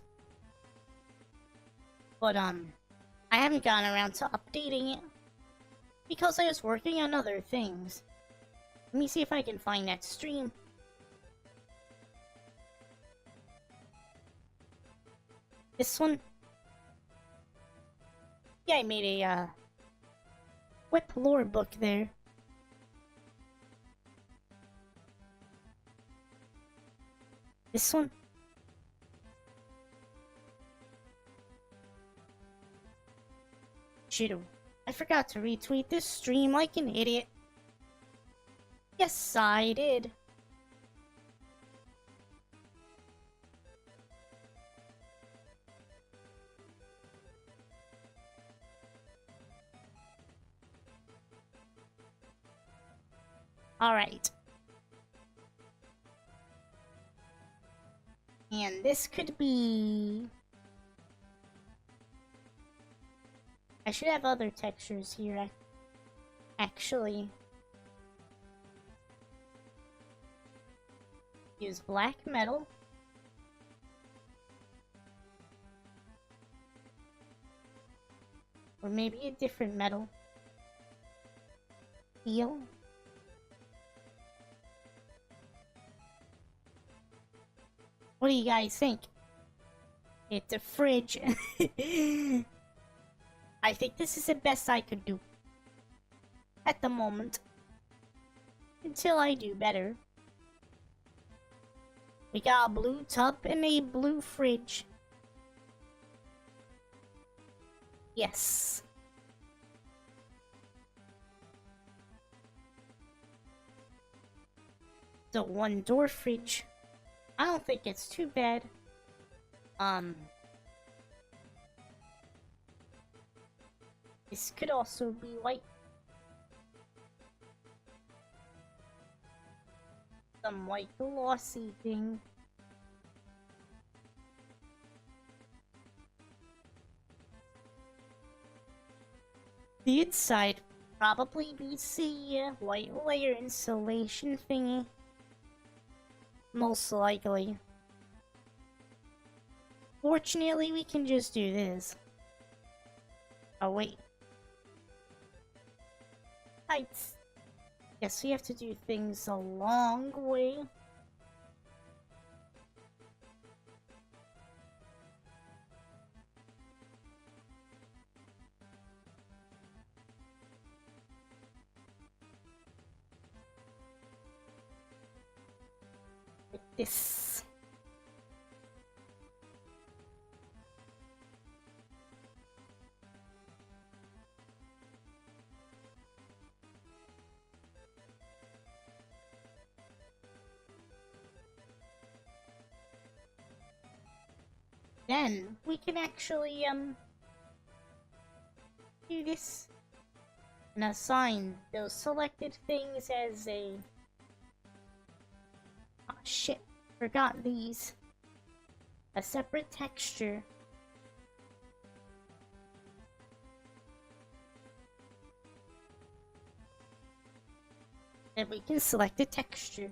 but I haven't gotten around to updating it because I was working on other things. Let me see if I can find that stream. This one? Yeah, I made a whip lore book there. This one? Shit, I forgot to retweet this stream like an idiot. Yes, I did. Alright. And this could be... I should have other textures here, actually. Use black metal. Or maybe a different metal. Steel. What do you guys think? It's a fridge. I think this is the best I could do. At the moment. Until I do better. We got a blue tub and a blue fridge. Yes. The one door fridge. I don't think it's too bad. This could also be white. Some white glossy thing. The inside probably be the white layer insulation thingy. Most likely. Fortunately, we can just do this. Oh, wait. Heights. Guess we have to do things a long way. Like this. Then we can actually do this and assign those selected things as a... Oh shit, forgot these. A separate texture. And we can select a texture.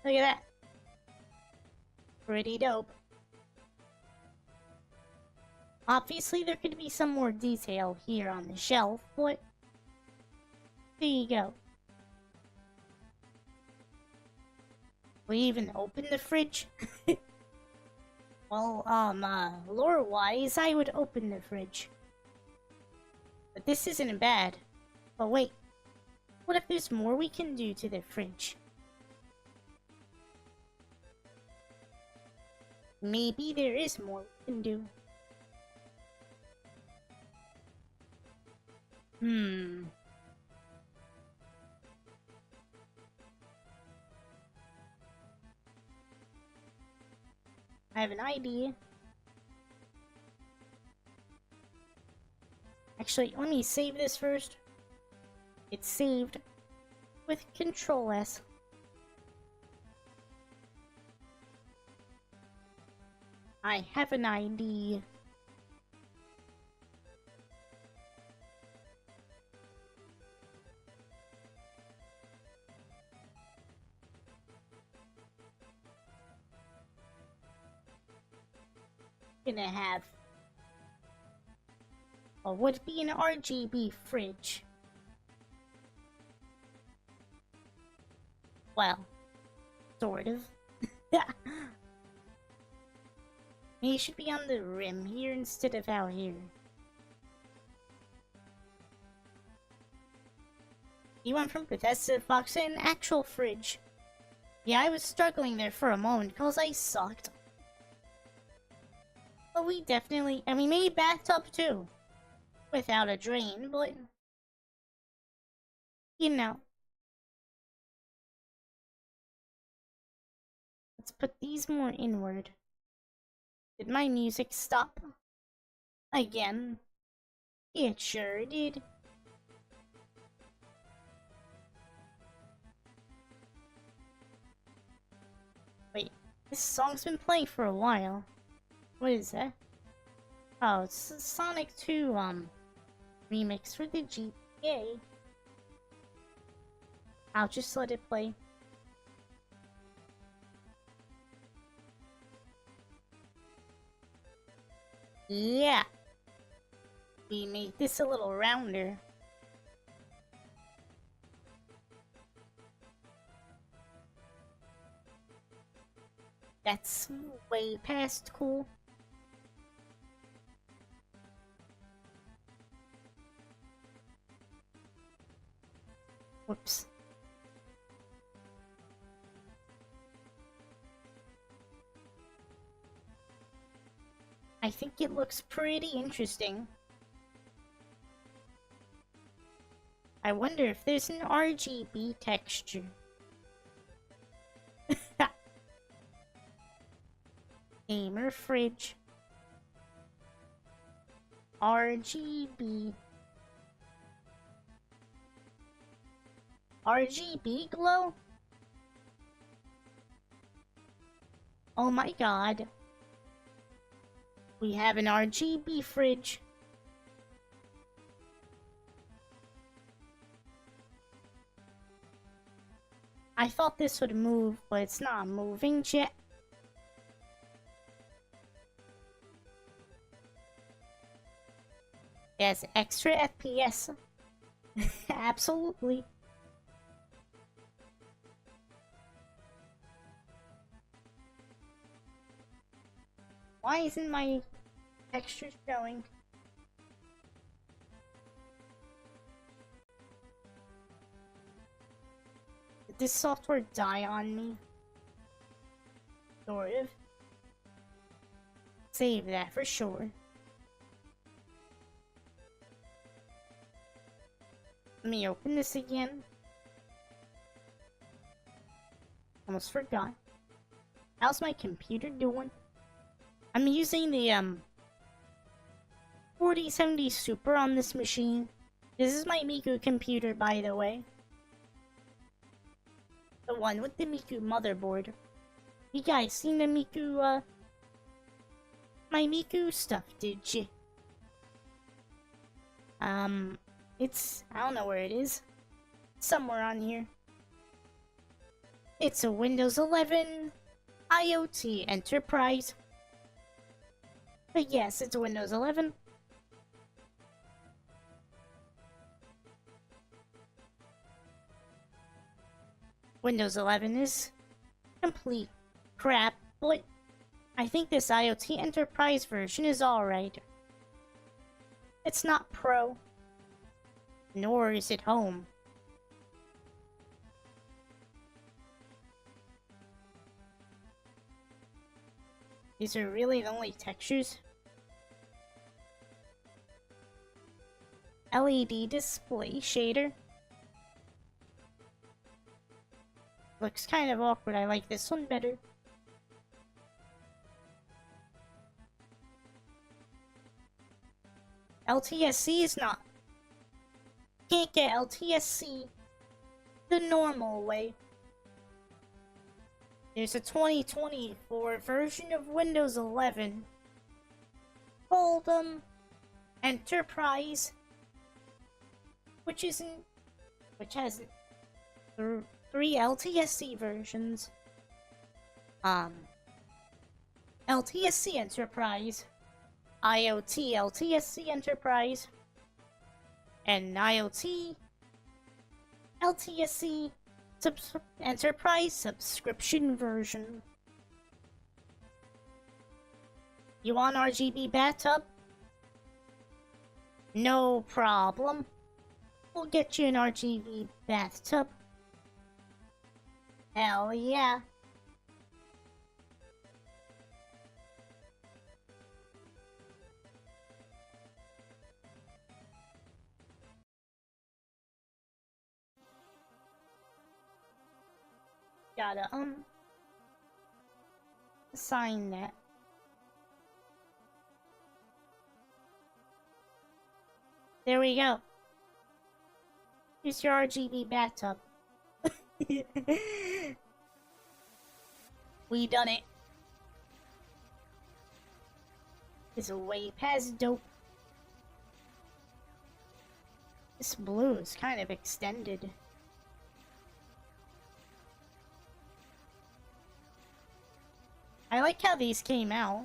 Look at that. Pretty dope. Obviously, there could be some more detail here on the shelf, but there you go. We even opened the fridge. Well, lore-wise, I would open the fridge. But this isn't bad. But wait, what if there's more we can do to the fridge? Maybe there is more we can do. I have an idea. Actually, let me save this first. It's saved with Control S. I have an idea. Gonna have a would-be an RGB fridge. Well, sort of. He should be on the rim here instead of out here. He went from Bethesda box to an actual fridge. Yeah, I was struggling there for a moment because I sucked. But we definitely, and we made bathtub too. Without a drain, but... You know. Let's put these more inward. Did my music stop? Again? It sure did. Wait, this song's been playing for a while. What is that? Oh, it's a Sonic 2, remix for the GTA. I'll just let it play. Yeah! We made this a little rounder. That's way past cool. Whoops. I think it looks pretty interesting. I wonder if there's an RGB texture. Gamer fridge. RGB. RGB glow? Oh my god. We have an RGB fridge. I thought this would move, but it's not moving yet. Yes, extra FPS. Absolutely. Why isn't my texture showing? Did this software die on me? Sort of. Save that for sure. Let me open this again. Almost forgot. How's my computer doing? I'm using the 4070 Super on this machine. This is my Miku computer, by the way. The one with the Miku motherboard. You guys seen the Miku, my Miku stuff, did you? I don't know where it is. Somewhere on here. It's a Windows 11 IoT Enterprise. But yes, it's a Windows 11. Windows 11 is complete crap, but I think this IoT Enterprise version is alright. It's not pro, nor is it home. These are really the only textures. LED display shader. Looks kind of awkward. I like this one better. LTSC is not. Can't get LTSC the normal way. There's a 2024 version of Windows 11 called Enterprise, which has three LTSC versions. LTSC Enterprise, IoT LTSC Enterprise, and IoT LTSC Enterprise subscription version. You want RGB bathtub? No problem. We'll get you an RGB bathtub. Hell yeah. Gotta, assign that. There we go. Here's your RGB bathtub. We done it. It's way past dope. This blue is kind of extended. I like how these came out.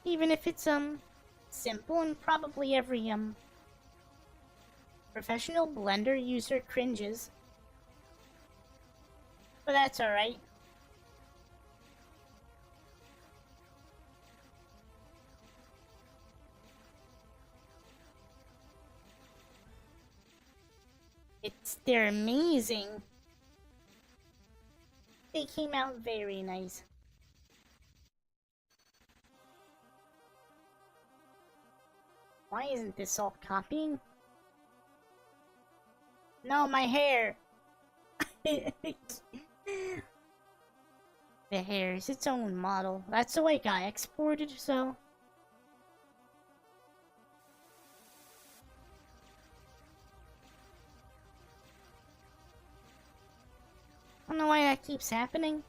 Even if it's, simple and probably every, professional Blender user cringes. But that's alright. They're amazing. They came out very nice. Why isn't this all copying? No, my hair! The hair is its own model. That's the way it got exported, so... I don't know why that keeps happening.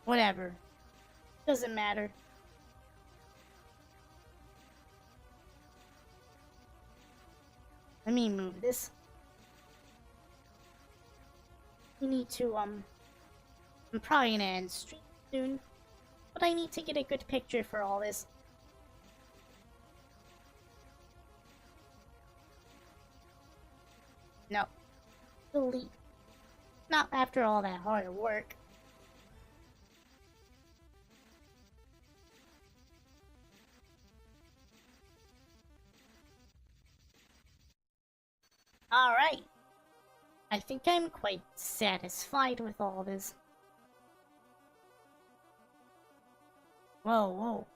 Whatever. Doesn't matter. Let me move this. we need to, I'm probably gonna end stream soon, but I need to get a good picture for all this. No. Delete. Not after all that hard work. Alright. I think I'm quite satisfied with all this. Whoa, whoa.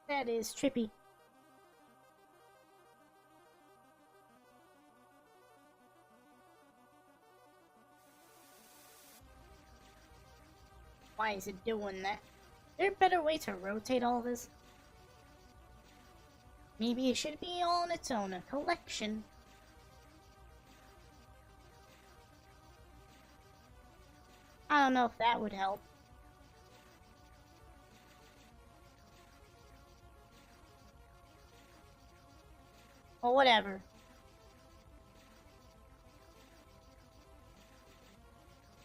That is trippy. Why is it doing that? Is there a better way to rotate all this? Maybe it should be all on its own, a collection. I don't know if that would help. Well, whatever.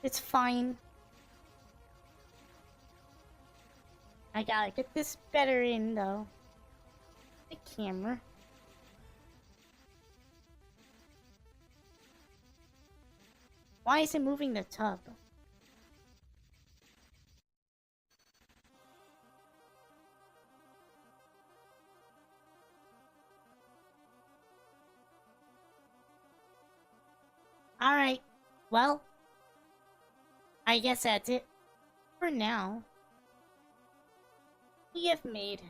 It's fine. I gotta get this better in, though. The camera. Why is it moving the tub? Alright, well, I guess that's it for now. We have made.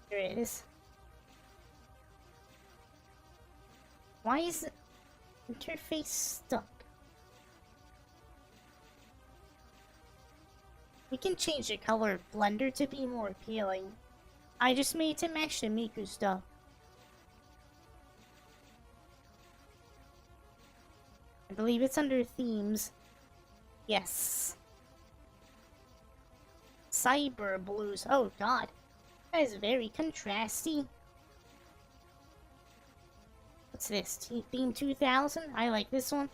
There it is. Why is the interface stuck? We can change the color of Blender to be more appealing. I just made it to match the Miku stuff. I believe it's under themes. Yes. Cyber blues. Oh god. That is very contrasty. What's this? Theme 2000? I like this one.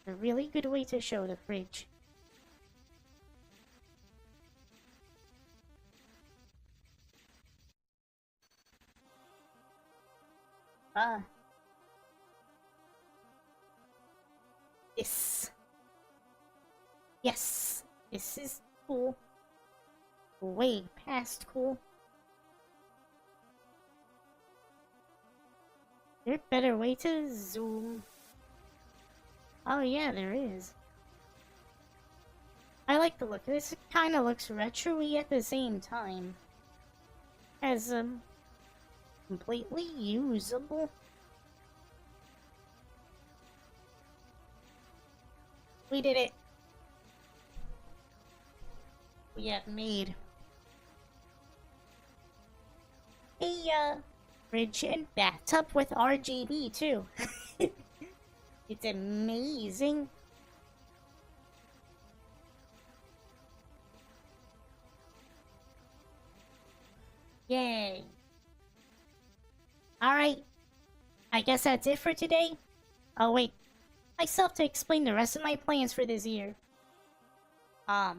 A really good way to show the fridge. This. Yes. This is cool. Way past cool. Is there a better way to zoom? Oh yeah, there is. I like the look of this. It kinda looks retro-y at the same time. As, completely usable. We did it. We have made a, fridge and bathtub with RGB, too. It's amazing. Yay. Alright. I guess that's it for today. Oh, wait. I still have to explain the rest of my plans for this year. Why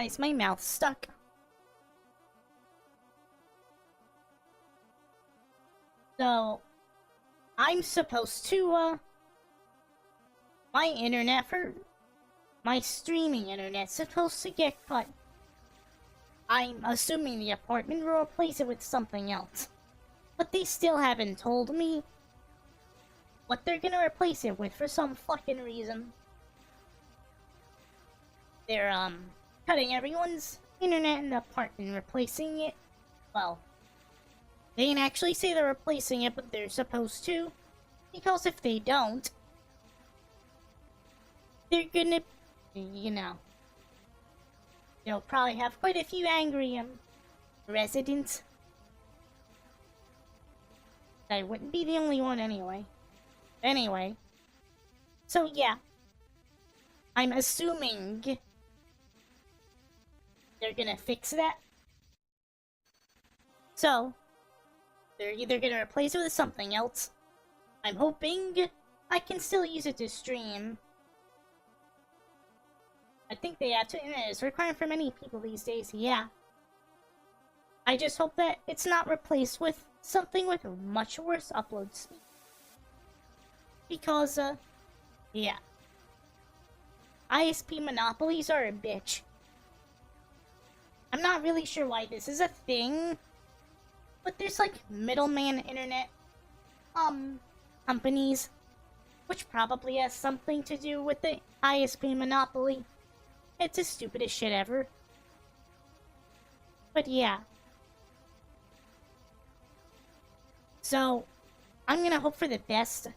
is my mouth stuck? So, I'm supposed to, my internet for my streaming internet's supposed to get cut. I'm assuming the apartment will replace it with something else. But they still haven't told me what they're gonna replace it with for some fucking reason. They're, cutting everyone's internet in the apartment, replacing it. Well, they didn't actually say they're replacing it, but they're supposed to. Because if they don't, they're gonna, you know, they'll probably have quite a few angry, residents. I wouldn't be the only one anyway. Anyway. So yeah. I'm assuming they're gonna fix that. So, They're either gonna replace it with something else. I'm hoping I can still use it to stream. I think the internet is required for many people these days, yeah. I just hope that it's not replaced with something with much worse upload speed. Because, yeah. ISP monopolies are a bitch. I'm not really sure why this is a thing, but there's like middleman internet, companies, which probably has something to do with the ISP monopoly. It's the stupidest shit ever. But yeah. So, I'm gonna hope for the best.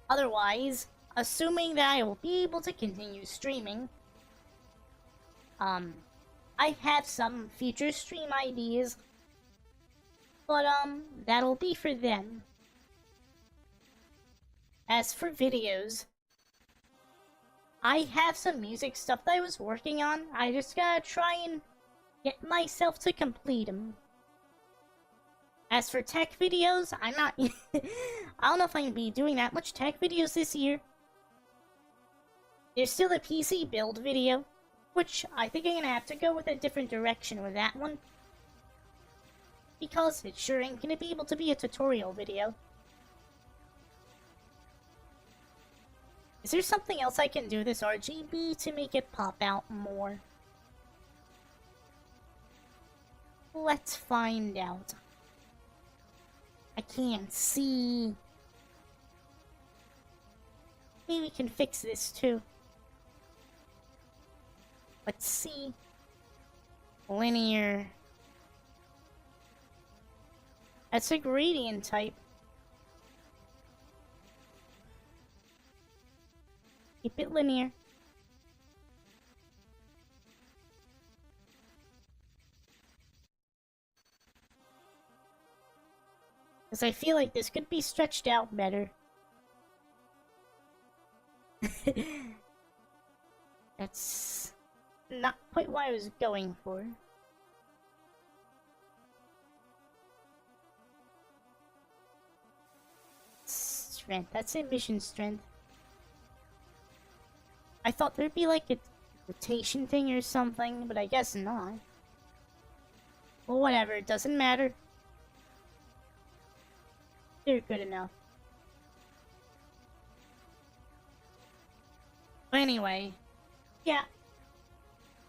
Otherwise, assuming that I will be able to continue streaming, I have some future stream ideas, but that'll be for them. As for videos, I have some music stuff that I was working on. I just gotta try and get myself to complete them. As for tech videos, I'm not... I don't know if I'm gonna be doing that much tech videos this year. There's still a PC build video, which I think I'm gonna have to go with a different direction with that one. Because it sure ain't gonna be able to be a tutorial video. Is there something else I can do with this RGB to make it pop out more? Let's find out. I can't see. Maybe we can fix this too. Let's see. Linear. That's a gradient type. Keep it linear. Because I feel like this could be stretched out better. That's not quite what I was going for. Strength. That's emission strength. I thought there'd be like a rotation thing or something, but I guess not. Well, whatever. It doesn't matter. They're good enough. But anyway, yeah.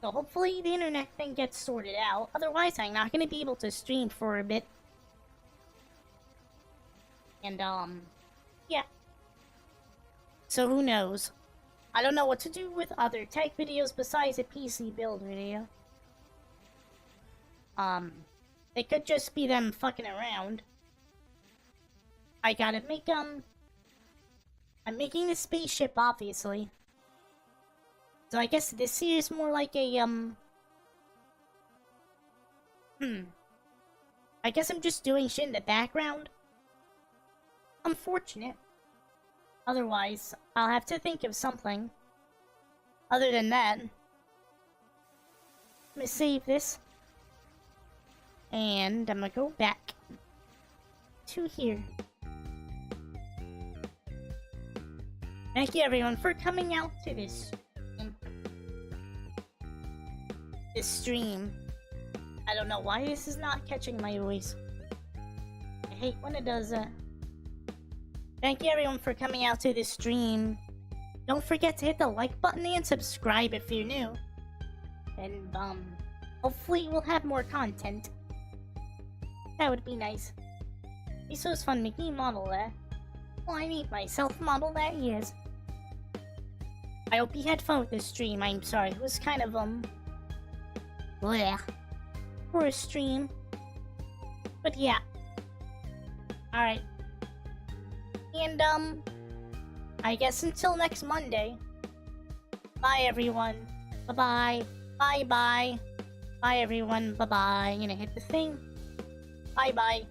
So hopefully the internet thing gets sorted out. Otherwise, I'm not going to be able to stream for a bit. And, yeah. So who knows? I don't know what to do with other tech videos besides a PC build video. It could just be them fucking around. I gotta make, I'm making the spaceship, obviously. So I guess this here is more like a, I guess I'm just doing shit in the background. Unfortunate. Otherwise, I'll have to think of something. Other than that, let me save this. And I'm gonna go back to here. Thank you everyone for coming out to this stream. I don't know why this is not catching my voice. I hate when it does that. Thank you everyone for coming out to this stream. Don't forget to hit the like button and subscribe if you're new. And hopefully we'll have more content. That would be nice. It was fun making a model that. Well, I made myself model that, yes. I hope you had fun with this stream. I'm sorry, it was kind of bleh for a stream. But yeah. Alright. And I guess until next Monday. Bye everyone. Bye-bye. Bye-bye. Bye everyone. Bye-bye. I'm gonna hit the thing. Bye-bye.